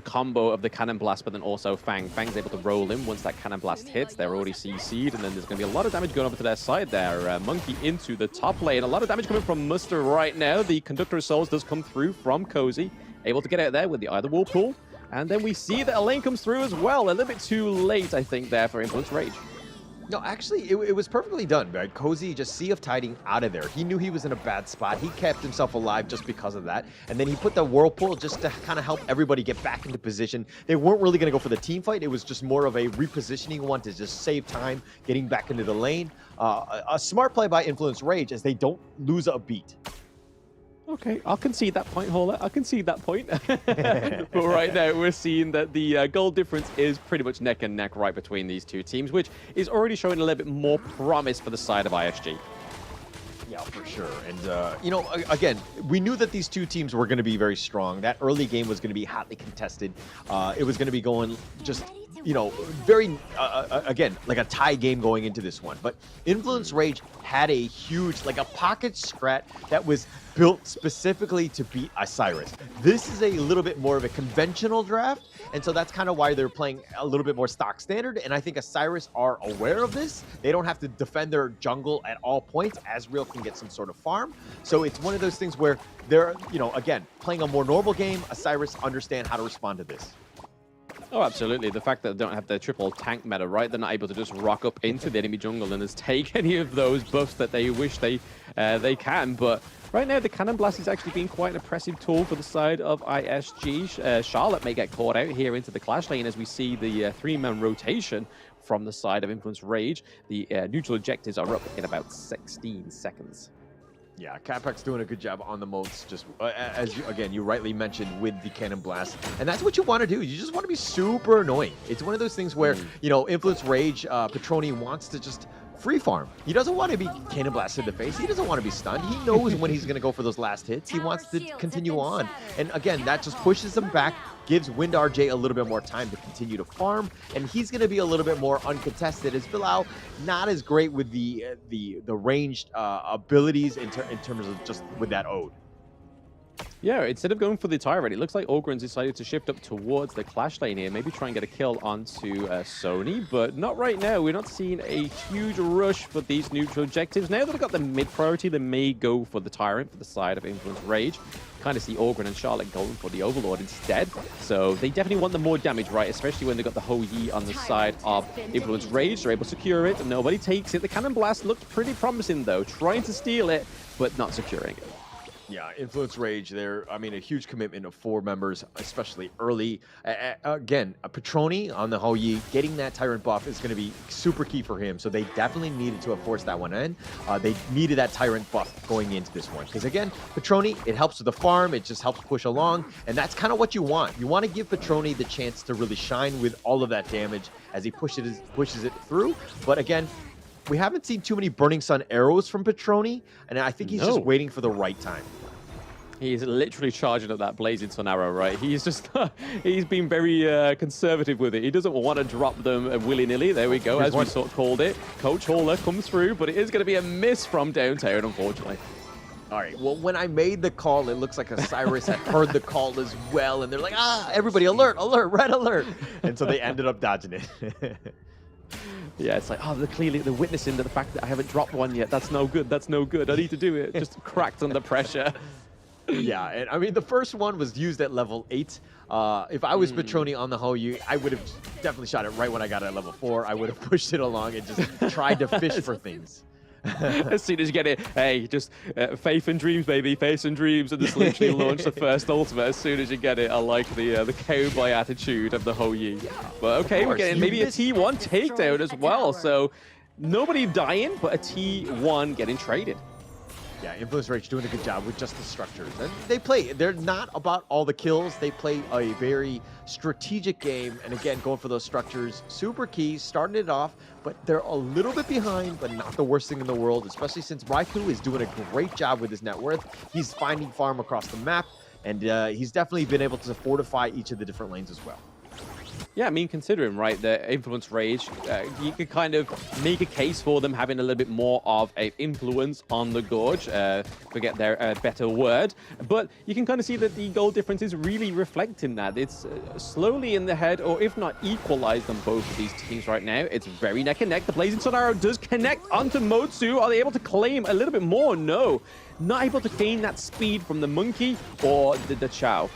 combo of the Cannon Blast, but then also Fang. Fang's able to roll in once that Cannon Blast hits. They're already CC'd, and then there's going to be a lot of damage going over to their side there. Monkey into the top lane. A lot of damage coming from Muster right now. The Conductor of Souls does come through from Cozy. Able to get out there with the Either Whirlpool. And then we see that a lane comes through as well. A little bit too late, I think, there for Influence Rage. No, actually, it was perfectly done, right? Cozy just Sea of Tiding out of there. He knew he was in a bad spot. He kept himself alive just because of that. And then he put the Whirlpool just to kind of help everybody get back into position. They weren't really going to go for the team fight. It was just more of a repositioning one to just save time, getting back into the lane. A smart play by Influence Rage as they don't lose a beat. Okay, I'll concede that point, Holler. I'll concede that point. But right now, we're seeing that the goal difference is pretty much neck and neck right between these two teams, which is already showing a little bit more promise for the side of ISG. Yeah, for sure. And, you know, again, we knew that these two teams were going to be very strong. That early game was going to be hotly contested. It was going to be going just, you know, very, again, like a tie game going into this one. But Influence Rage had a huge, like a pocket strat that was built specifically to beat Osiris. This is a little bit more of a conventional draft, and so that's kind of why they're playing a little bit more stock standard, and I think Osiris are aware of this. They don't have to defend their jungle at all points. Ezreal can get some sort of farm, so it's one of those things where they're, you know, again, playing a more normal game. Osiris understand how to respond to this. Oh, absolutely. The fact that they don't have their triple tank meta, right? They're not able to just rock up into the enemy jungle and just take any of those buffs that they wish they can. But right now, the Cannon Blast is actually being quite an impressive tool for the side of ISG. Charlotte may get caught out here into the Clash lane as we see the three-man rotation from the side of Influence Rage. The neutral objectives are up in about 16 seconds. Yeah, Capex doing a good job on the moats, just as you, again, you rightly mentioned with the Cannon Blast. And that's what you want to do. You just want to be super annoying. It's one of those things where, you know, Influence Rage, Petroni wants to just free farm. He doesn't want to be Cannon Blasted in the face. He doesn't want to be stunned. He knows when he's going to go for those last hits. He wants to continue on. And again, that just pushes him back, gives Wind RJ a little bit more time to continue to farm, and he's going to be a little bit more uncontested as Bilal not as great with the ranged abilities in terms of just with that Ode. Yeah, instead of going for the Tyrant, it looks like Ogryn's decided to shift up towards the Clash lane here, maybe try and get a kill onto Sony, but not right now. We're not seeing a huge rush for these neutral objectives. Now that they've got the mid priority, they may go for the Tyrant for the side of Influence Rage. Kind of see Ogryn and Charlotte going for the Overlord instead. So they definitely want the more damage, right? Especially when they've got the Ho Yi on the side of Influence Rage. They're able to secure it, and nobody takes it. The Cannon Blast looked pretty promising, though, trying to steal it, but not securing it. Yeah, Influence Rage, they're, I mean, a huge commitment of 4 members, especially early. Again, a Petroni on the Ho Yi, getting that Tyrant buff is going to be super key for him. So they definitely needed to have forced that one in. They needed that Tyrant buff going into this one. Because again, Petroni, it helps with the farm. It just helps push along. And that's kind of what you want. You want to give Petroni the chance to really shine with all of that damage as he pushes it through. But again, we haven't seen too many Burning Sun arrows from Petroni. And I think he's just waiting for the right time. He's literally charging at that Blazing Sun arrow, right? He's just, he's been very conservative with it. He doesn't want to drop them willy-nilly. There we go, as we sort of called it. Coach Hauler comes through, but it is going to be a miss from downtown, unfortunately. All right, well, when I made the call, it looks like Isurus had heard the call as well, and they're like, everybody alert, alert, red alert. And so they ended up dodging it. Yeah, it's like, they're witnessing to the fact that I haven't dropped one yet. That's no good, that's no good. I need to do it. Just cracked under pressure. Yeah, and I mean, the first one was used at level 8. If I was Petroni on the Hou-Yi, I would have definitely shot it right when I got it at level 4. I would have pushed it along and just tried to fish for things. As soon as you get it, hey, just faith and dreams, baby, faith and dreams, and just literally launch the first ultimate as soon as you get it. I like the cowboy attitude of the Hou-Yi. Yeah, but okay, we're getting maybe a T1 takedown as well, so nobody dying, but a T1 getting traded. Yeah, Influence Rage doing a good job with just the structures. And they're not about all the kills. They play a very strategic game. And again, going for those structures, super key, starting it off, but they're a little bit behind, but not the worst thing in the world, especially since Raikou is doing a great job with his net worth. He's finding farm across the map, and he's definitely been able to fortify each of the different lanes as well. Yeah, I mean, considering, right, the Influence Rage, you could kind of make a case for them having a little bit more of an influence on the Gorge, forget their better word, but you can kind of see that the goal difference is really reflecting that. It's slowly in the head, or if not equalized on both of these teams right now. It's very neck and neck. The Blazing Sun Arrow does connect onto Motsu. Are they able to claim a little bit more? No. Not able to gain that speed from the Monkey or the Chow.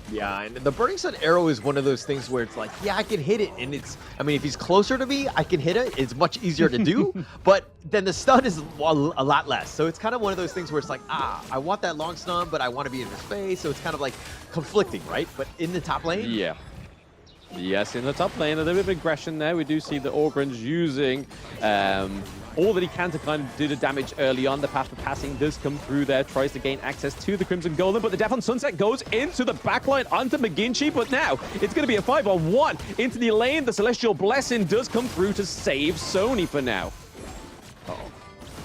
Yeah, and the Burning Sun Arrow is one of those things where it's like, yeah, I can hit it, and I mean, if he's closer to me, I can hit it. It's much easier to do, but then the stun is a lot less. So it's kind of one of those things where it's like, I want that long stun, but I want to be in his face, so it's kind of like conflicting, right? But in the top lane? Yeah. Yes, in the top lane, a little bit of aggression there. We do see the Orgren's using all that he can to kind of do the damage early on. The path of passing does come through there, tries to gain access to the Crimson Golem, but the Death on Sunset goes into the backline onto McGinty, but now it's going to be a 5-on-1 into the lane. The Celestial Blessing does come through to save Sony for now.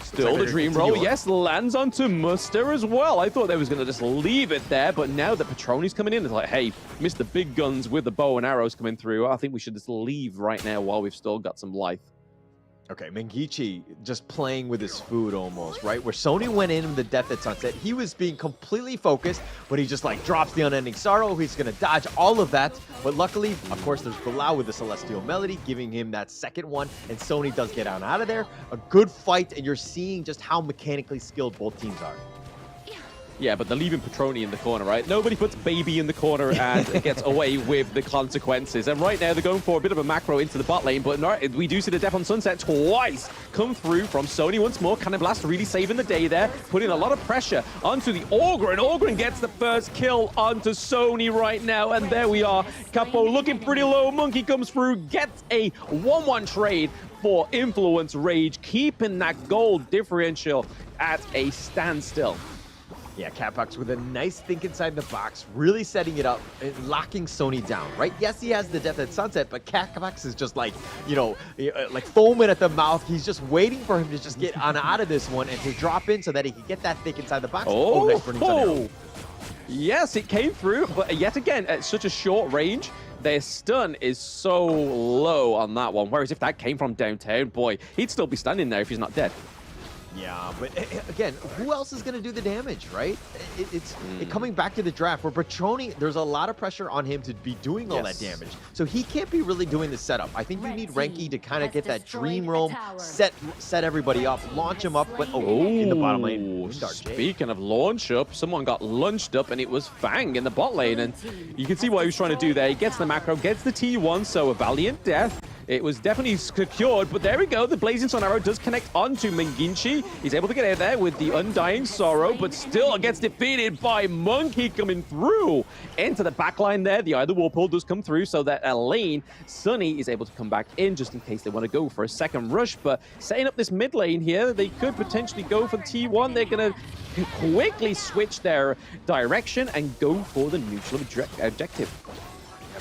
Still the Dream Roll, yes, lands onto Muster as well. I thought they was going to just leave it there, but now that Petroni's coming in, it's like, hey, Mr. Big Guns with the bow and arrows coming through. I think we should just leave right now while we've still got some life. Okay, Mengichi just playing with his food almost, right? Where Sony went in with the Death at Sunset, he was being completely focused, but he just like drops the Unending Sorrow. He's going to dodge all of that. But luckily, of course, there's Bilal with the Celestial Melody, giving him that second one, and Sony does get out of there. A good fight, and you're seeing just how mechanically skilled both teams are. Yeah, but they're leaving Petroni in the corner, right? Nobody puts Baby in the corner and gets away with the consequences. And right now, they're going for a bit of a macro into the bot lane, but we do see the Death on Sunset twice come through from Sony once more. Cannon Blast really saving the day there, putting a lot of pressure onto the Orgren. Orgren gets the first kill onto Sony right now, and there we are. Capo looking pretty low. Monkey comes through, gets a 1-1 trade for Influence Rage, keeping that gold differential at a standstill. Yeah, Catbox with a nice think inside the box, really setting it up and locking Sony down, right? Yes, he has the Death at Sunset, but Catbox is just like, you know, like foaming at the mouth. He's just waiting for him to just get on out of this one and to drop in so that he can get that think inside the box. Oh, yes, it came through, but yet again, at such a short range, their stun is so low on that one. Whereas if that came from downtown, boy, he'd still be standing there if he's not dead. Yeah, but again, who else is going to do the damage, right? It's coming back to the draft where Petroni, there's a lot of pressure on him to be doing all that damage. So he can't be really doing the setup. I think you need Renki to kind of get that Dream Roam, set everybody up, launch him up, but in the bottom lane. Speaking of launch up, someone got launched up and it was Fang in the bot lane, and you can see what he was trying to do there. He gets the macro, gets the T1, so a valiant death. It was definitely secured, but there we go. The Blazing Sun Arrow does connect onto Menginchi. He's able to get out there with the Undying Sorrow, but still gets defeated by Monkey coming through into the backline there. The Either Whirlpool does come through so that lane, Sunny is able to come back in just in case they want to go for a second rush. But setting up this mid lane here, they could potentially go for T1. They're going to quickly switch their direction and go for the neutral objective.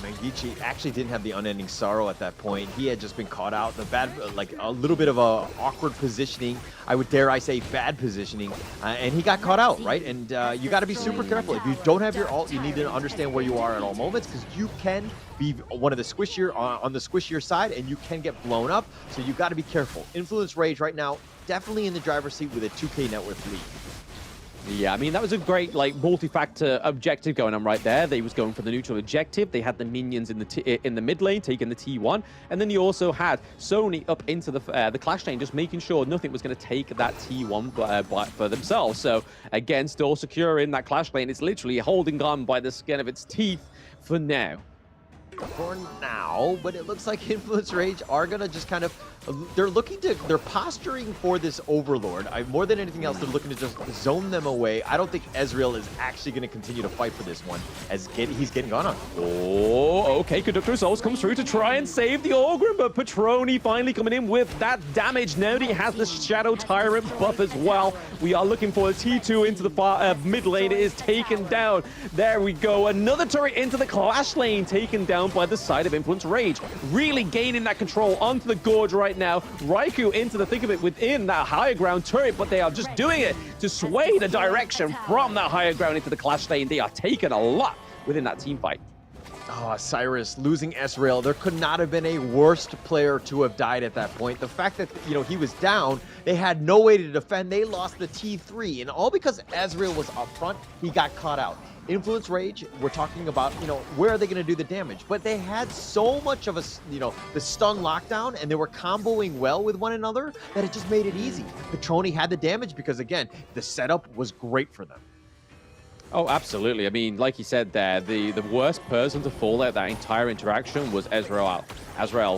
Mengichi actually didn't have the Unending Sorrow at that point. He had just been caught out. The bad, like a little bit of a awkward positioning. I would dare I say bad positioning. And he got caught out, right? And you got to be super careful. If you don't have your ult, you need to understand where you are at all moments because you can be one of the squishier, on the squishier side and you can get blown up. So you got to be careful. Influence Rage right now, definitely in the driver's seat with a 2K net worth lead. Yeah, I mean, that was a great, like, multi-factor objective going on right there. They was going for the neutral objective. They had the minions in the mid lane, taking the T1. And then you also had Sony up into the Clash lane, just making sure nothing was going to take that T1 for themselves. So, again, still secure in that Clash lane. It's literally holding on by the skin of its teeth for now. For now, but it looks like Influence Rage are gonna just kind of, they're posturing for this Overlord. More than anything else, they're looking to just zone them away. I don't think Ezreal is actually going to continue to fight for this one, as he's getting gone on. Oh, okay, Conductor Souls comes through to try and save the Ogre, but Patroni finally coming in with that damage. Now that he has the Shadow Tyrant buff as well. We are looking for a T2 into the far mid lane. It is taken down. There we go. Another turret into the Clash lane, taken down by the side of Influence Rage. Really gaining that control onto the Gorge right now. Raikou into the thick of it within that higher ground turret, but they are just doing it to sway the direction from that higher ground into the Clash lane. They are taking a lot within that team fight. Oh, Cyrus losing Ezreal. There could not have been a worse player to have died at that point. The fact that, you know, he was down, they had no way to defend. They lost the T3, and all because Ezreal was up front, he got caught out. Influence Rage, we're talking about, you know, where are they going to do the damage? But they had so much of a, you know, the stun lockdown, and they were comboing well with one another that it just made it easy. Patroni had the damage because, again, the setup was great for them. Oh, absolutely. I mean, like you said there, the worst person to fall out that entire interaction was Ezreal,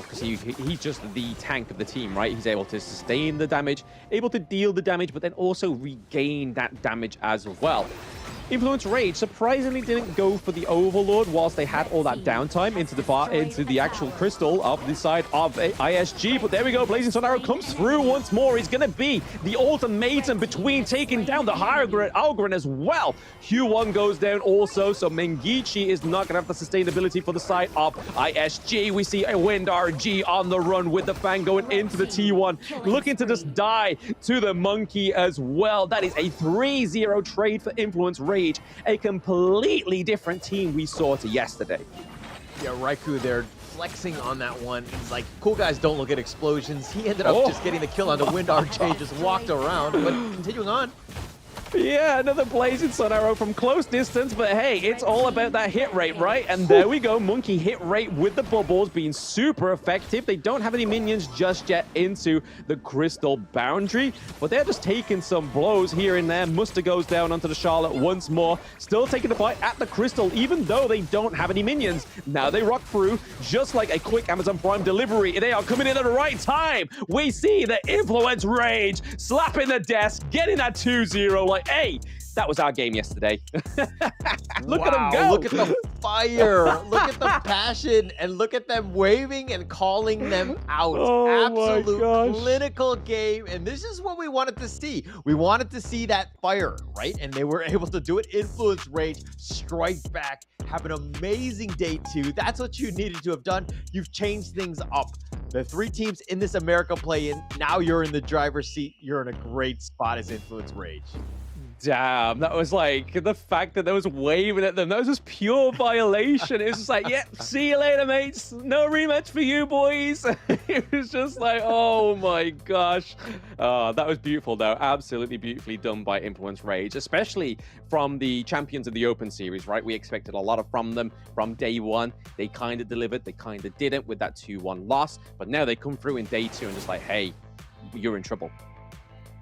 because he's just the tank of the team, right? He's able to sustain the damage, able to deal the damage, but then also regain that damage as well. Influence Rage surprisingly didn't go for the Overlord whilst they had all that downtime into the actual crystal of the side of ISG. But there we go, Blazing Sun Arrow comes through once more. He's going to be the ultimatum between taking down the higher Algorand as well. Q1 goes down also, so Mengichi is not going to have the sustainability for the side of ISG. We see a Wind RG on the run with the Fang going into the T1, looking to just die to the Monkey as well. That is a 3-0 trade for Influence Rage. A completely different team we saw to yesterday. Yeah, Raikou there flexing on that one. He's like, cool guys don't look at explosions. He ended up just getting the kill on the Wind RJ, just walked around, but continuing on. Yeah, another Blazing Sun Arrow from close distance, but hey, it's all about that hit rate, right? And there we go, Monkey hit rate with the bubbles being super effective. They don't have any minions just yet into the crystal boundary, but they're just taking some blows here and there. Muster goes down onto the Charlotte once more, still taking the fight at the crystal, even though they don't have any minions. Now they rock through, just like a quick Amazon Prime delivery. They are coming in at the right time. We see the Influence Rage slapping the desk, getting that 2-0, like, hey, that was our game yesterday. Look at them go. Look at the fire. Look at the passion. And look at them waving and calling them out. Oh Absolute clinical game. And this is what we wanted to see. We wanted to see that fire, right? And they were able to do it. Influence Rage, strike back, have an amazing day two. That's what you needed to have done. You've changed things up. The three teams in this America play-in, now you're in the driver's seat. You're in a great spot as Influence Rage. Damn, that was like, the fact that there was waving at them, that was just pure violation. It was just like, yeah, see you later, mates. No rematch for you, boys. It was just like, oh my gosh. That was beautiful, though. Absolutely beautifully done by Influence Rage, especially from the champions of the Open Series, right? We expected a lot from them from day one. They kind of delivered, they kind of didn't with that 2-1 loss. But now they come through in day two and just like, hey, you're in trouble.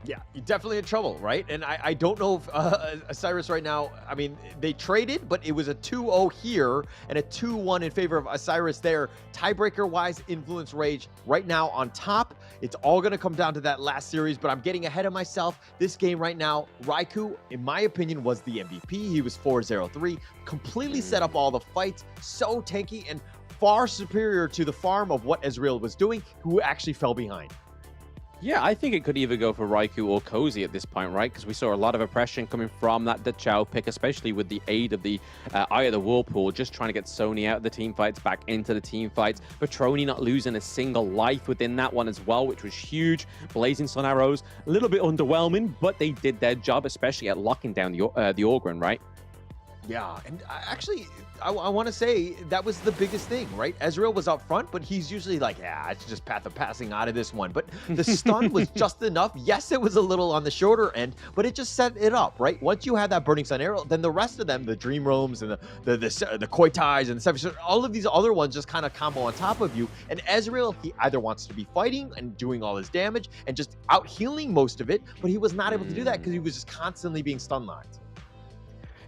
Yeah, you're definitely in trouble, right? And I don't know if Cyrus right now, I mean, they traded, but it was a 2-0 here and a 2-1 in favor of Osiris there. Tiebreaker-wise, Influence Rage right now on top. It's all going to come down to that last series, but I'm getting ahead of myself. This game right now, Raikou, in my opinion, was the MVP. He was 4-0-3, completely set up all the fights, so tanky and far superior to the farm of what Ezreal was doing, who actually fell behind. Yeah, I think it could either go for Raikou or Cozy at this point, right? Because we saw a lot of oppression coming from that Dachau pick, especially with the aid of the Eye of the Whirlpool, just trying to get Sony out of the team fights, back into the team fights. Patroni not losing a single life within that one as well, which was huge. Blazing Sun Arrows, a little bit underwhelming, but they did their job, especially at locking down the Orgren, right? Yeah, and I want to say that was the biggest thing, right? Ezreal was up front, but he's usually like, yeah, it's just path of passing out of this one. But the stun was just enough. Yes, it was a little on the shorter end, but it just set it up, right? Once you had that Burning Sun arrow, then the rest of them, the Dream Roams and the Koi Ties and the Seven, all of these other ones just kind of combo on top of you. And Ezreal, he either wants to be fighting and doing all his damage and just out healing most of it, but he was not able to do that because he was just constantly being stun locked.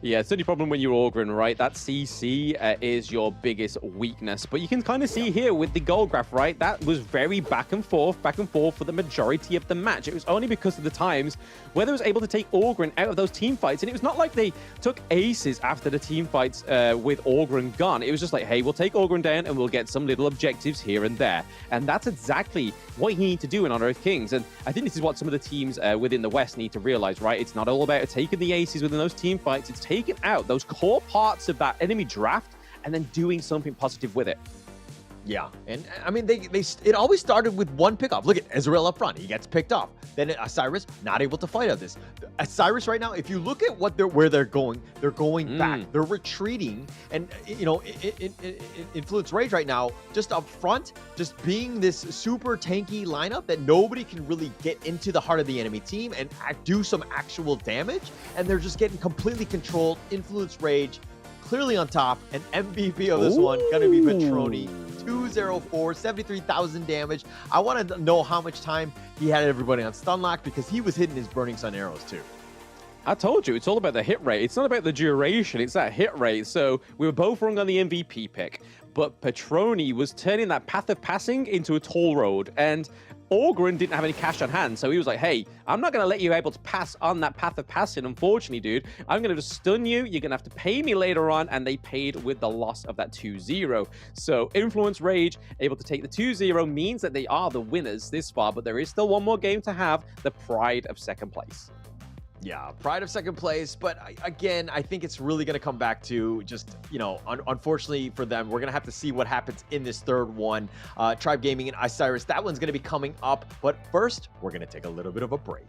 Yeah, it's the only problem when you're Orgrin, right? That CC is your biggest weakness. But you can kind of see here with the goal graph, right? That was very back and forth for the majority of the match. It was only because of the times where they was able to take Orgrin out of those team fights. And it was not like they took aces after the team fights with Orgrin gone. It was just like, hey, we'll take Orgrin down and we'll get some little objectives here and there. And that's exactly what you need to do in Honor of Kings. And I think this is what some of the teams within the West need to realize, right? It's not all about taking the aces within those team fights. It's taking out those core parts of that enemy draft and then doing something positive with it. Yeah, and I mean, it always started with one pickoff. Look at Ezreal up front; he gets picked off. Then Isurus not able to fight out this. Isurus right now, if you look at where they're going back, they're retreating, and you know, Influence Rage right now, just up front, just being this super tanky lineup that nobody can really get into the heart of the enemy team and do some actual damage, and they're just getting completely controlled. Influence Rage clearly on top, and MVP of this one gonna be Petroni. 204, 73,000 damage. I want to know how much time he had everybody on stunlock because he was hitting his Burning Sun arrows too. I told you, it's all about the hit rate. It's not about the duration, it's that hit rate. So we were both wrong on the MVP pick, but Petroni was turning that path of passing into a toll road, and Orgrin didn't have any cash on hand, so he was like, hey, I'm not going to let you able to pass on that path of passing, unfortunately, dude. I'm going to just stun you. You're going to have to pay me later on, and they paid with the loss of that 2-0. So Influence Rage able to take the 2-0 means that they are the winners this far, but there is still one more game to have, the pride of second place. Yeah, pride of second place. But again, I think it's really going to come back to just, you know, unfortunately for them, we're going to have to see what happens in this third one. Tribe Gaming and Isurus, that one's going to be coming up. But first, we're going to take a little bit of a break.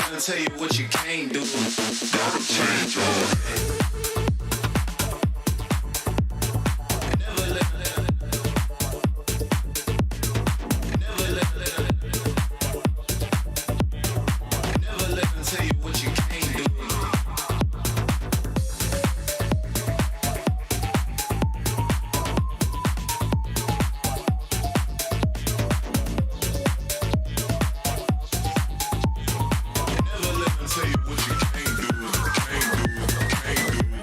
let them tell you what you can't do. Gotta change your head. Never let them tell you what you can't do. Never let them tell you what you can't do, can't do, can't do.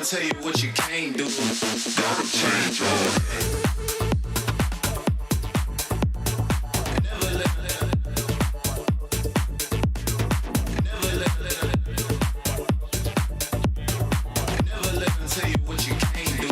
tell you what you can't do. Gotta change your ways. Tell you what you can't do.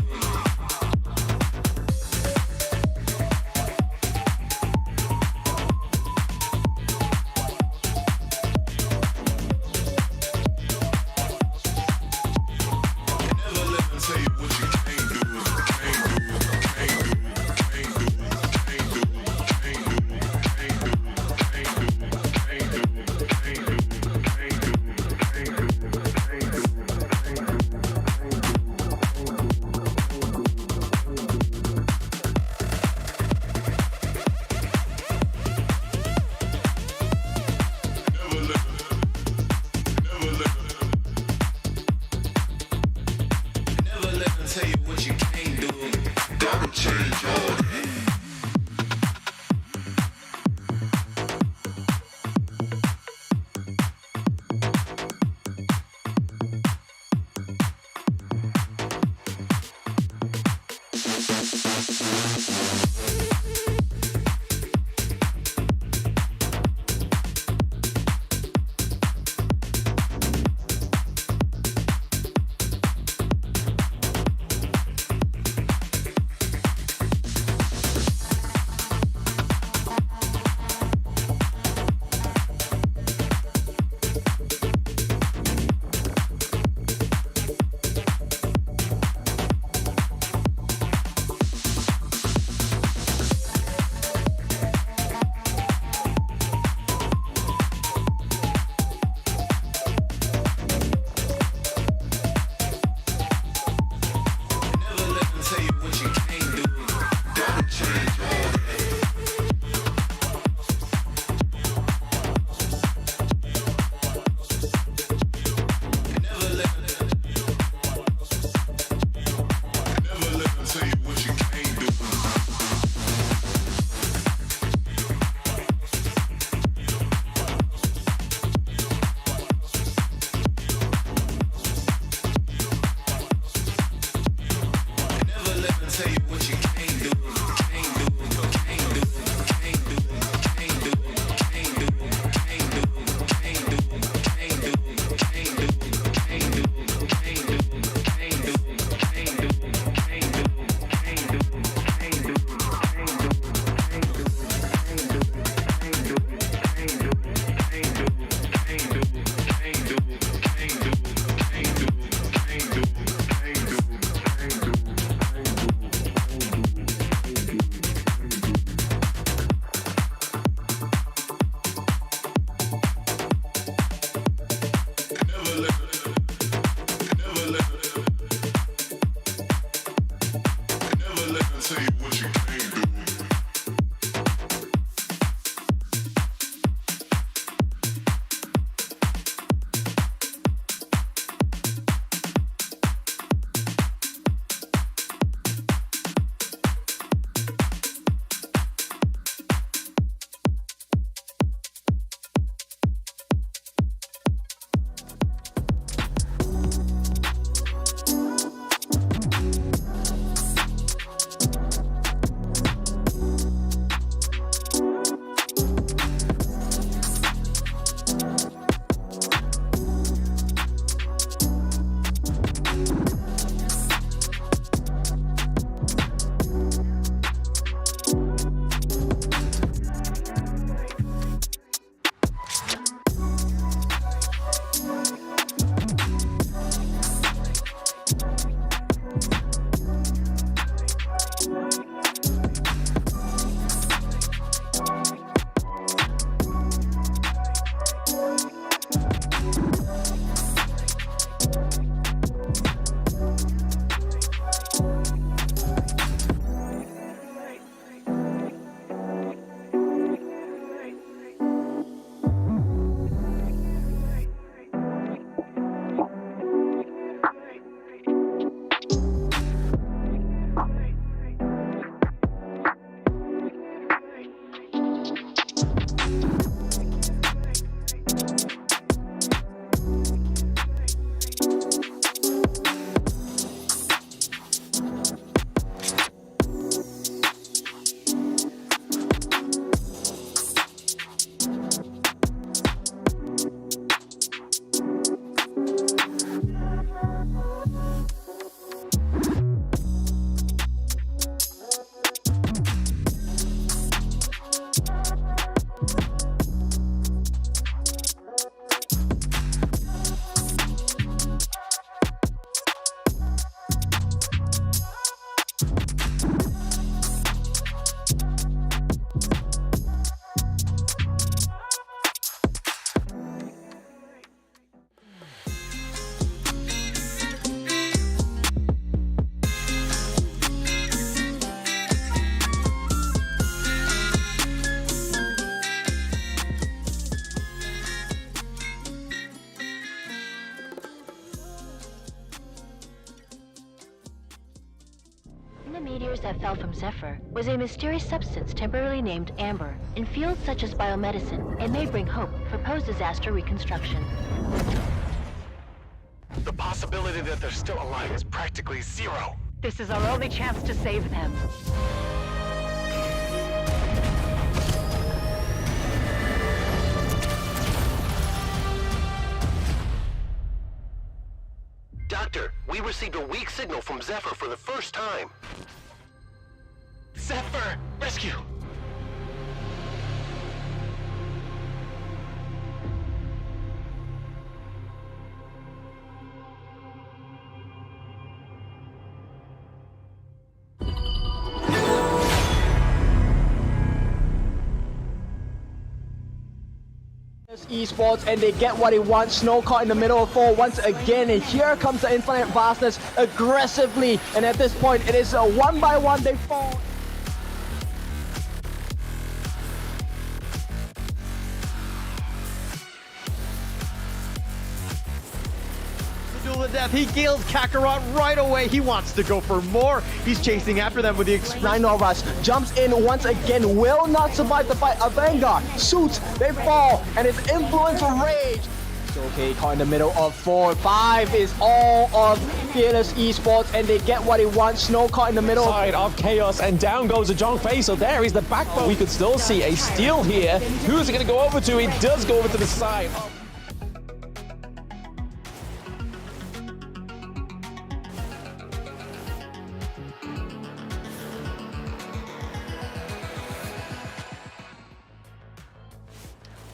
that fell from Zephyr was a mysterious substance temporarily named Amber. In fields such as biomedicine, it may bring hope for post-disaster reconstruction. The possibility that they're still alive is practically zero. This is our only chance to save them. Doctor, we received a weak signal from Zephyr for the first time. Zephyr! Rescue! Esports, and they get what they want. Snow caught in the middle of 4 once again, and here comes the Infinite Vastness aggressively, and at this point it is a 1-by-1 they fall. Duel of death. He kills Kakarot right away. He wants to go for more. He's chasing after them with the Rhinorus jumps in once again, will not survive the fight. A Vanguard, Suits, they fall, and it's Influence Rage. Okay, caught in the middle of 4. 5 is all of Fearless Esports, and they get what they want. Snow caught in the middle. Side of Chaos, and down goes a John Face. So there is the backbone. We could still see a steal here. Who's it going to go over to? It does go over to the side.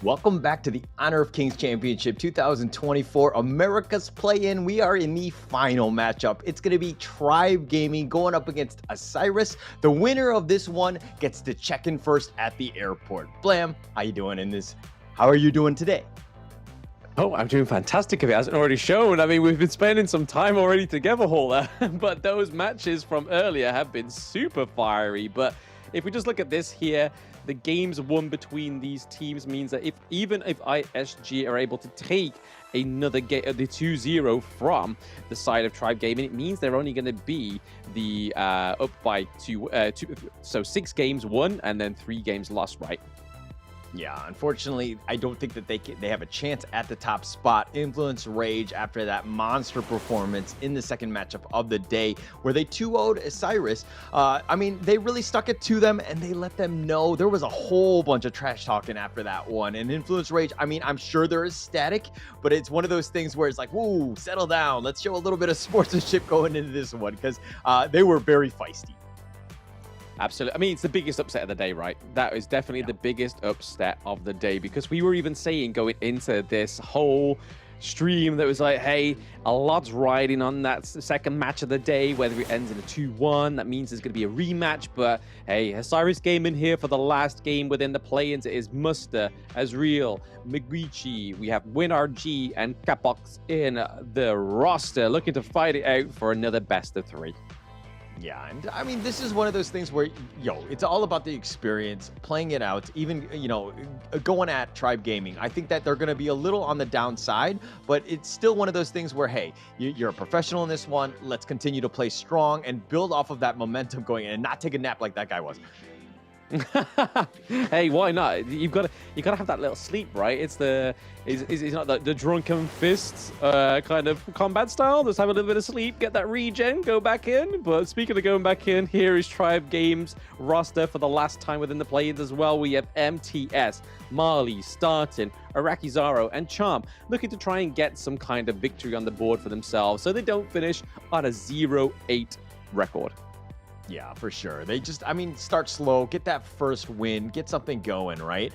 Welcome back to the Honor of Kings Championship 2024 America's Play-In. We are in the final matchup. It's going to be Tribe Gaming going up against Isurus. The winner of this one gets to check in first at the airport. Blam, how you doing in this? How are you doing today? Oh, I'm doing fantastic if it hasn't already shown. I mean, we've been spending some time already together, Hauler, but those matches from earlier have been super fiery. But if we just look at this here, the games won between these teams means that even if ISG are able to take another game, the 2-0 from the side of Tribe Gaming, it means they're only going to be the up by two, so 6 games won and then 3 games lost, right? Yeah, unfortunately, I don't think that they have a chance at the top spot. Influence Rage after that monster performance in the second matchup of the day where they 2-0'd Isurus. I mean, they really stuck it to them and they let them know. There was a whole bunch of trash talking after that one. And Influence Rage, I mean, I'm sure they're ecstatic, but it's one of those things where it's like, whoa, settle down. Let's show a little bit of sportsmanship going into this one because they were very feisty. Absolutely. I mean, it's the biggest upset of the day, right? That is definitely the biggest upset of the day because we were even saying going into this whole stream that was like, hey, a lot's riding on that second match of the day, whether it ends in a 2-1. That means there's going to be a rematch. But hey, Isurus Gaming here for the last game within the play-ins. It is Muster, Azriel, Miguichi. We have WinRG and Capox in the roster looking to fight it out for another best of 3. Yeah, and I mean, this is one of those things where, it's all about the experience, playing it out, even, going at Tribe Gaming. I think that they're going to be a little on the downside, but it's still one of those things where, hey, you're a professional in this one. Let's continue to play strong and build off of that momentum going in and not take a nap like that guy was. Hey, why not? You gotta have that little sleep, right? It's not the drunken fists kind of combat style. Just have a little bit of sleep, get that regen, go back in. But speaking of going back in, here is Tribe Games roster for the last time within the play-ins as well. We have MTS, Marley, Startin, Arakizaro, and Charm looking to try and get some kind of victory on the board for themselves so they don't finish on a 0-8 record. Yeah, for sure. They just, start slow, get that first win, get something going, right?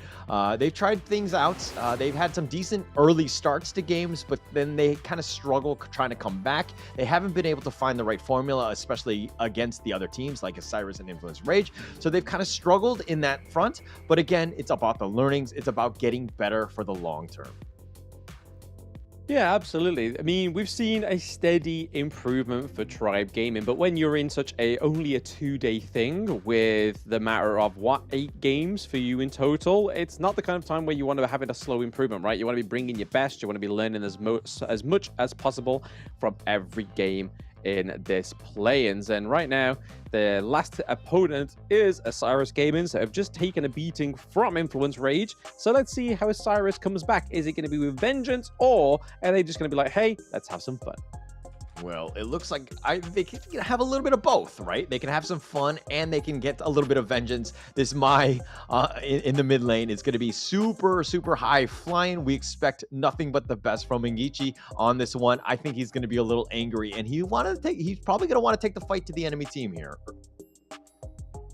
They've tried things out. They've had some decent early starts to games, but then they kind of struggle trying to come back. They haven't been able to find the right formula, especially against the other teams like Isurus and Influence Rage. So they've kind of struggled in that front. But again, it's about the learnings. It's about getting better for the long term. Yeah, absolutely. I mean, we've seen a steady improvement for Tribe Gaming, but when you're in such only a 2-day thing with the matter of 8 games for you in total, it's not the kind of time where you want to have a slow improvement, right? You want to be bringing your best. You want to be learning as much as possible from every game in this play-ins. And right now, the last opponent is Isurus Gaming, so have just taken a beating from Influence Rage. So let's see how Isurus comes back. Is it going to be with vengeance, or are they just going to be like, hey, let's have some fun? Well, it looks like they can have a little bit of both, right? They can have some fun and they can get a little bit of vengeance. This Mai in the mid lane is going to be super, super high flying. We expect nothing but the best from Mingichi on this one. I think he's going to be a little angry, and he's probably going to want to take the fight to the enemy team here.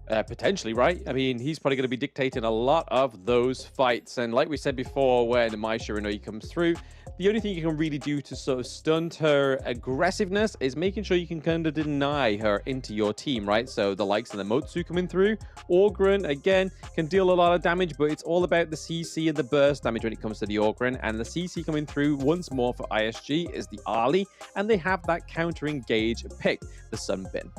Potentially, right? I mean, he's probably going to be dictating a lot of those fights. And like we said before, when Mai Shiranui comes through, the only thing you can really do to sort of stunt her aggressiveness is making sure you can kind of deny her into your team, right? So the likes of the Motsu coming through. Orgren, again, can deal a lot of damage, but it's all about the CC and the burst damage when it comes to the Orgren. And the CC coming through once more for ISG is the Ali, and they have that counter-engage pick, the Sunbin.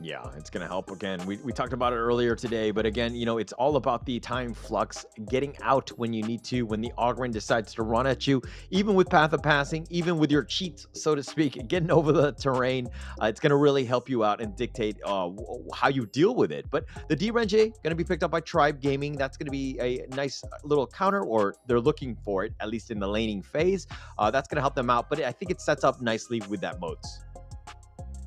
Yeah, it's going to help again. We talked about it earlier today, but again, you know, it's all about the time flux, getting out when you need to, when the Ogren decides to run at you, even with Path of Passing, even with your cheats, so to speak, getting over the terrain. It's going to really help you out and dictate how you deal with it. But the D-Renge going to be picked up by Tribe Gaming. That's going to be a nice little counter, or they're looking for it, at least in the laning phase. That's going to help them out, but I think it sets up nicely with that moats.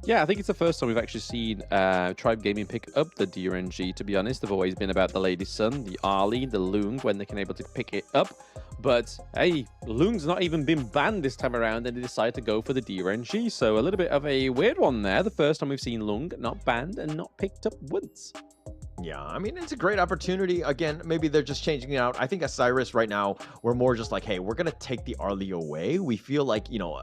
Yeah, I think it's the first time we've actually seen Tribe Gaming pick up the DRNG, to be honest. They've always been about the Lady Sun, the Ali, the Lung, when they can able to pick it up. But, hey, Lung's not even been banned this time around, and they decided to go for the DRNG. So a little bit of a weird one there. The first time we've seen Lung not banned and not picked up once. Yeah, I mean, it's a great opportunity. Again, maybe they're just changing it out. I think Isurus right now, we're more just like, hey, we're going to take the Arlie away. We feel like, you know,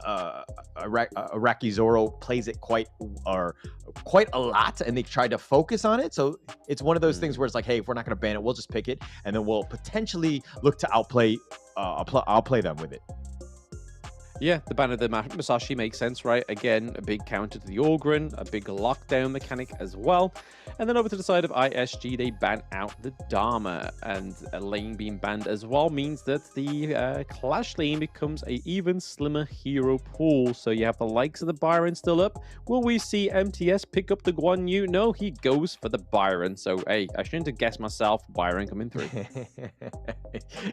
Iraqi Zoro plays it quite a lot, and they tried to focus on it. So it's one of those things where it's like, hey, if we're not going to ban it, we'll just pick it, and then we'll potentially look to outplay them with it. Yeah, the ban of the Musashi makes sense, right? Again, a big counter to the Orgren, a big lockdown mechanic as well. And then over to the side of ISG, they ban out the Dharma, and a lane being banned as well means that the Clash lane becomes an even slimmer hero pool. So you have the likes of the Byron still up. Will we see MTS pick up the Guan Yu? No, he goes for the Byron. So, hey, I shouldn't have guessed myself. Byron coming through.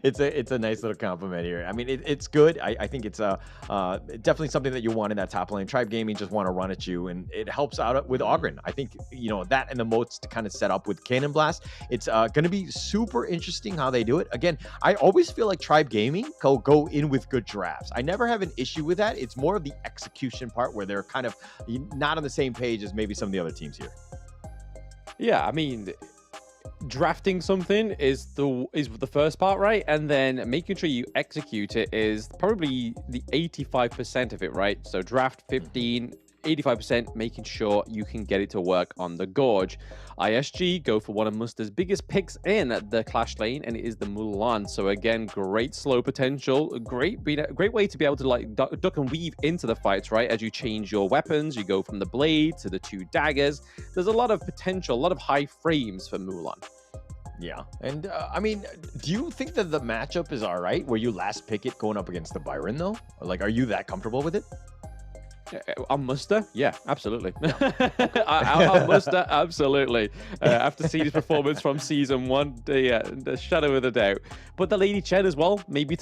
It's a nice little compliment here. I mean, it's good. I think it's definitely something that you want in that top lane. Tribe Gaming just want to run at you, and it helps out with Ogren. I think, you know, that and the moats to kind of set up with Cannon Blast. It's going to be super interesting how they do it. Again, I always feel like Tribe Gaming go in with good drafts. I never have an issue with that. It's more of the execution part where they're kind of not on the same page as maybe some of the other teams here. Yeah, I mean, drafting something is the first part, right? And then making sure you execute it is probably the 85% of it, right? So draft 15, 85% making sure you can get it to work on the Gorge. ISG go for one of Musta's biggest picks in the Clash lane, and it is the Mulan. So again, great slow potential, great way to be able to like duck and weave into the fights, right? As you change your weapons, you go from the blade to the 2 daggers. There's a lot of potential, a lot of high frames for Mulan. Yeah, and I mean, do you think that the matchup is all right where you last pick it going up against the Byron though? Or like, are you that comfortable with it? On Muster? Yeah, absolutely. On Muster, absolutely. After seeing his performance from Season 1, the shadow of a doubt. But the Lady Chen as well, maybe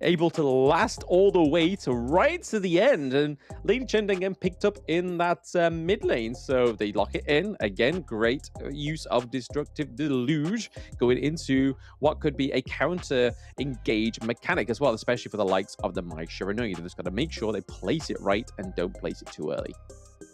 able to last all the way to right to the end. And Lady Chen then getting picked up in that mid lane. So they lock it in. Again, great use of Destructive Deluge going into what could be a counter-engage mechanic as well, especially for the likes of the Mai Shiranui. They've just got to make sure they place it right and don't place it too early.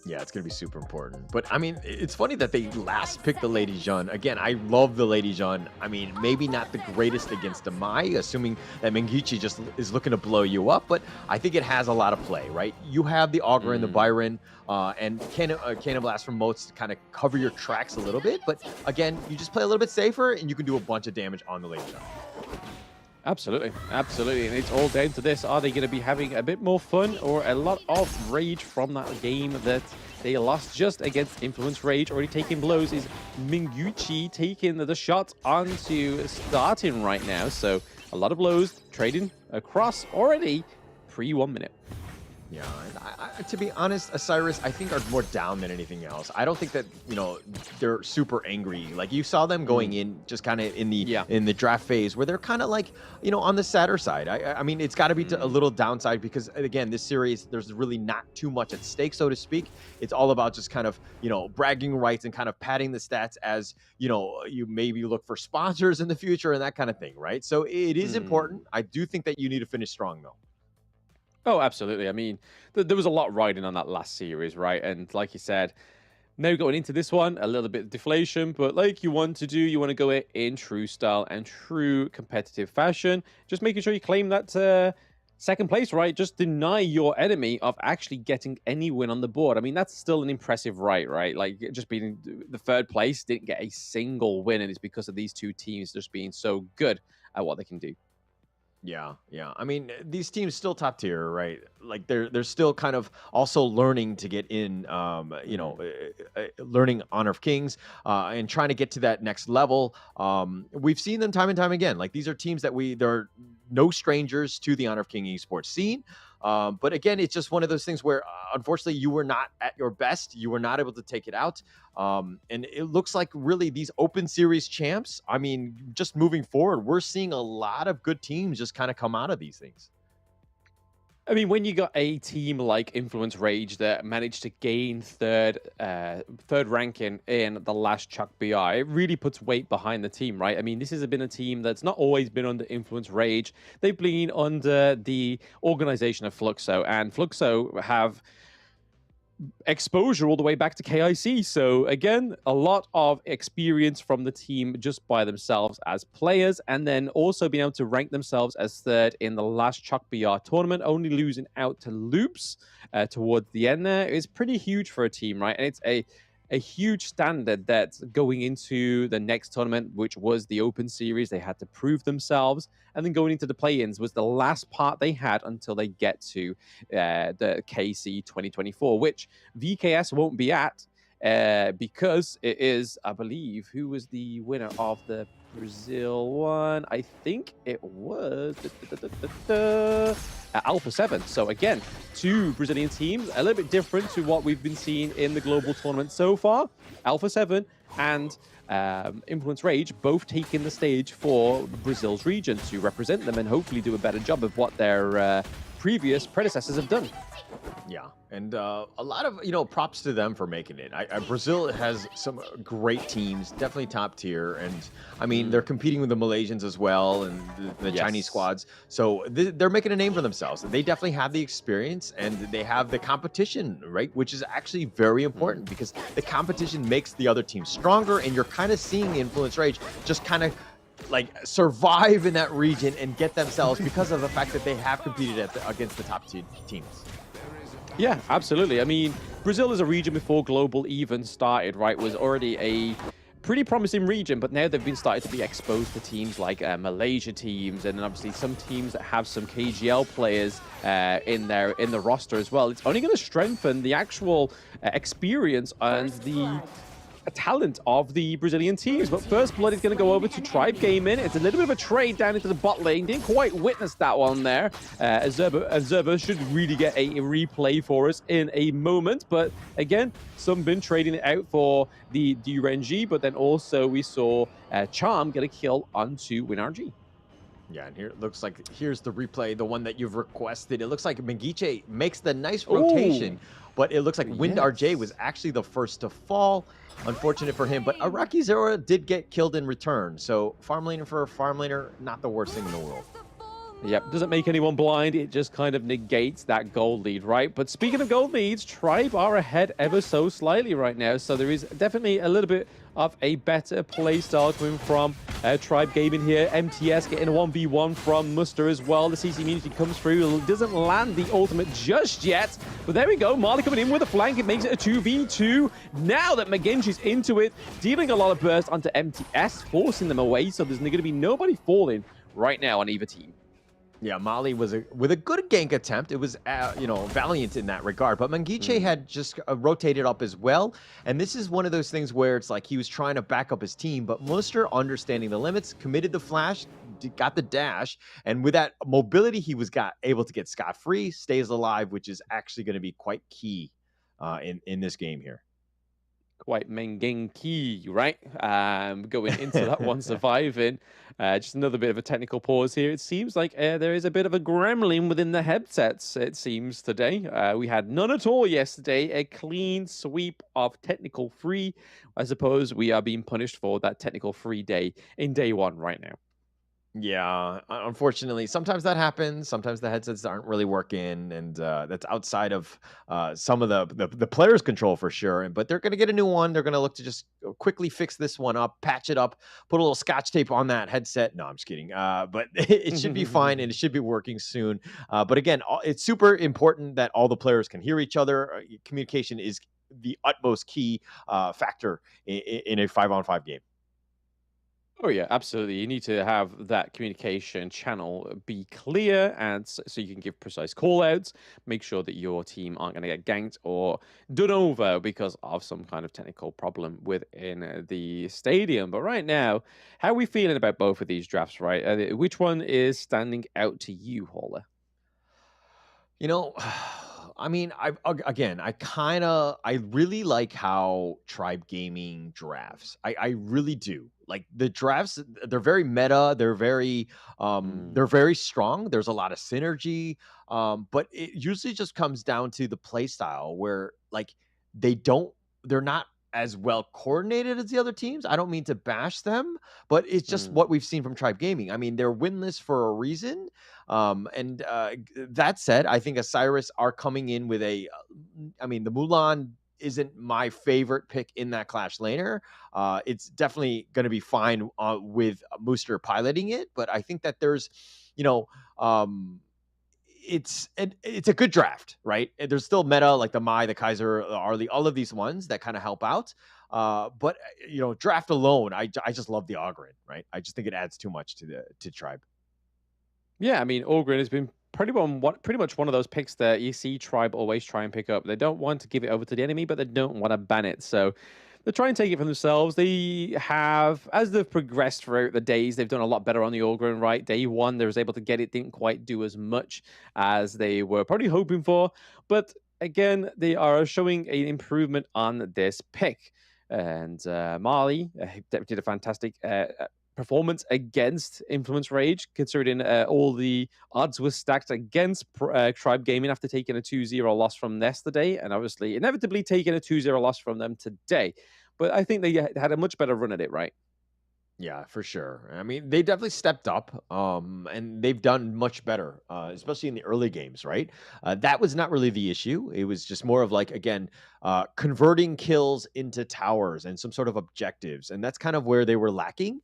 Yeah, it's going to be super important. But, I mean, it's funny that they last picked the Lady Jeanne. Again, I love the Lady Jeanne. I mean, maybe not the greatest against the Mai, assuming that Mengichi just is looking to blow you up. But I think it has a lot of play, right? You have the Augur and the Byron and Cannon Blast from Moats to kind of cover your tracks a little bit. But, again, you just play a little bit safer, and you can do a bunch of damage on the Lady Jeanne. Absolutely, absolutely. And it's all down to this. Are they going to be having a bit more fun or a lot of rage from that game that they lost just against Influence Rage? Already taking blows is Minguchi taking the shot onto starting right now. So a lot of blows trading across already pre 1 minute. Yeah, and to be honest, Isurus, I think are more down than anything else. I don't think that they're super angry. Like you saw them going in just kind of in the draft phase where they're kind of like on the sadder side. I mean, it's got to be a little downside because again, this series there's really not too much at stake, so to speak. It's all about just kind of bragging rights and kind of padding the stats as you maybe look for sponsors in the future and that kind of thing, right? So it is important. I do think that you need to finish strong though. Oh, absolutely. I mean, there was a lot riding on that last series, right? And like you said, now going into this one, a little bit of deflation, but like you want to do, you want to go in true style and true competitive fashion. Just making sure you claim that second place, right? Just deny your enemy of actually getting any win on the board. I mean, that's still an impressive right? Like just being the third place, didn't get a single win, and it's because of these two teams just being so good at what they can do. Yeah. I mean, these teams still top tier, right? Like they're still kind of also learning to get in, learning Honor of Kings and trying to get to that next level. We've seen them time and time again. Like these are teams that they're no strangers to the Honor of King esports scene. But again, it's just one of those things where, unfortunately, you were not at your best. You were not able to take it out. And it looks like really these open series champs, I mean, just moving forward, we're seeing a lot of good teams just kind of come out of these things. I mean, when you got a team like Influence Rage that managed to gain third ranking in the last Chuck BI, it really puts weight behind the team, right? I mean, this has been a team that's not always been under Influence Rage. They've been under the organization of Fluxo, and Fluxo have exposure all the way back to KIC. So again, a lot of experience from the team just by themselves as players, and then also being able to rank themselves as third in the last Chuck BR tournament, only losing out to Loops towards the end there is pretty huge for a team, right? And it's a huge standard that's going into the next tournament, which was the Open Series. They had to prove themselves, and then going into the play-ins was the last part they had until they get to the KC 2024, which VKS won't be at because it is, I believe, who was the winner of the Brazil one? I think it was Alpha 7. So again, two Brazilian teams, a little bit different to what we've been seeing in the global tournament so far. Alpha 7 and Influence Rage both taking the stage for Brazil's region to represent them and hopefully do a better job of what their previous predecessors have done. Yeah, and a lot of props to them for making it. Brazil has some great teams, definitely top tier, and I mean they're competing with the Malaysians as well and the Chinese squads. So they're making a name for themselves. They definitely have the experience and they have the competition, right? Which is actually very important because the competition makes the other team stronger, and you're kind of seeing Influence Rage just kind of like survive in that region and get themselves because of the fact that they have competed against the top teams. Yeah, absolutely. I mean, Brazil as a region before Global even started, right, was already a pretty promising region, but now they've been starting to be exposed to teams like Malaysia teams, and then obviously some teams that have some KGL players in the roster as well. It's only going to strengthen the actual experience and the talent of the Brazilian teams. But First Blood is going to go over to Tribe Gaming. It's a little bit of a trade down into the bot lane. Didn't quite witness that one there. Azerba should really get a replay for us in a moment. But again, some been trading it out for the DRNG, but then also we saw Charm get a kill onto WinRG. Yeah, and here it looks like here's the replay, the one that you've requested. It looks like Mengiche makes the nice rotation, but it looks like WinRG was actually the first to fall. Unfortunate for him, but Araki Zero did get killed in return. So farm laner for a farm laner, not the worst thing in the world. Yep, doesn't make anyone blind. It just kind of negates that gold lead, right? But speaking of gold leads, Tribe are ahead ever so slightly right now. So there is definitely a little bit of a better play style coming from Tribe Gaming here. MTS getting a 1v1 from Muster as well. The CC immunity comes through. Doesn't land the ultimate just yet. But there we go. Marley coming in with a flank. It makes it a 2v2. Now that Magenji's into it, dealing a lot of burst onto MTS, forcing them away. So there's going to be nobody falling right now on either team. Yeah, Mali was with a good gank attempt. It was, valiant in that regard. But Mangiche had just rotated up as well. And this is one of those things where it's like he was trying to back up his team. But Muster, understanding the limits, committed the flash, got the dash. And with that mobility, he was able to get scot-free, stays alive, which is actually going to be quite key in this game here. Quite Mengenki, right? Going into that one, surviving. Just another bit of a technical pause here. It seems like there is a bit of a gremlin within the headsets, it seems, today. We had none at all yesterday. A clean sweep of technical free. I suppose we are being punished for that technical free day in day one right now. Yeah, unfortunately, sometimes that happens. Sometimes the headsets aren't really working, and that's outside of some of the players' control for sure. But they're going to get a new one. They're going to look to just quickly fix this one up, patch it up, put a little scotch tape on that headset. No, I'm just kidding. But it should be fine, and it should be working soon. But again, it's super important that all the players can hear each other. Communication is the utmost key factor in a 5-on-5 game. Oh yeah, absolutely. You need to have that communication channel be clear, and so you can give precise call-outs. Make sure that your team aren't going to get ganked or done over because of some kind of technical problem within the stadium. But right now, how are we feeling about both of these drafts? Right, which one is standing out to you, Hauler? I mean, I really like how Tribe Gaming drafts. I really do. Like the drafts, they're very meta. They're very strong. There's a lot of synergy. But it usually just comes down to the play style where like they're not as well coordinated as the other teams. I don't mean to bash them, but it's just what we've seen from Tribe Gaming. I mean, they're winless for a reason. That said, I think Isurus are coming in with the Mulan isn't my favorite pick in that Clash laner. It's definitely going to be fine with Muster piloting it, but I think that there's, it's a good draft, right? There's still meta like the Mai, the Kaiser, the Arlie, all of these ones that kind of help out. But draft alone, I just love the Ogryn, right? I just think it adds too much to Tribe. Yeah, I mean, Ogryn has been pretty much one of those picks that you see Tribe always try and pick up. They don't want to give it over to the enemy, but they don't want to ban it. So they try and take it for themselves. They have, as they've progressed throughout the days, they've done a lot better on the Ogryn, right? Day one, they was able to get it, didn't quite do as much as they were probably hoping for. But again, they are showing an improvement on this pick. And Mali did a fantastic performance against Influence Rage, considering all the odds were stacked against Tribe Gaming after taking a 2-0 loss from yesterday, and obviously inevitably taking a 2-0 loss from them today. But I think they had a much better run at it, right? Yeah, for sure. I mean, they definitely stepped up, and they've done much better, especially in the early games, right? That was not really the issue. It was just more of like, again, converting kills into towers and some sort of objectives. And that's kind of where they were lacking.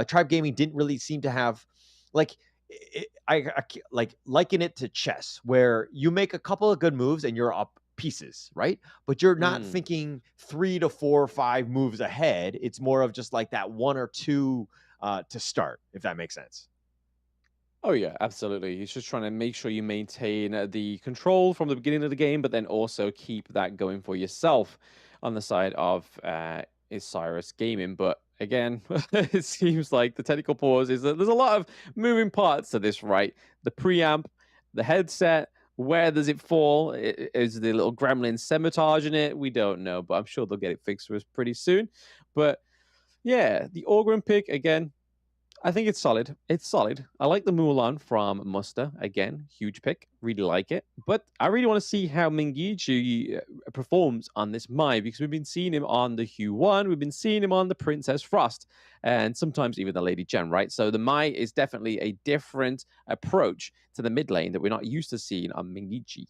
Tribe Gaming didn't really seem to have, like, I liken it to chess, where you make a couple of good moves and you're up pieces, right? But you're not thinking 3 to 4 or 5 moves ahead. It's more of just like that 1 or 2 to start, if that makes sense. Oh yeah, absolutely. He's just trying to make sure you maintain the control from the beginning of the game, but then also keep that going for yourself on the side of Isurus Gaming. But again, it seems like the technical pause is that there's a lot of moving parts to this, right? The preamp, the headset, where does it fall? Is the little gremlin sabotaging it? We don't know, but I'm sure they'll get it fixed for us pretty soon. But yeah, the Ogryn pick, again, I think it's solid. It's solid. I like the Mulan from Muster. Again, huge pick. Really like it. But I really want to see how Mingichi performs on this Mai, because we've been seeing him on the Hue 1. We've been seeing him on the Princess Frost, and sometimes even the Lady Jen, right? So the Mai is definitely a different approach to the mid lane that we're not used to seeing on Mingichi.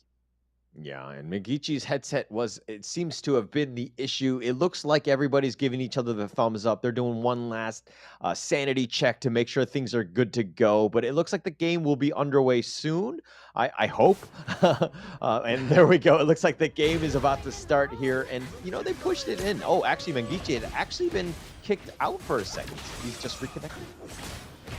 Yeah, and Migichi's headset it seems to have been the issue. It looks like everybody's giving each other the thumbs up. They're doing one last sanity check to make sure things are good to go. But it looks like the game will be underway soon. I hope. And there we go. It looks like the game is about to start here. And, they pushed it in. Oh, actually, Migichi had actually been kicked out for a second. He's just reconnected.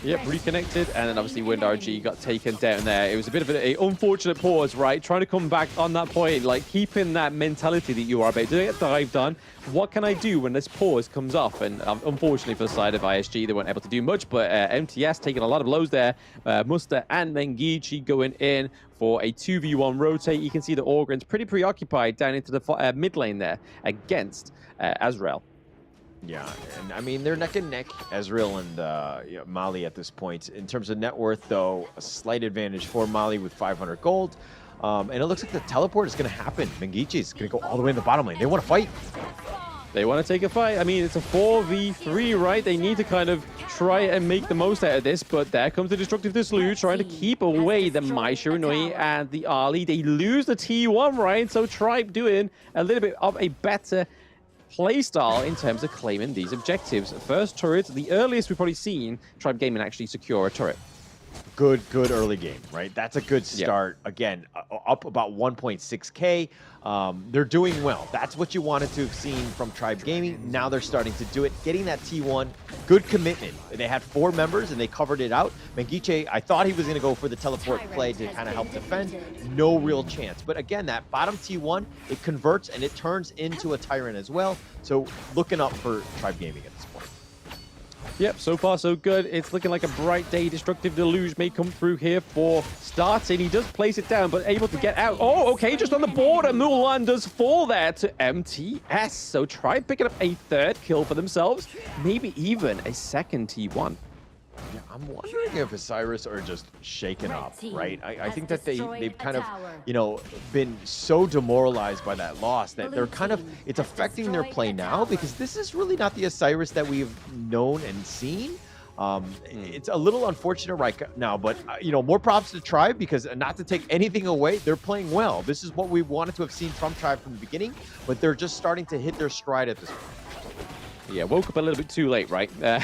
Yep, reconnected, and then obviously Wind RG got taken down there. It was a bit of an unfortunate pause, right? Trying to come back on that point, like keeping that mentality that you are about to get dived on. What can I do when this pause comes off? And unfortunately for the side of ISG, they weren't able to do much, but MTS taking a lot of blows there. Muster and Mengichi going in for a 2v1 rotate. You can see the Orgren's pretty preoccupied down into the mid lane there against Azrael. Yeah, and I mean, they're neck and neck, Ezreal and Mali at this point. In terms of net worth, though, a slight advantage for Mali with 500 gold. And it looks like the teleport is going to happen. Mengichi is going to go all the way in the bottom lane. They want to fight. They want to take a fight. I mean, it's a 4v3, right? They need to kind of try and make the most out of this, but there comes the Destructive Dislodge, trying to keep away the Mai Shiranui and the Ali. They lose the T1, right? So Tribe doing a little bit of a better playstyle in terms of claiming these objectives. First turret, the earliest we've probably seen Tribe Gaming actually secure a turret. Good early game, right? That's a good start. Yep. Again, up about 1.6K. They're doing well. That's what you wanted to have seen from Tribe Gaming. Now they're starting to do it, getting that T1. Good commitment. They had 4 members and they covered it out. Mengichi, I thought he was going to go for the teleport play to kind of help defend. No real chance. But again, that bottom T1, it converts and it turns into a Tyrant as well. So looking up for Tribe Gaming at this point. Yep, so far so good. It's looking like a bright day. Destructive Deluge may come through here for starting. He does place it down, but able to get out. Oh, okay, just on the border. Mulan does fall there to MTS. So try picking up a 3rd kill for themselves. Maybe even a 2nd T1. Yeah, I'm wondering if Isurus are just shaken up, right? I think that they've kind of, been so demoralized by that loss that they're kind of, it's affecting their play now, because this is really not the Isurus that we've known and seen. It's a little unfortunate right now, but, more props to Tribe, because not to take anything away, they're playing well. This is what we wanted to have seen from Tribe from the beginning, but they're just starting to hit their stride at this point. Yeah, woke up a little bit too late, right? But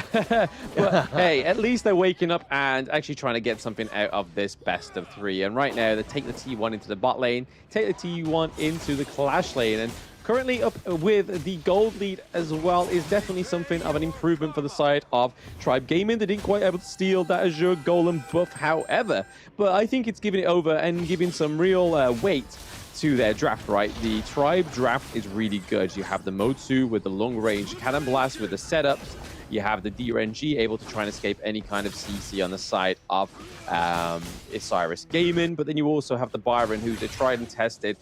hey, at least they're waking up and actually trying to get something out of this best of 3. And right now, they take the T1 into the bot lane, take the T1 into the Clash lane, and currently up with the gold lead as well is definitely something of an improvement for the side of Tribe Gaming. They didn't quite able to steal that Azure Golem buff, however, but I think it's giving it over and giving some real weight to their draft, right? The Tribe draft is really good. You have the Motsu with the long range Cannon Blast with the setups. You have the DRNG able to try and escape any kind of CC on the side of Isurus Gaming, but then you also have the Byron, who's a tried and tested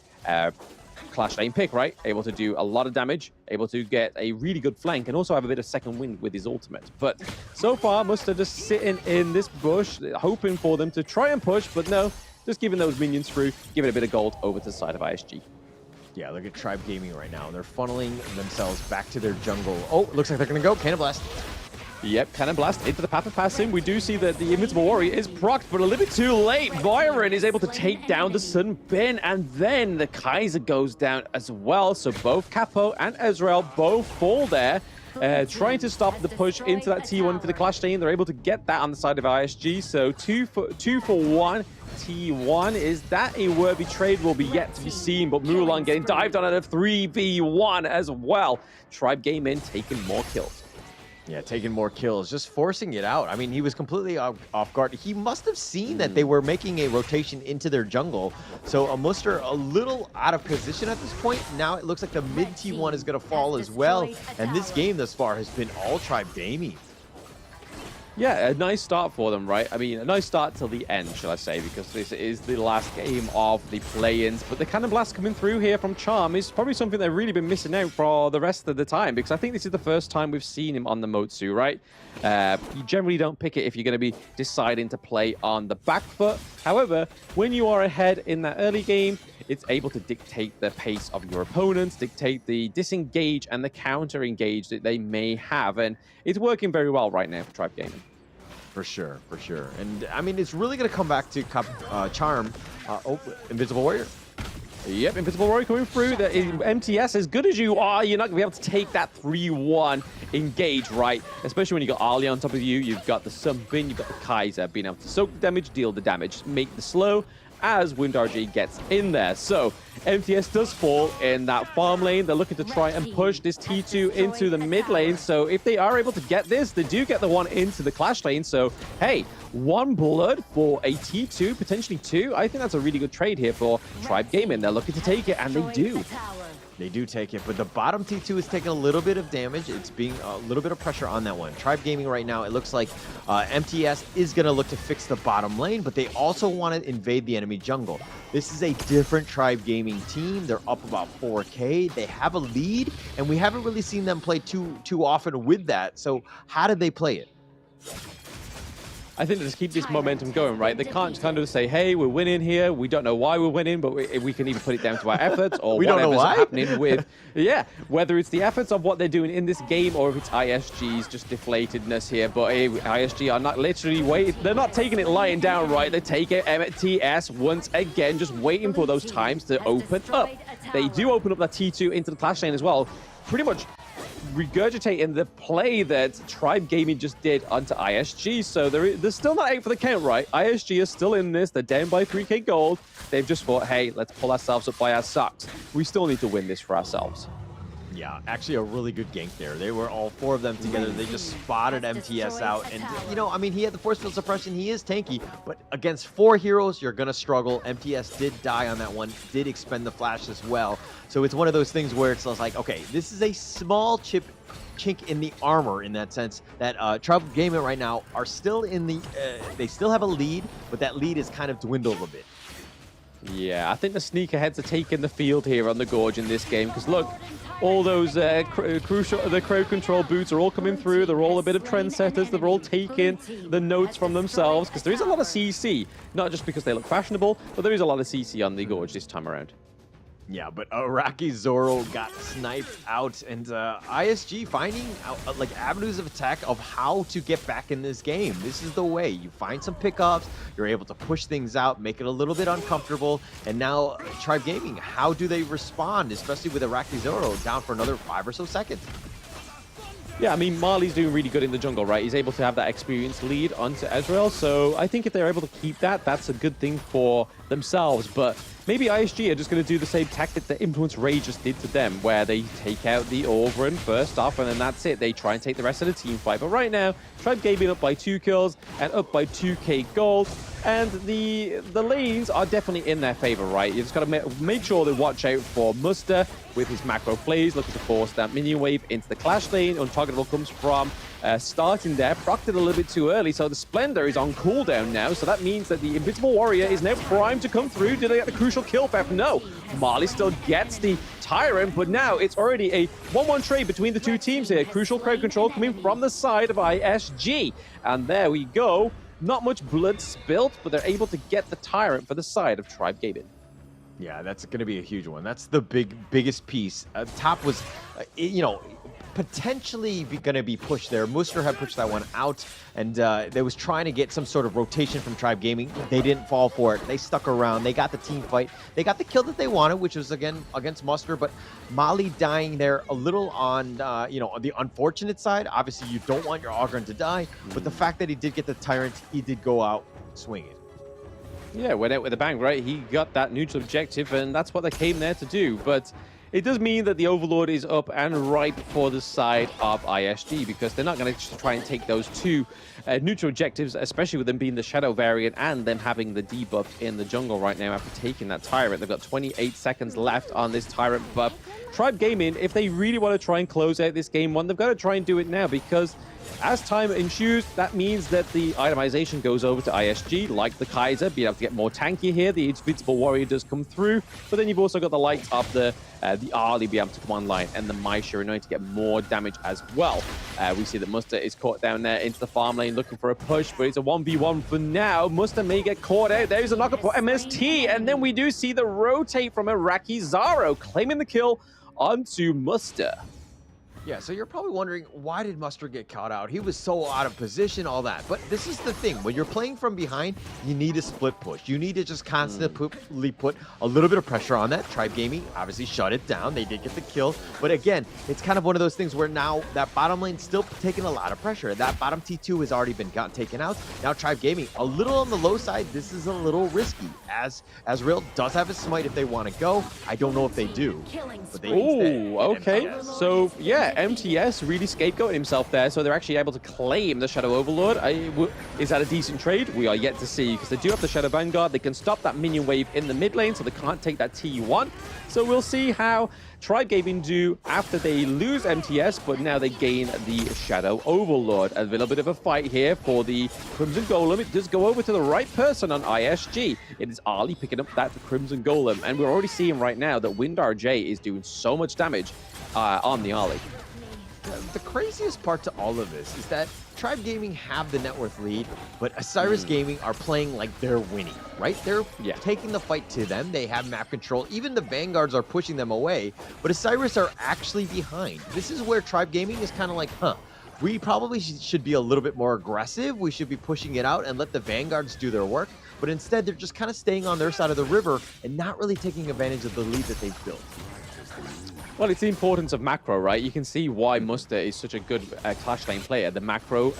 Clash lane pick, right? Able to do a lot of damage, able to get a really good flank, and also have a bit of second wind with his ultimate. But so far, Muster just sitting in this bush, hoping for them to try and push, but no, just giving those minions through, giving a bit of gold over to the side of ISG. Yeah, look at Tribe Gaming right now. They're funneling themselves back to their jungle. Oh, it looks like they're going to go. Cannon Blast. Yep, Cannon Blast into the path of passing. We do see that the Invincible Warrior is procced, but a little bit too late. Byron is able to take down the Sun Bin, and then the Kaiser goes down as well. So both Capo and Ezreal both fall there. Trying to stop the push into that T1 into the Clash lane. They're able to get that on the side of ISG. So two for one T1. Is that a worthy trade? Will be yet to be seen. But Mulan getting dived on at a 3v1 as well. Tribe Gaming taking more kills. Yeah, taking more kills, just forcing it out. I mean, he was completely off guard. He must have seen that they were making a rotation into their jungle. So Muster a little out of position at this point. Now it looks like the mid T1 is going to fall as well. And this game thus far has been all Tribe Gaming. Yeah, a nice start for them, right? I mean, a nice start till the end, shall I say, because this is the last game of the play-ins. But the Cannon Blast coming through here from Charm is probably something they've really been missing out for the rest of the time, because I think this is the first time we've seen him on the Motsu, right? You generally don't pick it if you're going to be deciding to play on the back foot. However, when you are ahead in that early game, it's able to dictate the pace of your opponents, dictate the disengage and the counter engage that they may have. And it's working very well right now for Tribe Gaming. For sure, for sure. And I mean, it's really going to come back to Charm. Invisible Warrior. Yep, Invisible Warrior coming through. The MTS, as good as you are, you're not going to be able to take that 3-1 engage, right? Especially when you got Ali on top of you, you've got the Sunbin, you've got the Kaiser being able to soak the damage, deal the damage, make the slow, as WindRG gets in there. So MTS does fall in that farm lane. They're looking to try and push this T2 into the mid lane. So if they are able to get this, they do get the one into the clash lane. So hey, 1 blood for a T2, potentially 2. I think that's a really good trade here for Tribe Gaming. They're looking to take it, and they do. They do take it, but the bottom T2 is taking a little bit of damage. It's being a little bit of pressure on that one. Tribe Gaming right now, it looks like MTS is going to look to fix the bottom lane, but they also want to invade the enemy jungle. This is a different Tribe Gaming team. They're up about 4K. They have a lead, and we haven't really seen them play too often with that. So how did they play it? I think they just keep this momentum going, right? They can't just kind of say, hey, we're winning here. We don't know why we're winning, but we can either put it down to our efforts or whatever's happening with, whether it's the efforts of what they're doing in this game or if it's ISG's just deflatedness here. But ISG are not literally waiting. They're not taking it lying down, right? They take it MTS once again, just waiting for those times to open up. They do open up that T2 into the clash lane as well. Pretty much regurgitating the play that Tribe Gaming just did onto ISG. So they're still not out for the count, right? ISG is still in this. They're down by 3K gold. They've just thought, hey, let's pull ourselves up by our socks. We still need to win this for ourselves. Yeah, actually a really good gank there. They were all 4 of them together. They just spotted MTS out. And, you know, I mean, he had the force field suppression. He is tanky, but against 4 heroes, you're going to struggle. MTS did die on that one, did expend the flash as well. So it's one of those things where it's like, okay, this is a small chink in the armor in that sense that Tribe Gaming right now are still in the, they still have a lead, but that lead is kind of dwindled a bit. Yeah, I think the sneakerheads are taking the field here on the Gorge in this game because look, all those the crowd control boots are all coming through. They're all a bit of trendsetters. They're all taking the notes from themselves because there is a lot of CC, not just because they look fashionable, but there is a lot of CC on the Gorge this time around. Yeah, but Iraqi Zoro got sniped out, and ISG finding like avenues of attack of how to get back in this game. This is the way. You find some pickups, you're able to push things out, make it a little bit uncomfortable, and now Tribe Gaming, how do they respond, especially with Iraqi Zoro down for another 5 or so seconds? Yeah, I mean, Marley's doing really good in the jungle, right? He's able to have that experienced lead onto Ezreal, so I think if they're able to keep that, that's a good thing for themselves, but maybe ISG are just going to do the same tactic that Influence Ray just did to them, where they take out the Orb run first off, and then that's it. They try and take the rest of the team fight. But right now, Tribe Gaming up by 2 kills and up by 2k gold. And the lanes are definitely in their favor, right? You just got to make sure they watch out for Muster with his macro plays, looking to force that minion wave into the clash lane. Untargetable comes from starting there, procced it a little bit too early, so the Splendor is on cooldown now, so that means that the Invincible Warrior is now primed to come through. Did they get the crucial kill theft? No. Marley still gets the Tyrant, but now it's already a 1-1 trade between the two teams here. Crucial crowd control coming from the side of ISG, and there we go. Not much blood spilt, but they're able to get the Tyrant for the side of Tribe Gaming. Yeah, that's going to be a huge one. That's the biggest piece. Top was, you know, potentially going to be pushed there. Muster had pushed that one out, and they was trying to get some sort of rotation from Tribe Gaming. They didn't fall for it. They stuck around. They got the team fight. They got the kill that they wanted, which was, again, against Muster, but Molly dying there a little on, you know, on the unfortunate side. Obviously, you don't want your Ogryn to die, but the fact that he did get the Tyrant, he did go out swinging. Yeah, went out with a bang, right? He got that neutral objective, and that's what they came there to do, but it does mean that the Overlord is up and right for the side of ISG because they're not going to try and take those 2 neutral objectives, especially with them being the Shadow variant and them having the debuff in the jungle right now after taking that Tyrant. They've got 28 seconds left on this Tyrant buff. Tribe Gaming, if they really want to try and close out this game 1, they've got to try and do it now because as time ensues, that means that the itemization goes over to ISG, like the Kaiser, being able to get more tanky here. The Invincible Warrior does come through, but then you've also got the likes of the Arlie be able to come online, and the Mai Shiranui to get more damage as well. We see that Muster is caught down there into the farm lane looking for a push, but it's a 1v1 for now. Muster may get caught out. There's a knockup for MST, and then we do see the rotate from Iraqi Zaro, claiming the kill onto Muster. Yeah, so you're probably wondering, why did Mustard get caught out? He was so out of position, all that. But this is the thing. When you're playing from behind, you need a split push. You need to just constantly put a little bit of pressure on that. Tribe Gaming obviously shut it down. They did get the kill. But again, it's kind of one of those things where now that bottom lane's still taking a lot of pressure. That bottom T2 has already been taken out. Now Tribe Gaming, a little on the low side. This is a little risky. As Real does have a smite if they want to go. I don't know if they do. But they Oh, okay. So, yeah, MTS really scapegoated himself there, so they're actually able to claim the Shadow Overlord. Is that a decent trade? We are yet to see, because they do have the Shadow Vanguard. They can stop that minion wave in the mid lane, so they can't take that T1. So we'll see how Tribe Gaming do after they lose MTS, but now they gain the Shadow Overlord. A little bit of a fight here for the Crimson Golem. It does go over to the right person on ISG. It is Ali picking up that Crimson Golem, and we're already seeing right now that Windar J is doing so much damage on the Ali. The craziest part to all of this is that Tribe Gaming have the net worth lead, but Isurus Gaming are playing like they're winning, right? They're taking the fight to them. They have map control. Even the Vanguards are pushing them away, but Isurus are actually behind. This is where Tribe Gaming is kind of like, we probably should be a little bit more aggressive. We should be pushing it out and let the Vanguards do their work. But instead, they're just kind of staying on their side of the river and not really taking advantage of the lead that they've built. Well, it's the importance of macro, right? You can see why Muster is such a good Clash Lane player. The macro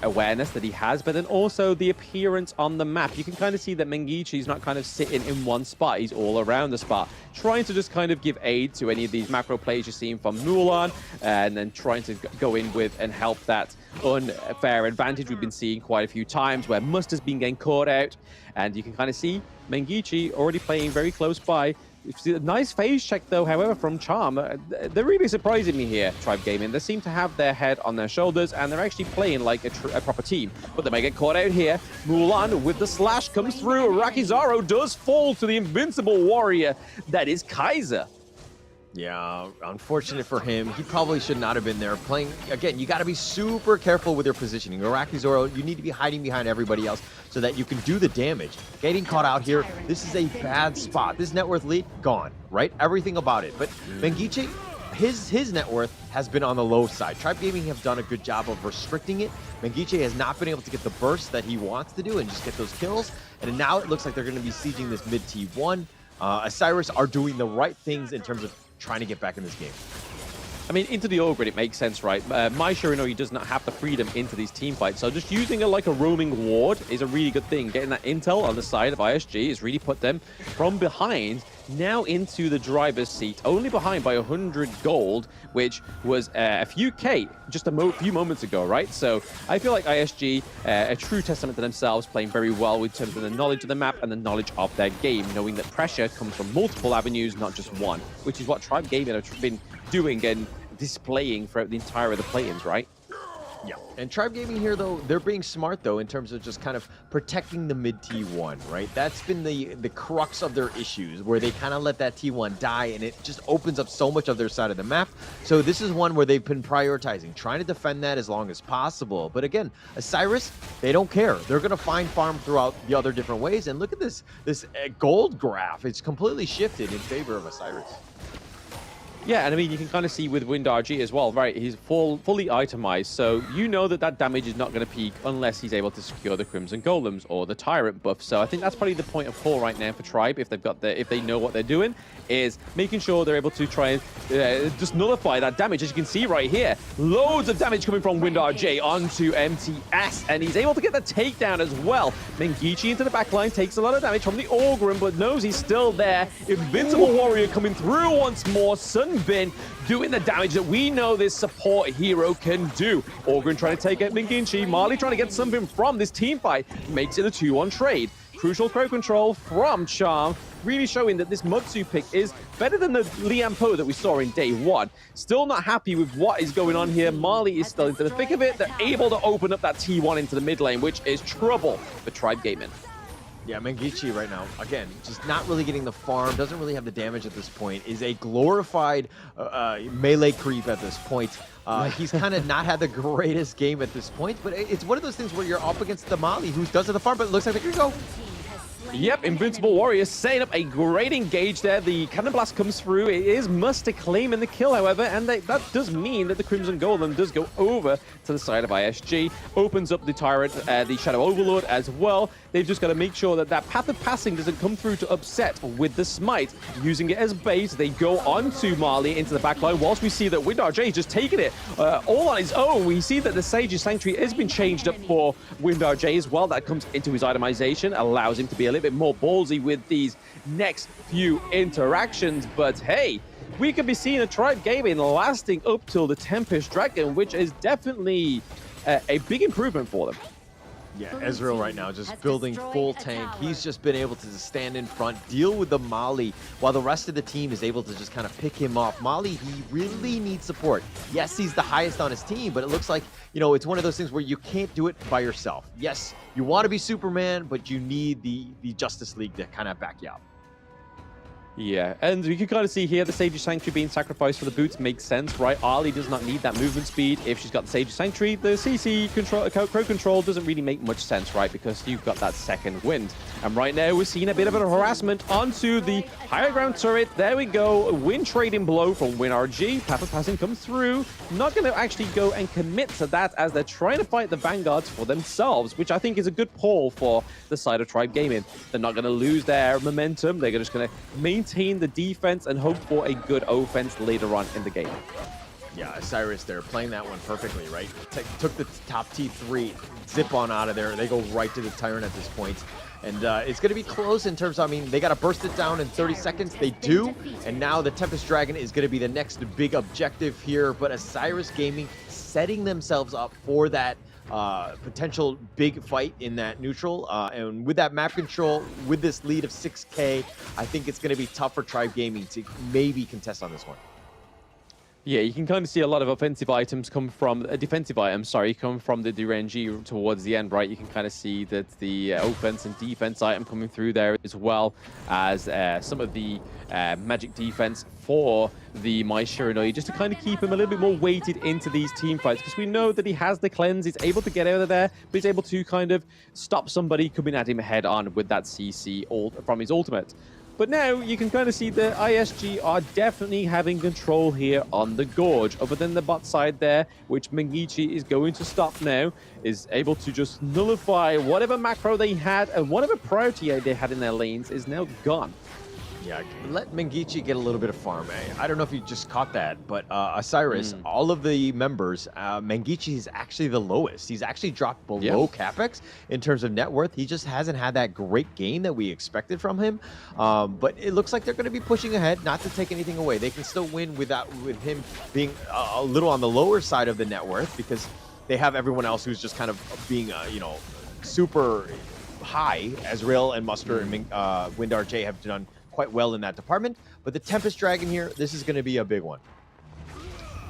awareness that he has, but then also the appearance on the map. You can kind of see that Mengichi's not kind of sitting in one spot. He's all around the spot, trying to just kind of give aid to any of these macro players you're seeing from Mulan, and then trying to go in with and help that unfair advantage we've been seeing quite a few times where Muster's been getting caught out. And you can kind of see Mengichi already playing very close by. A nice phase check, though, however, from Charm. They're really surprising me here, Tribe Gaming. They seem to have their head on their shoulders, and they're actually playing like a proper team. But they may get caught out here. Mulan with the slash comes through. Rakizaro does fall to the invincible warrior that is Kaiser. Yeah, unfortunate for him. He probably should not have been there playing. Again, you got to be super careful with your positioning. Iraqi Zoro, you need to be hiding behind everybody else so that you can do the damage. Getting caught out here, this is a bad spot. This net worth lead, gone, right? Everything about it. But Mengichi, his net worth has been on the low side. Tribe Gaming have done a good job of restricting it. Mengichi has not been able to get the burst that he wants to do and just get those kills. And now it looks like they're going to be sieging this mid T1. Isurus are doing the right things in terms of trying to get back in this game. I mean, into the Ogre, it makes sense, right? Mai Shiranui does not have the freedom into these team fights, so just using it like a roaming ward is a really good thing. Getting that intel on the side of ISG has really put them from behind now into the driver's seat, only behind by 100 gold, which was a few K just a few moments ago, right? So I feel like ISG, a true testament to themselves, playing very well in terms of the knowledge of the map and the knowledge of their game, knowing that pressure comes from multiple avenues, not just one, which is what Tribe Gaming have been doing and displaying throughout the entire of the play-ins, right? Yeah, and Tribe Gaming here, though, they're being smart, though, in terms of just kind of protecting the mid T1, right? That's been the crux of their issues, where they kind of let that T1 die, and it just opens up so much of their side of the map. So this is one where they've been prioritizing, trying to defend that as long as possible. But again, Isurus, they don't care. They're going to find farm throughout the other different ways. And look at this gold graph. It's completely shifted in favor of Isurus. Yeah, and I mean, you can kind of see with Windar G as well, right? He's fully itemized, so you know that that damage is not going to peak unless he's able to secure the Crimson Golems or the Tyrant buff. So I think that's probably the point of call right now for Tribe, if they know what they're doing, is making sure they're able to try and just nullify that damage. As you can see right here, loads of damage coming from Windar J onto MTS, and he's able to get the takedown as well. Mengichi into the backline takes a lot of damage from the Orgrim, but knows he's still there. Invincible Warrior coming through once more. Sunbin doing the damage that we know this support hero can do. Orgrim trying to take out Mengichi. Marley trying to get something from this team fight. Makes it a 2-1 trade. Crucial crowd control from Charm, really showing that this Mutsu pick is better than the Liam Po that we saw in day one. Still not happy with what is going on here. Marley is still into the thick of it. They're able to open up that T1 into the mid lane, which is trouble for Tribe Gaming. Yeah, Mengichi right now, again, just not really getting the farm, doesn't really have the damage at this point, is a glorified melee creep at this point. He's kind of not had the greatest game at this point, but it's one of those things where you're up against the Mali who does the farm, but it looks like they're going to go. Yep, Invincible Warrior setting up a great engage there. The Cannon Blast comes through. It is Muster claiming the kill, however, and that does mean that the Crimson Golem does go over to the side of ISG. Opens up the Tyrant, the Shadow Overlord as well. They've just got to make sure that that Path of Passing doesn't come through to upset with the Smite. Using it as bait, they go onto Marley into the backline, whilst we see that WinRJ is just taking it all on his own. We see that the Sage's Sanctuary has been changed up for WinRJ as well. That comes into his itemization, allows him to be a little bit more ballsy with these next few interactions. But hey, we could be seeing a Tribe Gaming lasting up till the Tempest Dragon, which is definitely a big improvement for them. Yeah, Ezreal right now just building full tank. He's just been able to just stand in front, deal with the Molly, while the rest of the team is able to just kind of pick him off. Molly, he really needs support. Yes, he's the highest on his team, but it looks like, you know, it's one of those things where you can't do it by yourself. Yes, you want to be Superman, but you need the Justice League to kind of back you up. Yeah, and you can kind of see here the Sage's Sanctuary being sacrificed for the boots makes sense, right? Arlie does not need that movement speed. If she's got the Sage's Sanctuary, the CC control, Crow control doesn't really make much sense, right? Because you've got that second wind. And right now we're seeing a bit of a harassment onto the higher ground turret. There we go. Wind trading blow from WinRG. Path of Passing comes through. Not going to actually go and commit to that as they're trying to fight the Vanguards for themselves, which I think is a good pull for the side of Tribe Gaming. They're not going to lose their momentum. They're just going to maintain the defense and hope for a good offense later on in the game. Yeah, Isurus, they're playing that one perfectly, right? Took the top T3, zip on out of there. They go right to the Tyrant at this point. And it's going to be close in terms of, I mean, they got to burst it down in 30 seconds. They do. And now the Tempest Dragon is going to be the next big objective here. But Isurus Gaming setting themselves up for that potential big fight in that neutral. And with that map control, with this lead of 6K, I think it's going to be tough for Tribe Gaming to maybe contest on this one. Yeah, you can kind of see a lot of offensive items come from, defensive items, sorry, come from the Durangi towards the end, right? You can kind of see that the offense and defense item coming through there, as well as some of the magic defense for the Mai Shiranui, just to kind of keep him a little bit more weighted into these team fights, because we know that he has the cleanse, he's able to get out of there, but he's able to kind of stop somebody coming at him head on with that CC from his ultimate. But now you can kind of see the ISG are definitely having control here on the Gorge. Other than the bot side there, which Mengichi is going to stop now, is able to just nullify whatever macro they had and whatever priority they had in their lanes is now gone. Yeah, let Mengichi get a little bit of farm. I don't know if you just caught that, but Isurus, all of the members, Mengichi is actually the lowest. He's actually dropped below Capex in terms of net worth. He just hasn't had that great gain that we expected from him. But it looks like they're going to be pushing ahead, not to take anything away. They can still win with him being a little on the lower side of the net worth, because they have everyone else who's just kind of being, you know, super high. Ezreal and Muster and WinRJ have done quite well in that department, but the Tempest Dragon here, this is going to be a big one.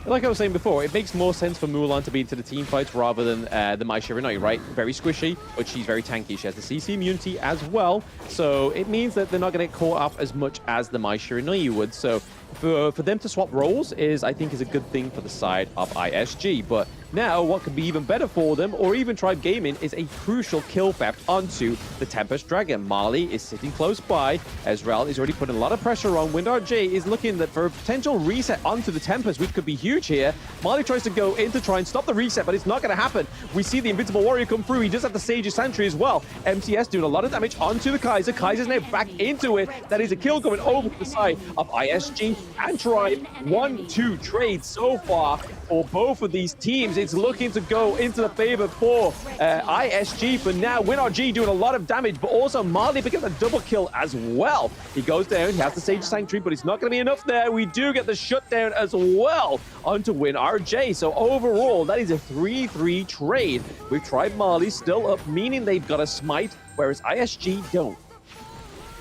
Like I was saying before, it makes more sense for Mulan to be into the team fights rather than the Mai Shiranui, right? Very squishy, but she's very tanky. She has the CC immunity as well, so it means that they're not going to get caught up as much as the Mai Shiranui would. So for them to swap roles I think is a good thing for the side of ISG. But now what could be even better for them, or even Tribe Gaming, is a crucial kill theft onto the Tempest Dragon. Marley is sitting close by. Ezreal is already putting a lot of pressure on. WinRJ is looking for a potential reset onto the Tempest, which could be huge here. Marley tries to go in to try and stop the reset, but it's not going to happen. We see the Invincible Warrior come through. He does have the Sage's Sanctuary as well. MCS doing a lot of damage onto the Kaiser. Kaiser's now back into it. That is a kill going over to the side of ISG and Tribe. 1-2 trades so far for both of these teams. It's looking to go into the favor for ISG for now. WinRG doing a lot of damage, but also Marley picking up a double kill as well. He goes down, he has the Sage Sanctuary, but it's not going to be enough there. We do get the shutdown as well onto WinRJ. So overall, that is a 3-3 trade with Tribe Marley still up, meaning they've got a smite, whereas ISG don't.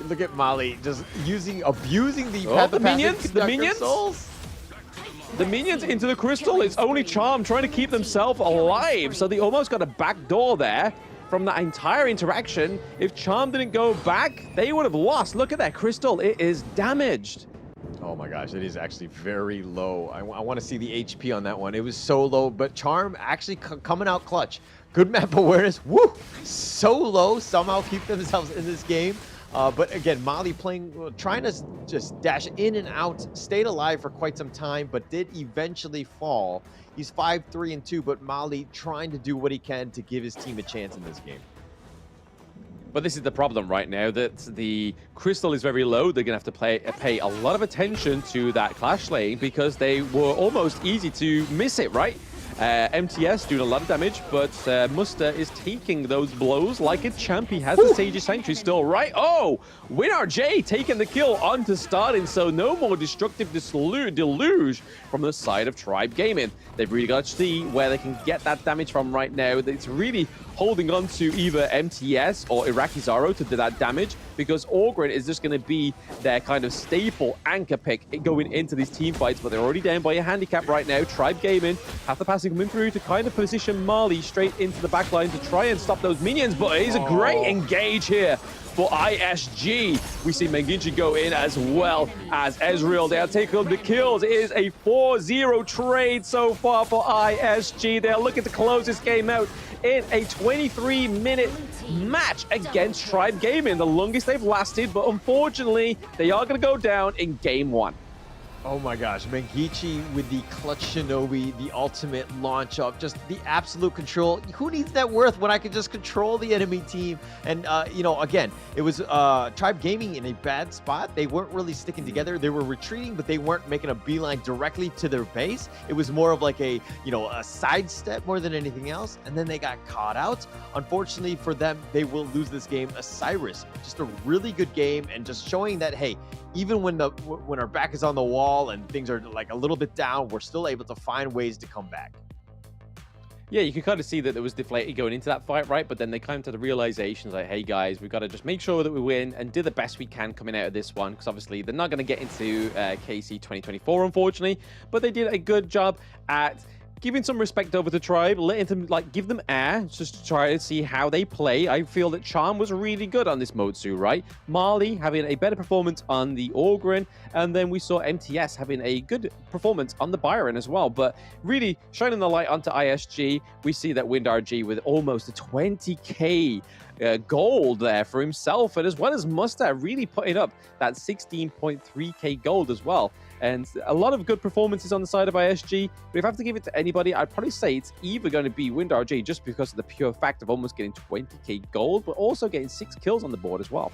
Look at Molly just abusing the minions. The minions into the crystal. It's only Charm trying to keep themselves alive. So they almost got a backdoor there from that entire interaction. If Charm didn't go back, they would have lost. Look at that crystal. It is damaged. Oh my gosh, it is actually very low. I want to see the HP on that one. It was so low, but Charm actually coming out clutch. Good map awareness. Woo! So low. Somehow keep themselves in this game. But again, Mali trying to just dash in and out, stayed alive for quite some time, but did eventually fall. He's 5-3-2, but Mali trying to do what he can to give his team a chance in this game. But this is the problem right now, that the crystal is very low. They're going to have to pay a lot of attention to that clash lane because they were almost easy to miss it, right? MTS doing a lot of damage, but Muster is taking those blows like a champ. He has the Sage's Sanctuary still, right? Oh, WinRJ taking the kill onto starting, so no more destructive deluge from the side of Tribe Gaming. They've really got to see where they can get that damage from right now. It's really holding on to either MTS or Iraqi Zaro to do that damage, because Orgrin is just going to be their kind of staple anchor pick going into these team fights, but they're already down by a handicap right now. Tribe Gaming have the passing coming through to kind of position Mali straight into the back line to try and stop those minions, but it's a great engage here for ISG. We see Menginchi go in as well as Ezreal. They'll take on the kills. It is a 4-0 trade so far for ISG. They're looking to close this game out in a 23-minute match against Tribe Gaming, the longest they've lasted, but unfortunately, they are going to go down in game 1. Oh my gosh, Mengichi with the clutch Shinobi, the ultimate launch up, just the absolute control. Who needs that worth when I can just control the enemy team? And, you know, again, it was Tribe Gaming in a bad spot. They weren't really sticking together. They were retreating, but they weren't making a beeline directly to their base. It was more of like a, you know, a sidestep more than anything else. And then they got caught out. Unfortunately for them, they will lose this game. Isurus, just a really good game and just showing that, hey, even when our back is on the wall and things are like a little bit down, we're still able to find ways to come back. Yeah, you can kind of see that it was deflated going into that fight, right? But then they came to the realization like, hey guys, we've got to just make sure that we win and do the best we can coming out of this one, because obviously they're not going to get into KC 2024, unfortunately. But they did a good job at giving some respect over to Tribe, letting them, like, give them air, just to try to see how they play. I feel that Charm was really good on this Motsu, right? Mali having a better performance on the Orgrin, and then we saw MTS having a good performance on the Byron as well. But really shining the light onto ISG, we see that WinRG with almost a 20k gold there for himself, and as well as Muster really putting up that 16.3k gold as well. And a lot of good performances on the side of ISG. But if I have to give it to anybody, I'd probably say it's either going to be WinRG, just because of the pure fact of almost getting 20k gold, but also getting 6 kills on the board as well.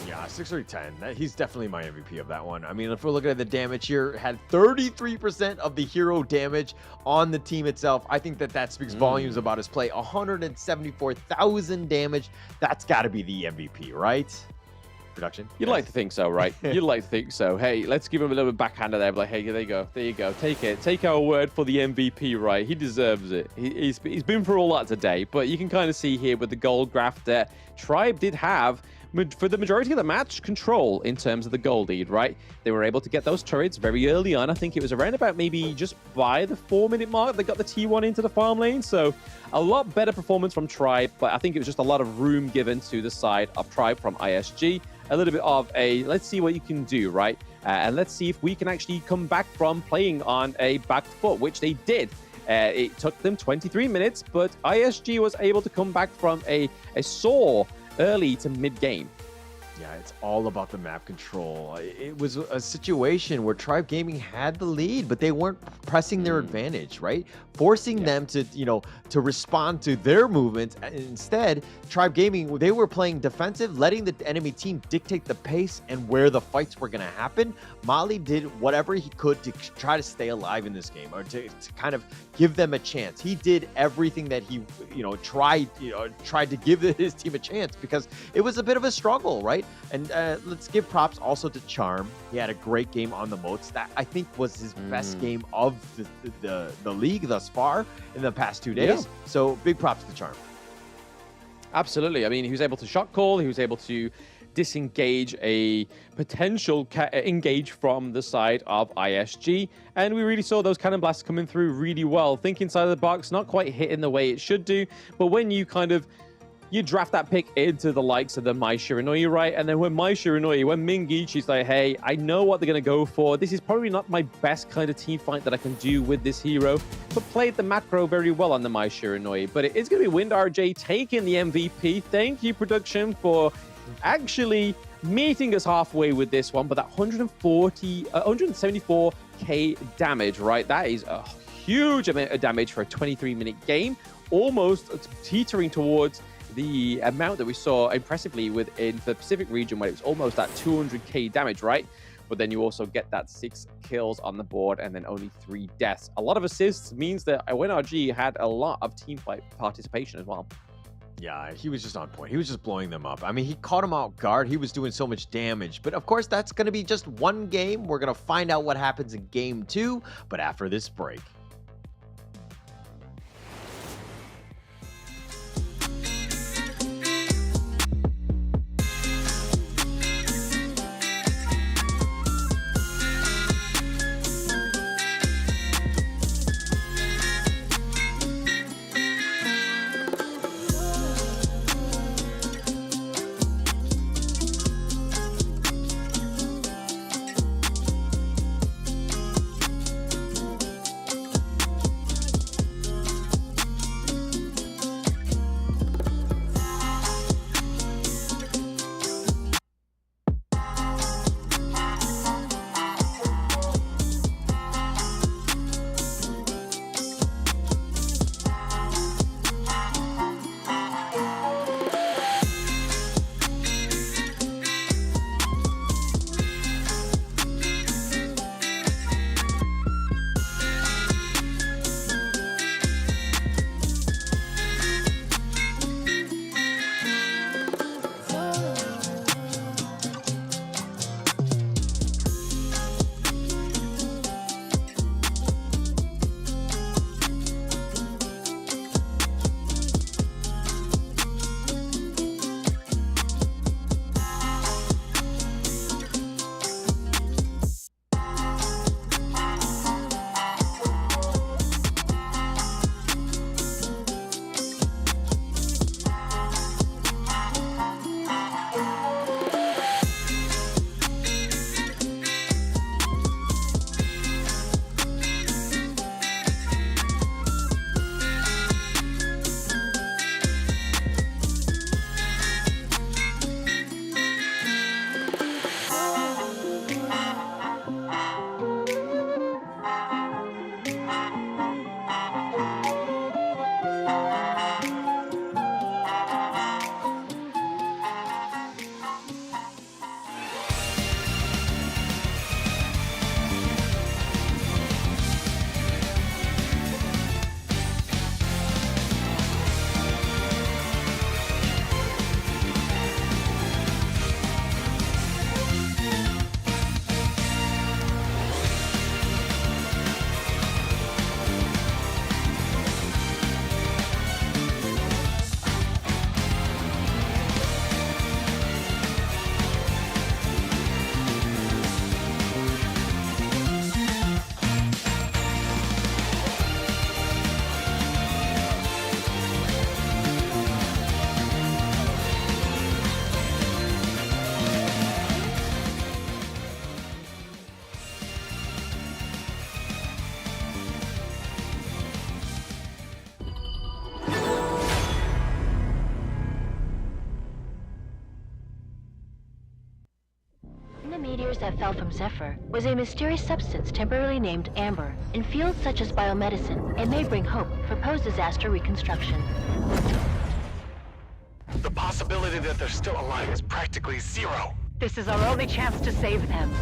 Yeah, 6-3-10. He's definitely my MVP of that one. I mean, if we're looking at the damage here, had 33% of the hero damage on the team itself. I think that speaks volumes about his play. 174,000 damage. That's got to be the MVP, right? Production. You'd like to think so, right? You'd like to think so. Hey, let's give him a little bit backhander there. Like, hey, there you go. There you go. Take it. Take our word for the MVP, right? He deserves it. He's been through all that today. But you can kind of see here with the gold graph that Tribe did have, for the majority of the match, control in terms of the gold lead, right? They were able to get those turrets very early on. I think it was around about maybe just by the 4-minute mark, they got the T1 into the farm lane. So a lot better performance from Tribe, but I think it was just a lot of room given to the side of Tribe from ISG. A little bit of a, let's see what you can do, right? And let's see if we can actually come back from playing on a back foot, which they did. It took them 23 minutes, but ISG was able to come back from a sore early to mid-game. Yeah, it's all about the map control. It was a situation where Tribe Gaming had the lead, but they weren't pressing their advantage, right? Forcing them to, you know, to respond to their movements. Instead, Tribe Gaming, they were playing defensive, letting the enemy team dictate the pace and where the fights were going to happen. Mali did whatever he could to try to stay alive in this game, or to kind of give them a chance. He did everything that he, tried to give his team a chance, because it was a bit of a struggle, right? And let's give props also to Charm. He had a great game on the moats. That, I think, was his best game of the league thus far in the past 2 days. Yeah. So big props to Charm. Absolutely. I mean, he was able to shot call. He was able to disengage a potential engage from the side of ISG. And we really saw those cannon blasts coming through really well. Think inside of the box, not quite hitting the way it should do. But when you kind of you draft that pick into the likes of the Mai Shiranui, right? And then when Mai Shiranui, when Mingichi's like, hey, I know what they're going to go for. This is probably not my best kind of team fight that I can do with this hero, but played the macro very well on the Mai Shiranui. But it is going to be Wind RJ taking the MVP. Thank you, production, for actually meeting us halfway with this one. But that 174k damage, right? That is a huge amount of damage for a 23-minute game, almost teetering towards the amount that we saw impressively within the Pacific region, where it was almost at 200k damage, right? But then you also get that 6 kills on the board and then only 3 deaths. A lot of assists means that WinRG had a lot of team fight participation as well. Yeah, he was just on point. He was just blowing them up. I mean, he caught him out guard. He was doing so much damage. But of course, that's going to be just one game. We're going to find out what happens in game 2, but after this break. The meteors that fell from Zephyr was a mysterious substance temporarily named Amber. In fields such as biomedicine, it may bring hope for post-disaster reconstruction. The possibility that they're still alive is practically zero. This is our only chance to save them.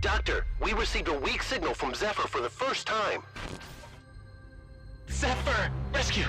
Doctor, we received a weak signal from Zephyr for the first time. Zephyr! Rescue!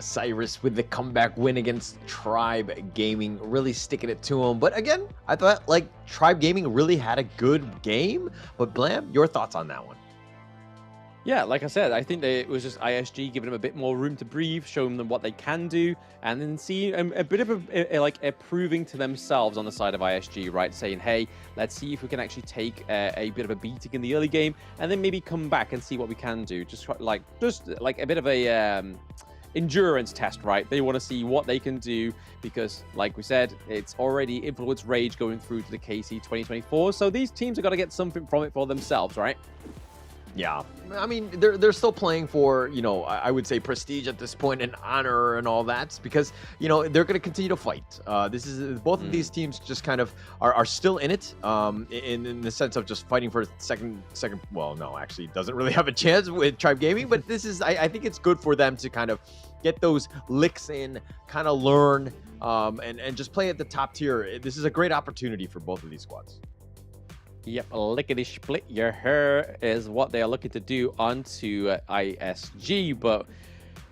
Cyrus with the comeback win against Tribe Gaming, really sticking it to him. But again, I thought like Tribe Gaming really had a good game. But Blam, your thoughts on that one? Yeah, like I said, I think it was just ISG giving them a bit more room to breathe, showing them what they can do, and then see a bit of a proving to themselves on the side of ISG, right? Saying, hey, let's see if we can actually take a bit of a beating in the early game, and then maybe come back and see what we can do. Just like a bit of a endurance test, right? They want to see what they can do because, like we said, it's already Influence Rage going through to the KC 2024, so these teams have got to get something from it for themselves, right? Yeah, I mean, they're still playing for, you know, I would say prestige at this point and honor and all that because, you know, they're going to continue to fight. This is both of these teams just kind of are still in it in the sense of just fighting for second. Well, no, actually doesn't really have a chance with Tribe Gaming, but this is I think it's good for them to kind of get those licks in, kind of learn and just play at the top tier. This is a great opportunity for both of these squads. Yep, lickety split your hair is what they are looking to do onto ISG, but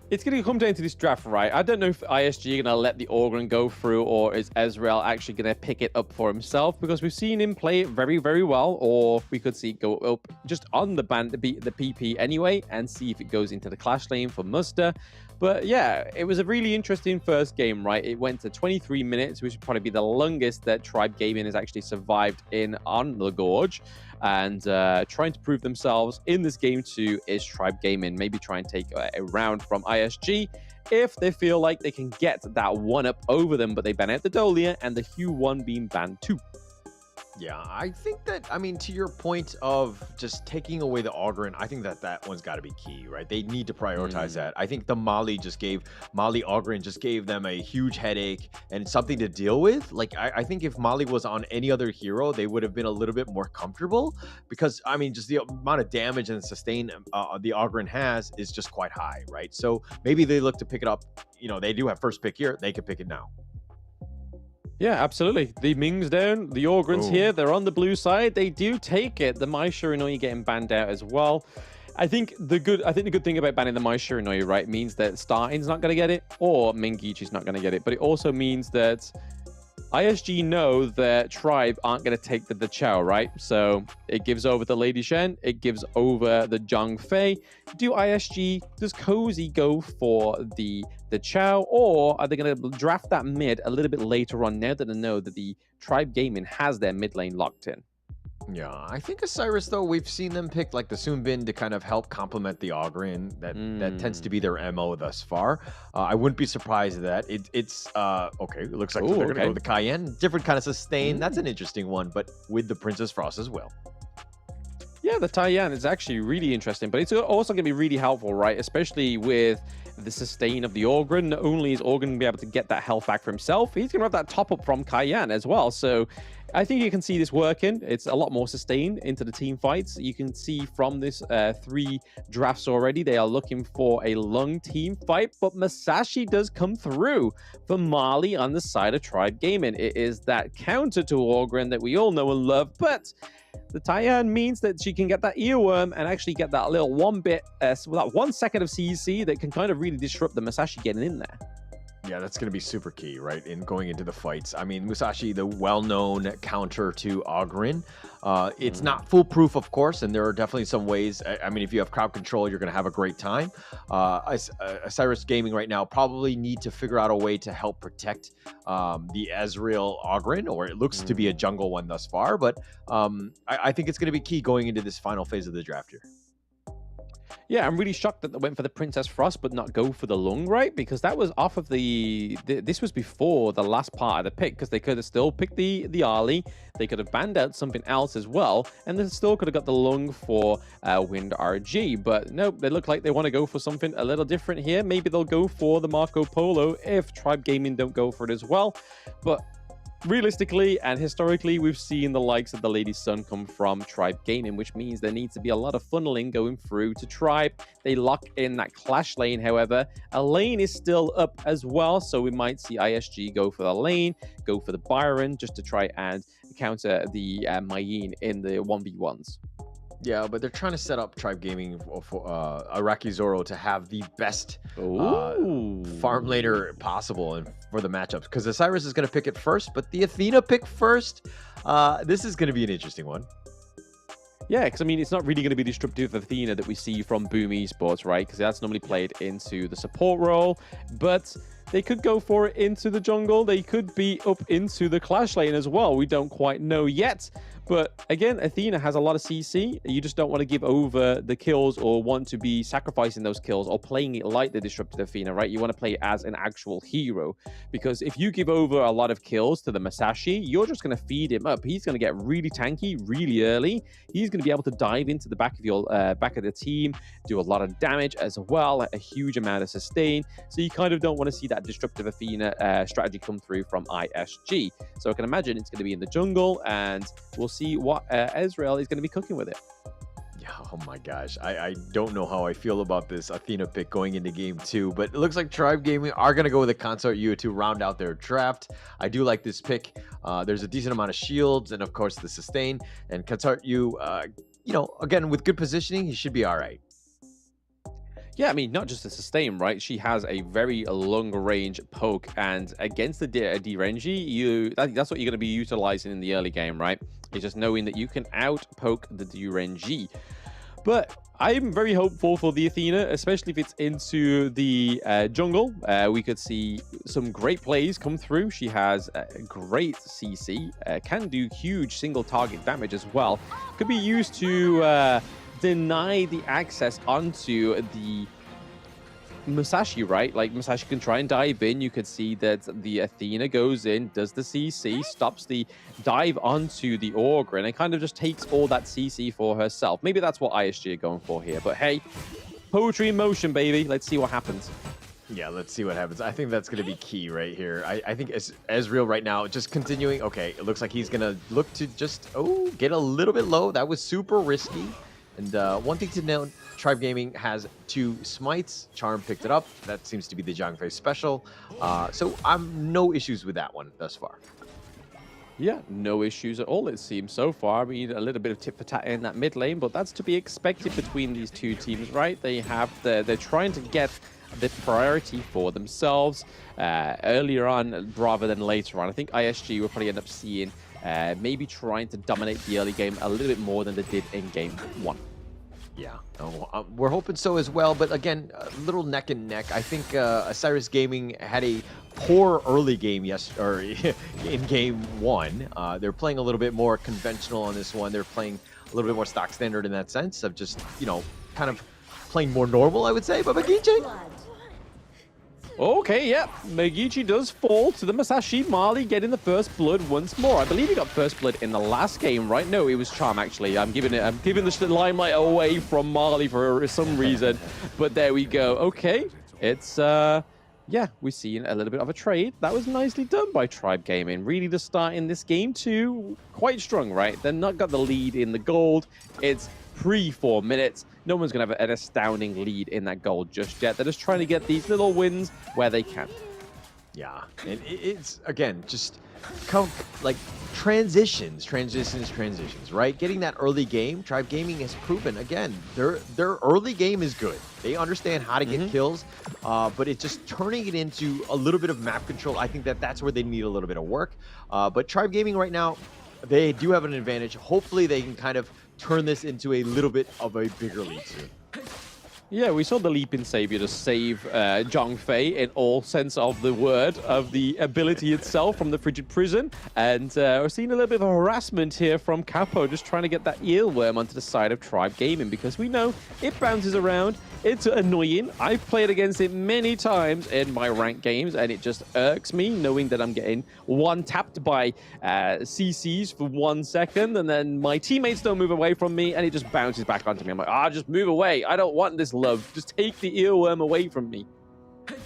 it's going to come down to this draft, right? I don't know if ISG are going to let the Orgren go through, or is Ezreal actually going to pick it up for himself? Because we've seen him play it very, very well, or we could see it go up just on the PP anyway, and see if it goes into the clash lane for Muster. But yeah, it was a really interesting first game, right? It went to 23 minutes, which would probably be the longest that Tribe Gaming has actually survived on the Gorge. And trying to prove themselves in this game too is Tribe Gaming. Maybe try and take a round from ISG if they feel like they can get that one up over them, but they ban out the Dolia and the Hue 1 being banned too. Yeah, I think that, I mean, to your point of just taking away the Ogren, I think that one's got to be key, right? They need to prioritize that. I think the Mali Ogren just gave them a huge headache and something to deal with. Like, I think if Mali was on any other hero, they would have been a little bit more comfortable because, I mean, just the amount of damage and sustain the Ogren has is just quite high, right? So maybe they look to pick it up. You know, they do have first pick here. They could pick it now. Yeah, absolutely. The Ming's down, the Orgren's here. They're on the blue side. They do take it. The Mai Shiranui getting banned out as well. I think the good thing about banning the Mai Shiranui, right, means that Starting's not going to get it, or Mingichi's not going to get it. But it also means that ISG know that Tribe aren't going to take the Chow, right? So it gives over the Lady Shen, it gives over the Zhang Fei. Does Cozy go for the Chow, or are they going to draft that mid a little bit later on now that they know that the Tribe Gaming has their mid lane locked in? Yeah, I think Osiris, though, we've seen them pick like the Sunbin to kind of help complement the Ogren. That tends to be their MO thus far. I wouldn't be surprised at that. It's okay. It looks like they're going to go with the Cayenne. Different kind of sustain. That's an interesting one, but with the Princess Frost as well. Yeah, the Taiyan is actually really interesting, but it's also going to be really helpful, right? Especially with the sustain of the Orgren. Not only is Orgren going to be able to get that health back for himself, he's going to have that top-up from Cayenne as well. So I think you can see this working. It's a lot more sustain into the team fights. You can see from this 3 drafts already, they are looking for a long team fight, but Masashi does come through for Mali on the side of Tribe Gaming. It is that counter to Orgren that we all know and love, but the Taiyan means that she can get that earworm and actually get that little 1 second of CEC that can kind of really disrupt the Masashi getting in there. Yeah, that's going to be super key, right, in going into the fights. I mean, Musashi, the well-known counter to Ogren. It's not foolproof, of course, and there are definitely some ways. I mean, if you have crowd control, you're going to have a great time. Osiris Gaming right now probably need to figure out a way to help protect the Ezreal Ogren, or it looks to be a jungle one thus far. But I think it's going to be key going into this final phase of the draft here. Yeah, I'm really shocked that they went for the Princess Frost, but not go for the Lung, right? Because that was off of this was before the last part of the pick, because they could have still picked the Ali, they could have banned out something else as well, and they still could have got the Lung for Wind RG. But nope, they look like they want to go for something a little different here. Maybe they'll go for the Marco Polo if Tribe Gaming don't go for it as well. But realistically and historically, we've seen the likes of the Lady Sun come from Tribe Gaming, which means there needs to be a lot of funneling going through to Tribe. They lock in that clash lane, however. A lane is still up as well, so we might see ISG go for the lane, go for the Byron, just to try and counter the Mayin in the 1v1s. Yeah, but they're trying to set up Tribe Gaming for Iraqi Zoro to have the best farm laner possible and for the matchups. Because Isurus is going to pick it first, but the Athena pick first. This is going to be an interesting one. Yeah, because I mean, it's not really going to be disruptive Athena that we see from Boom Esports, right? Because that's normally played into the support role, but they could go for it into the jungle. They could be up into the Clash lane as well. We don't quite know yet. But again, Athena has a lot of CC. You just don't want to give over the kills or want to be sacrificing those kills or playing it like the disrupted Athena, right? You want to play it as an actual hero. Because if you give over a lot of kills to the Masashi, you're just going to feed him up. He's going to get really tanky really early. He's going to be able to dive into the back of your back of the team, do a lot of damage as well, a huge amount of sustain. So you kind of don't want to see that disruptive Athena strategy come through from ISG. So I can imagine it's going to be in the jungle, and we'll see what Ezreal is going to be cooking with it. Yeah, oh my gosh. I don't know how I feel about this Athena pick going into game 2, but it looks like Tribe Gaming are going to go with the Consort U to round out their draft. I do like this pick. There's a decent amount of shields and, of course, the sustain. And Consort U, you know, again, with good positioning, he should be all right. Yeah, I mean, not just the sustain, right? She has a very long-range poke, and against the Direnji, that's what you're going to be utilizing in the early game, right? It's just knowing that you can out-poke the Direnji. But I'm very hopeful for the Athena, especially if it's into the jungle. We could see some great plays come through. She has great CC, can do huge single-target damage as well. Could be used to deny the access onto the Musashi, right? Like, Musashi can try and dive in. You could see that the Athena goes in, does the CC, stops the dive onto the Orgrin, and kind of just takes all that CC for herself. Maybe that's what ISG are going for here. But hey, poetry in motion, baby. Let's see what happens. Yeah, let's see what happens. I think that's going to be key right here. I think Ezreal right now, just continuing. Okay, it looks like he's going to look to just, get a little bit low. That was super risky. And one thing to note, Tribe Gaming has 2 smites. Charm picked it up. That seems to be the Zhangfei special. So I'm no issues with that one thus far. Yeah, no issues at all, it seems, so far. We need a little bit of tit-for-tat in that mid lane, but that's to be expected between these two teams, right? They're trying to get the priority for themselves earlier on rather than later on. I think ISG will probably end up seeing maybe trying to dominate the early game a little bit more than they did in game 1. Yeah, we're hoping so as well. But again, a little neck and neck. I think Isurus Gaming had a poor early game in game 1. They're playing a little bit more conventional on this one. They're playing a little bit more stock standard in that sense of just, kind of playing more normal, I would say. But Magichi. Okay, yeah. Magichi does fall to the Masashi. Marley getting the first blood once more. I believe he got first blood in the last game, right? No, it was Charm, actually. I'm giving the limelight away from Marley for some reason. But there we go. Okay. It's, yeah, we're seeing a little bit of a trade. That was nicely done by Tribe Gaming. Really the start in this game, too. Quite strong, right? They're not got the lead in the gold. It's pre-4 minutes. No one's going to have an astounding lead in that gold just yet. They're just trying to get these little wins where they can. Yeah, and it's, again, just like transitions, right? Getting that early game, Tribe Gaming has proven, again, their early game is good. They understand how to get kills, but it's just turning it into a little bit of map control. I think that's where they need a little bit of work. But Tribe Gaming right now, they do have an advantage. Hopefully they can kind of turn this into a little bit of a bigger lead soon. Yeah, we saw the Leaping Savior to save Zhangfei in all sense of the word, of the ability itself from the Frigid Prison. And we're seeing a little bit of harassment here from Capo, just trying to get that earworm onto the side of Tribe Gaming, because we know it bounces around. It's annoying. I've played against it many times in my ranked games, and it just irks me knowing that I'm getting one-tapped by CCs for 1 second, and then my teammates don't move away from me, and it just bounces back onto me. I'm like, just move away. I don't want this love. Just take the earworm away from me.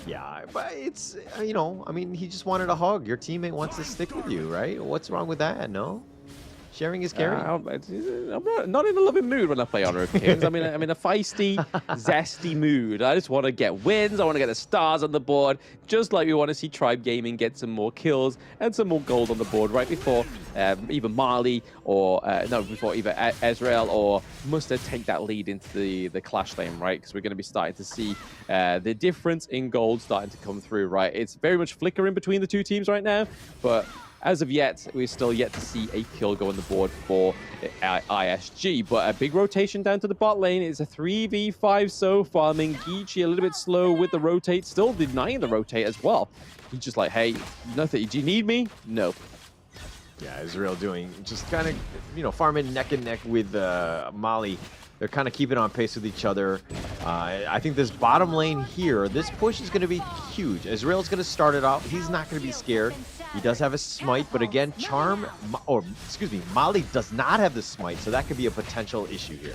Yeah, but it's, I mean, he just wanted a hug. Your teammate wants to stick with you, right? What's wrong with that? No? Sharing is caring. I'm not in a loving mood when I play Honor of Kings. I'm in a feisty, zesty mood. I just want to get wins. I want to get the stars on the board, just like we want to see Tribe Gaming get some more kills and some more gold on the board right before either Marley or before either Ezreal or Mustard take that lead into the clash lane, right? Because we're going to be starting to see the difference in gold starting to come through, right? It's very much flickering between the two teams right now, but as of yet, we're still yet to see a kill go on the board for ISG. But a big rotation down to the bot lane. It's a 3v5 so far. Mengichi a little bit slow with the rotate, still denying the rotate as well. He's just like, hey, nothing. Do you need me? No. Yeah, Israel doing just kind of, farming neck and neck with Mali. They're kind of keeping on pace with each other. I think this bottom lane here, this push is going to be huge. Israel's going to start it off. He's not going to be scared. He does have a smite, but again, Mali does not have the smite, so that could be a potential issue here.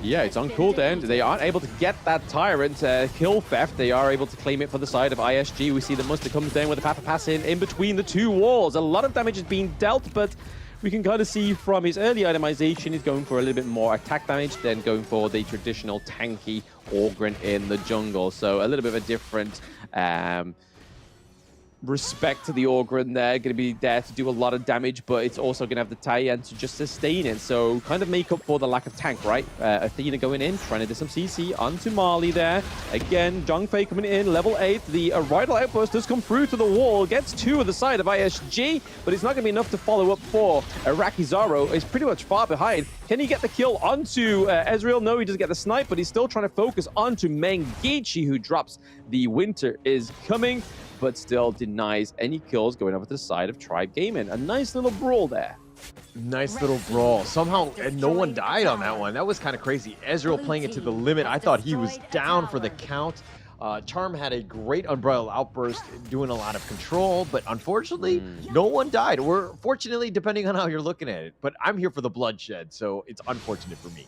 Yeah, it's on cooldown. They aren't able to get that Tyrant kill theft. They are able to claim it for the side of ISG. We see that Mustard comes down with a Papa Pass in between the two walls. A lot of damage is being dealt, but we can kind of see from his early itemization, he's going for a little bit more attack damage than going for the traditional tanky Orgrin in the jungle. So a little bit of a different respect to the Orgrin there, going to be there to do a lot of damage, but it's also going to have the tie-in to just sustain it. So kind of make up for the lack of tank, right? Athena going in, trying to do some CC onto Marley there. Again, Zhongfei coming in, level 8. The Vital Outburst does come through to the wall, gets 2 of the side of ISG, but it's not going to be enough to follow up for Rakizaro. He's pretty much far behind. Can he get the kill onto Ezreal? No, he doesn't get the snipe, but he's still trying to focus onto Mengichi, who drops the Winter is Coming, but still denies any kills going over to the side of Tribe Gaming. A nice little brawl there. Nice little brawl. Somehow no one died on that one. That was kind of crazy. Ezreal playing it to the limit. I thought he was down for the count. Charm had a great Unbridled Outburst doing a lot of control, but unfortunately, no one died. Or fortunately, depending on how you're looking at it. But I'm here for the bloodshed, so it's unfortunate for me.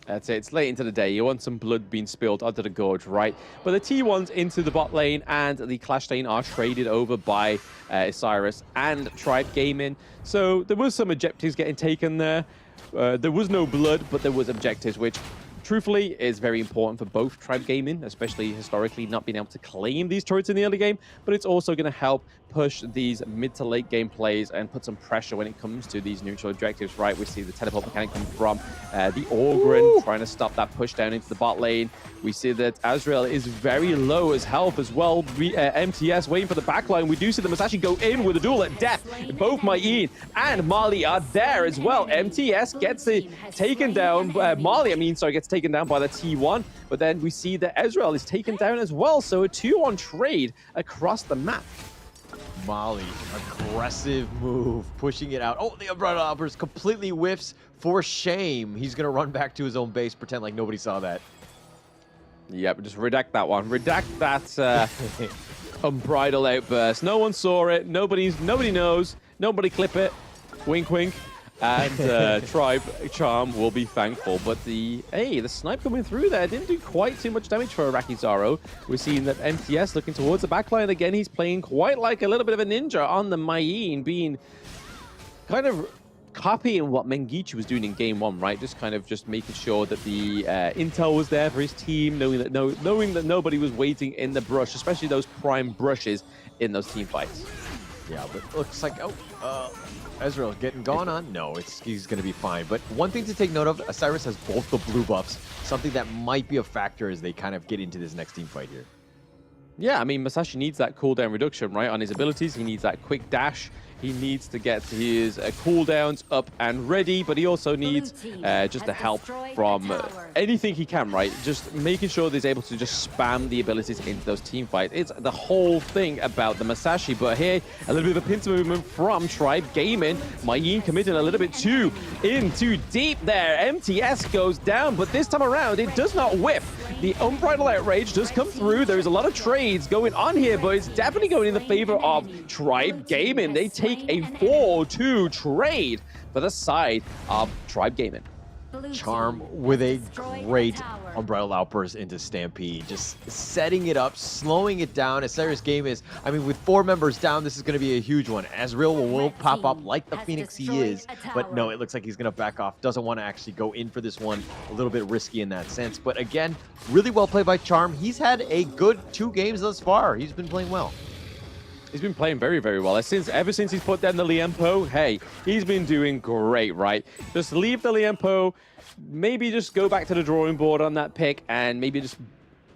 That's it. It's late into the day. You want some blood being spilled onto the gorge, right? But the T1's into the bot lane and the clash lane are traded over by Isurus and Tribe Gaming. So there was some objectives getting taken there. There was no blood, but there was objectives, which truthfully is very important for both Tribe Gaming, especially historically not being able to claim these turrets in the early game, but it's also going to help push these mid to late game plays and put some pressure when it comes to these neutral objectives, right? We see the teleport mechanic come from the Orgrin trying to stop that push down into the bot lane. We see that Azrael is very low as health as well. MTS waiting for the backline. We do see the Masashi go in with a duel at death. Both Mayin and Marley are there as well. MTS gets taken down. Gets taken down by the T1. But then we see that Ezreal is taken down as well. So a 2-on trade across the map. Molly, aggressive move, pushing it out. Oh, the Unbridled Outburst completely whiffs for shame. He's going to run back to his own base, pretend like nobody saw that. Yep, just redact that one. Redact that Unbridled Outburst. No one saw it. Nobody knows. Nobody clip it. Wink, wink. And Tribe Charm will be thankful. But the snipe coming through there didn't do quite too much damage for Rakizaro. We're seeing that MTS looking towards the backline again. He's playing quite like a little bit of a ninja on the Mayin, being kind of copying what Mengichi was doing in game 1, right? Just kind of making sure that the intel was there for his team, knowing that nobody was waiting in the brush, especially those prime brushes in those team fights. Yeah, but looks like Ezreal getting gone on. No, he's going to be fine. But one thing to take note of, Isurus has both the blue buffs, something that might be a factor as they kind of get into this next team fight here. Yeah, I mean, Masashi needs that cooldown reduction, right? On his abilities, he needs that quick dash. He needs to get his cooldowns up and ready, but he also needs just the help from anything he can, right? Just making sure that he's able to just spam the abilities into those team fights. It's the whole thing about the Masashi, but here, a little bit of a pincer movement from Tribe Gaming. Mayin committing a little bit too deep there. MTS goes down, but this time around, it does not whiff. The Unbridled Outrage does come through. There's a lot of trades going on here, but it's definitely going in the favor of Tribe Gaming. They take a 4-2 trade for the side of Tribe Gaming. Charm with a great Unbridled Outburst into Stampede, just setting it up, slowing it down. As serious game is, I mean, with 4 members down, this is going to be a huge one. Ezreal will pop up like the Phoenix he is, but no, it looks like he's going to back off. Doesn't want to actually go in for this one. A little bit risky in that sense, but again, really well played by Charm. He's had a good 2 games thus far. He's been playing well. He's been playing very, very well. Ever since he's put down the Liempo, hey, he's been doing great, right? Just leave the Liempo, maybe just go back to the drawing board on that pick, and maybe just...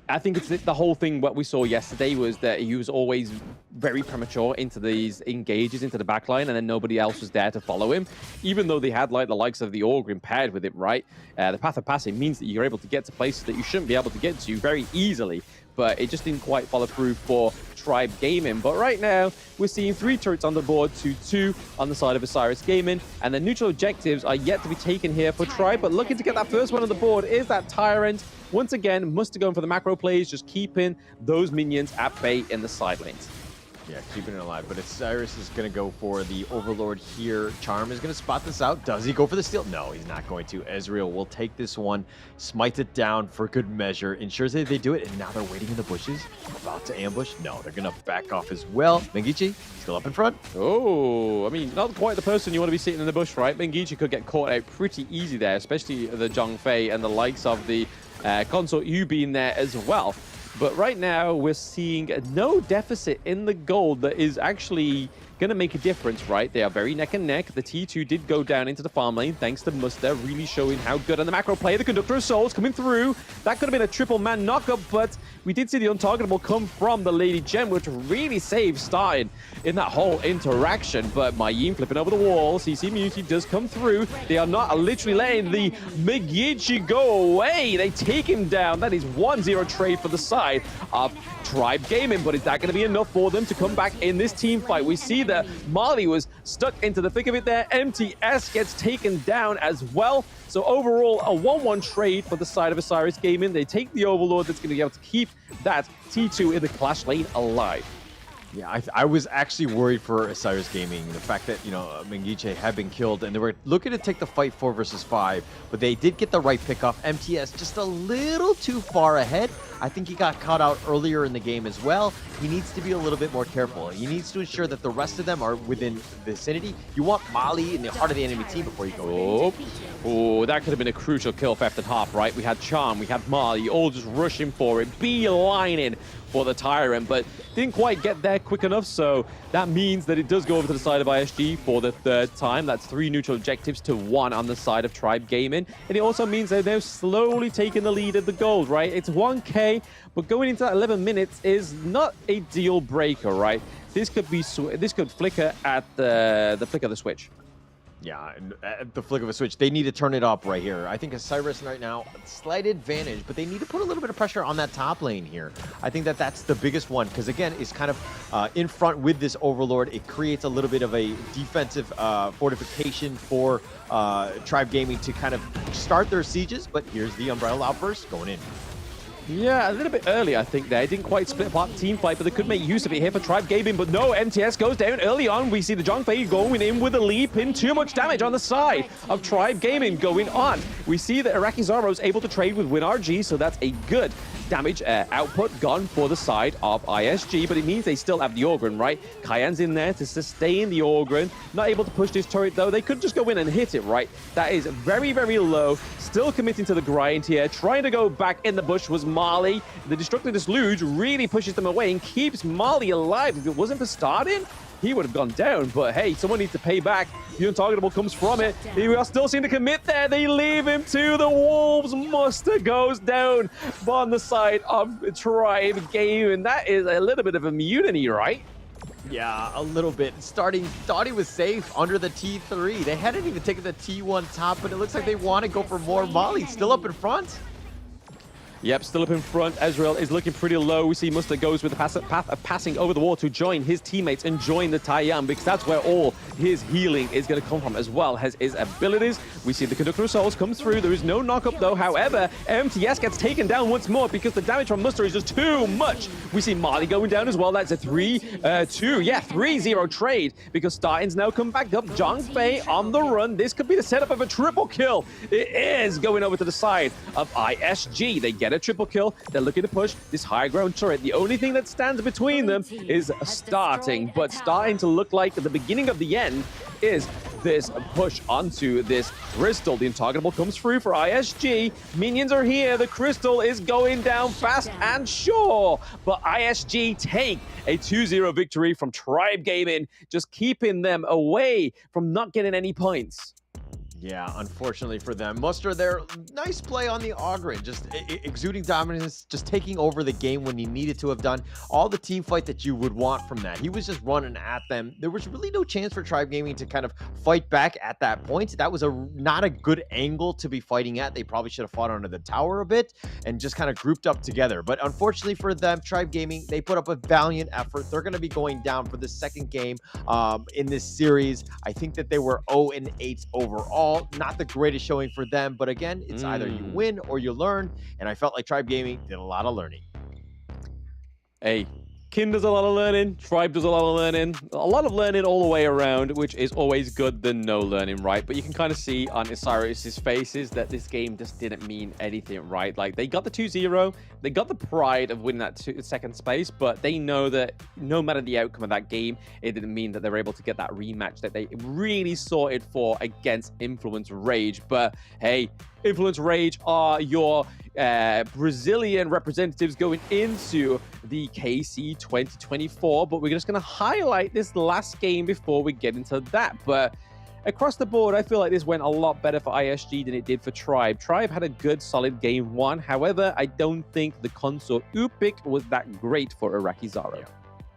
I think it's the whole thing. What we saw yesterday was that he was always very premature into these engages into the backline, and then nobody else was there to follow him. Even though they had like the likes of the Orgrim paired with it, right? The path of passing means that you're able to get to places that you shouldn't be able to get to very easily. But it just didn't quite follow through for Tribe Gaming. But right now, we're seeing 3 turrets on the board to 2 on the side of Isurus Gaming. And the neutral objectives are yet to be taken here for Tribe. But looking to get that first one on the board is that Tyrant. Once again, must have gone for the macro plays, just keeping those minions at bay in the side lanes. Yeah, keeping it alive. But Isurus is going to go for the Overlord here. Charm is going to spot this out. Does he go for the steal? No, he's not going to. Ezreal will take this one, smite it down for good measure, ensures that they do it, and now they're waiting in the bushes, about to ambush. No, they're going to back off as well. Mengichi still up in front. Oh, I mean, not quite the person you want to be sitting in the bush, right? Mengichi could get caught out pretty easy there, especially the Zhongfei and the likes of the consort Yu being there as well. But right now, we're seeing no deficit in the gold that is actually going to make a difference, right? They are very neck and neck. The T2 did go down into the farm lane, thanks to Muster, really showing how good on the macro play. The Conductor of Souls coming through. That could have been a triple man knockup, but we did see the untargetable come from the Lady Gem, which really saved starting in that whole interaction. But Mayim flipping over the wall. CC Immunity does come through. They are not literally letting the Megichi go away. They take him down. That is 1-0 trade for the side of Tribe Gaming, but is that going to be enough for them to come back in this team fight? We see that Marley was stuck into the thick of it there. MTS gets taken down as well. So overall, a 1-1 trade for the side of Isurus Gaming. They take the Overlord that's going to be able to keep that T2 in the clash lane alive. Yeah, I was actually worried for Isurus Gaming. The fact that, you know, Mengiche had been killed and they were looking to take the fight 4 versus 5, but they did get the right pick off. MTS just a little too far ahead. I think he got caught out earlier in the game as well. He needs to be a little bit more careful. He needs to ensure that the rest of them are within the vicinity. You want Mali in the heart of the enemy team before you go in. Oh, that could have been a crucial kill for Theft and Half, right? We had Charm, we had Mali, all just rushing for it, beelining for the Tyrant, but didn't quite get there quick enough, so that means that it does go over to the side of ISG for the 3rd time. That's 3 neutral objectives to 1 on the side of Tribe Gaming, and it also means they're now slowly taking the lead of the gold, right? It's 1K, but going into that 11 minutes is not a deal breaker, right? This could be this could flicker at the flick of the switch. Yeah, at the flick of a switch, they need to turn it up right here. I think Isurus right now, slight advantage, but they need to put a little bit of pressure on that top lane here. I think that that's the biggest one, because again, it's kind of in front with this Overlord. It creates a little bit of a defensive fortification for Tribe Gaming to kind of start their sieges, but here's the Umbrella Outburst going in. Yeah, a little bit early, I think, there. Didn't quite split apart the team fight, but they could make use of it here for Tribe Gaming. But no, MTS goes down early on. We see the Zhongfei going in with a leap in. Too much damage on the side of Tribe Gaming going on. We see that Iraqi Zoro is able to trade with WinRG, so that's a good damage output gone for the side of ISG, but it means they still have the Orgrin, right? Cayenne's in there to sustain the Orgrin. Not able to push this turret, though. They could just go in and hit it, right? That is very, very low. Still committing to the grind here. Trying to go back in the bush was Marley. The Destructive Dislodge really pushes them away and keeps Marley alive. If it wasn't for starting, he would have gone down, but hey, someone needs to pay back. The untargetable comes from it. We are still seeing the commit there. They leave him to the Wolves. Muster goes down on the side of Tribe Game, and that is a little bit of a mutiny, right? Yeah, a little bit. Starting, thought he was safe under the T3. They hadn't even taken the T1 top, but it looks like they want to go for more. Molly still up in front. Yep, still up in front. Ezreal is looking pretty low. We see Muster goes with the path of passing over the wall to join his teammates and join the Taiyam, because that's where all his healing is going to come from, as well as his abilities. We see the Conductor of Souls come through. There is no knockup, though. However, MTS gets taken down once more because the damage from Muster is just too much. We see Marley going down as well. That's a 3-0 trade, because Starting's now come back up. Zhongfei on the run. This could be the setup of a triple kill. It is going over to the side of ISG. They get a triple kill. They're looking to push this high ground turret. The only thing that stands between them is starting, but starting to look like the beginning of the end is this push onto this crystal. The untargetable comes through for ISG. Minions are here. The crystal is going down fast and sure. But ISG take a 2-0 victory from Tribe Gaming, just keeping them away from not getting any points. Yeah, unfortunately for them. Muster, their nice play on the Ogren, just exuding dominance, just taking over the game when he needed to have done all the team fight that you would want from that. He was just running at them. There was really no chance for Tribe Gaming to kind of fight back at that point. That was not a good angle to be fighting at. They probably should have fought under the tower a bit and just kind of grouped up together. But unfortunately for them, Tribe Gaming, they put up a valiant effort. They're going to be going down for the second game in this series. I think that they were 0-8 overall. Not the greatest showing for them, but again, it's either you win or you learn, and I felt like Tribe Gaming did a lot of learning. Hey, Kim does a lot of learning, Tribe does a lot of learning all the way around, which is always good than no learning, right? But you can kind of see on Isurus' faces that this game just didn't mean anything, right? Like, they got the 2-0, they got the pride of winning that second space, but they know that no matter the outcome of that game, it didn't mean that they were able to get that rematch that they really sorted for against Influence Rage. But hey, Influence Rage are your Brazilian representatives going into the KC 2024, but we're just going to highlight this last game before we get into that. But across the board, I feel like this went a lot better for ISG than it did for Tribe. Tribe had a good, solid game one. However, I don't think the consort Upik was that great for Iraqi Zaro.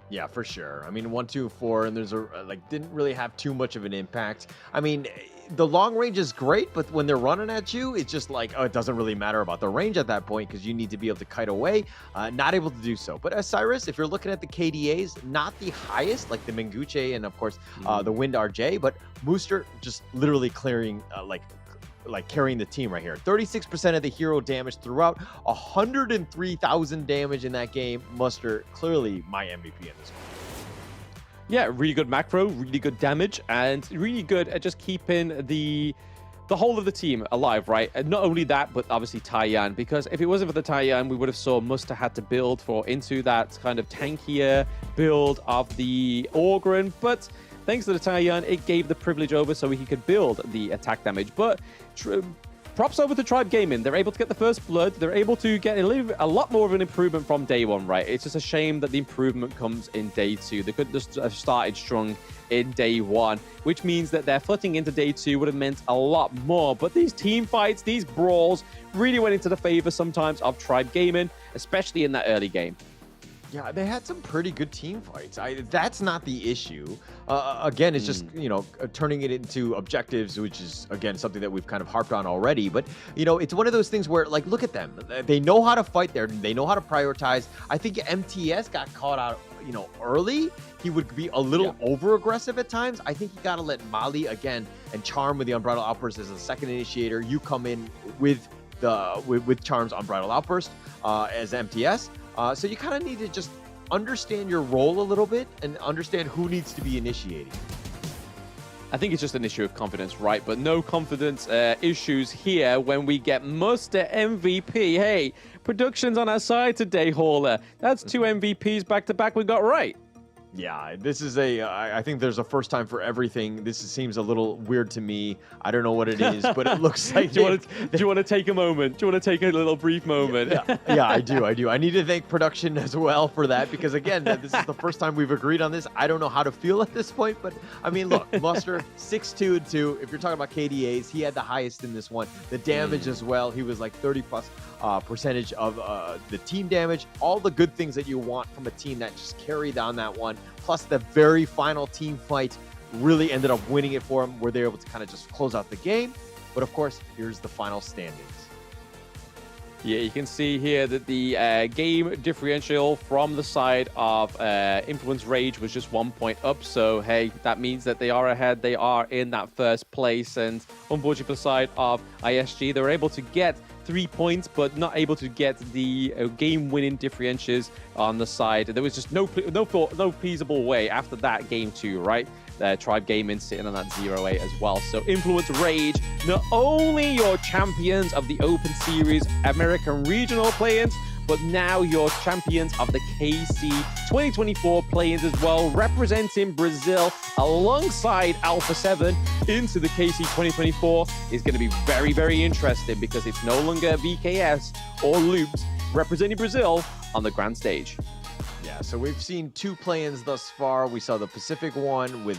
Yeah, for sure. I mean, 1, 2, 4, and there's didn't really have too much of an impact. I mean, the long range is great, but when they're running at you, it's just like, oh, it doesn't really matter about the range at that point because you need to be able to kite away. Not able to do so. But Osiris, if you're looking at the KDAs, not the highest, like the Menguche and, of course, the Wind RJ, but Mooster just literally clearing, like carrying the team right here. 36% of the hero damage throughout, 103,000 damage in that game. Muster, clearly my MVP in this one. Yeah, really good macro, really good damage, and really good at just keeping the whole of the team alive, right? And not only that, but obviously Taiyan, because if it wasn't for the Taiyan, we would have saw Muster had to build into that kind of tankier build of the Ogren, but thanks to the Taiyan, it gave the privilege over so he could build the attack damage. But props over to Tribe Gaming. They're able to get the first blood. They're able to get a lot more of an improvement from day one, right? It's just a shame that the improvement comes in day two. They could just have started strong in day one, which means that their footing into day two would have meant a lot more. But these team fights, these brawls, really went into the favor sometimes of Tribe Gaming, especially in that early game. Yeah, they had some pretty good team fights. That's not the issue. Again, it's just, turning it into objectives, which is, again, something that we've kind of harped on already. But, it's one of those things where, like, look at them. They know how to fight there. They know how to prioritize. I think MTS got caught out, early. He would be a little over-aggressive at times. I think you got to let Mali, again, and Charm with the Unbridled Outburst as a second initiator. You come in with Charm's Unbridled Outburst as MTS. So you kind of need to just understand your role a little bit and understand who needs to be initiating. I think it's just an issue of confidence, right? But no confidence issues here when we get Muster MVP. Hey, production's on our side today, Hauler. That's 2 MVPs back-to-back we got right. Yeah, this is I think there's a first time for everything. This seems a little weird to me. I don't know what it is, but it looks like... do you want to take a moment? Do you want to take a little brief moment? Yeah, I do. I need to thank production as well for that, because again, this is the first time we've agreed on this. I don't know how to feel at this point, but I mean, look, Muster, 6-2-2. If you're talking about KDAs, he had the highest in this one. The damage as well, he was like 30+ percentage of the team damage. All the good things that you want from a team that just carried on that one. Plus the very final team fight really ended up winning it for them, where they're able to kind of just close out the game. But of course, here's the final standings. Yeah, you can see here that the game differential from the side of Influence Rage was just 1 point up. So, hey, that means that they are ahead. They are in that first place. And unfortunately for the side of ISG, they were able to get 3 points, but not able to get the game-winning differentials on the side. There was just no feasible way after that game two, right? Tribe Gaming sitting on that 0-8 as well. So Influence Rage, not only your champions of the Open Series American Regional play-ins, but now you're champions of the KC 2024 play-ins as well, representing Brazil alongside Alpha 7 into the KC 2024 is going to be very, very interesting because it's no longer VKS or Loops representing Brazil on the grand stage. Yeah, so we've seen 2 play-ins thus far. We saw the Pacific one with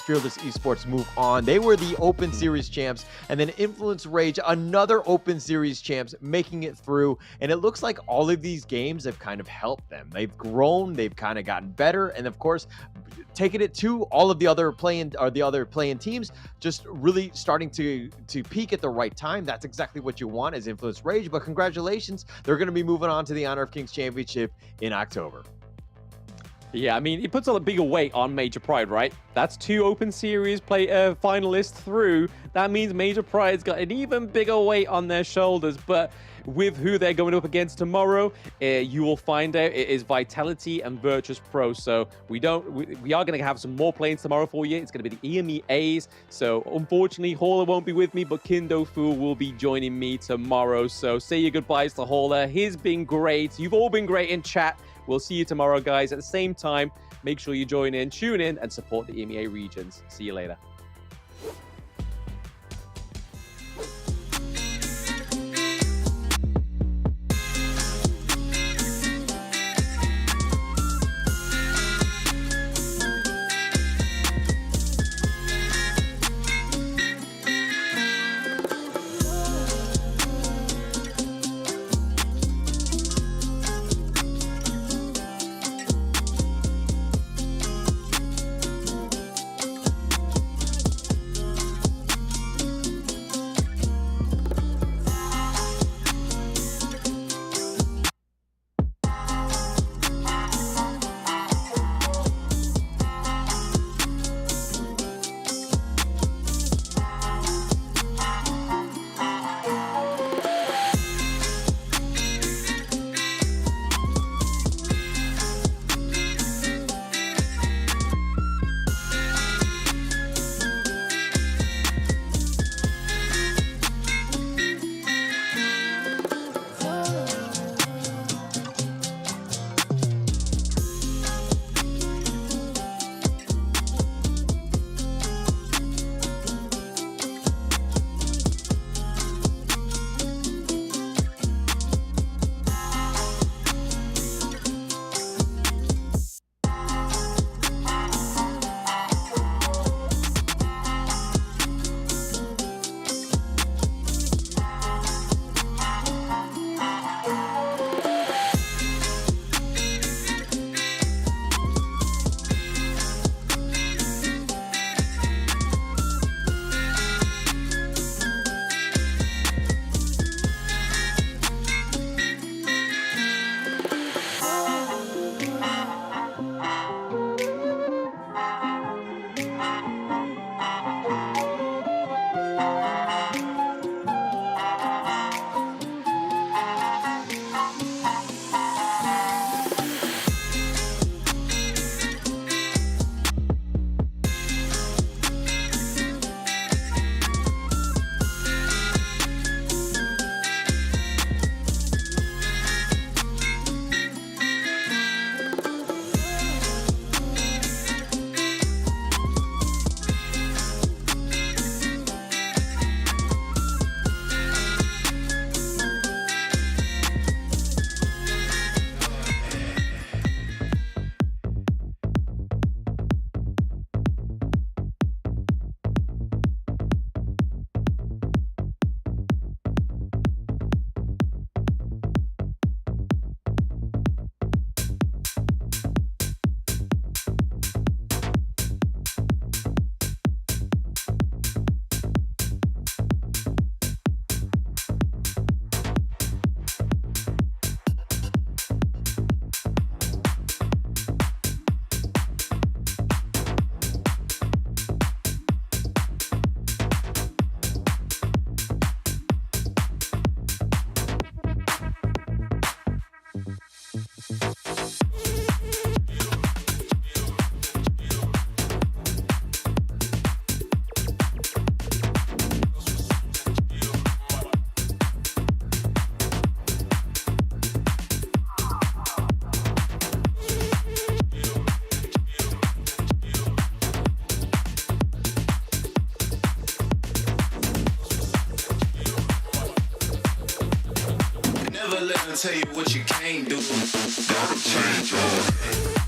Fearless Esports move on. They were the Open Series champs, and then Influence Rage, another Open Series champs, making it through. And it looks like all of these games have kind of helped them. They've grown, they've kind of gotten better, and of course, taking it to all of the other play-in teams, just really starting to peak at the right time. That's exactly what you want as Influence Rage. But congratulations, they're going to be moving on to the Honor of Kings Championship in October. Yeah, I mean, it puts a bigger weight on Major Pride, right? That's 2 Open Series finalists through. That means Major Pride's got an even bigger weight on their shoulders. But with who they're going up against tomorrow, you will find out it is Vitality and Virtus Pro. So we are going to have some more play-ins tomorrow for you. It's going to be the EMEAs. So unfortunately, Hauler won't be with me, but Kindo Fu will be joining me tomorrow. So say your goodbyes to Hauler. He's been great. You've all been great in chat. We'll see you tomorrow, guys. At the same time, make sure you join in, tune in, and support the EMEA regions. See you later. trying to tell you what you can't do. Gotta change your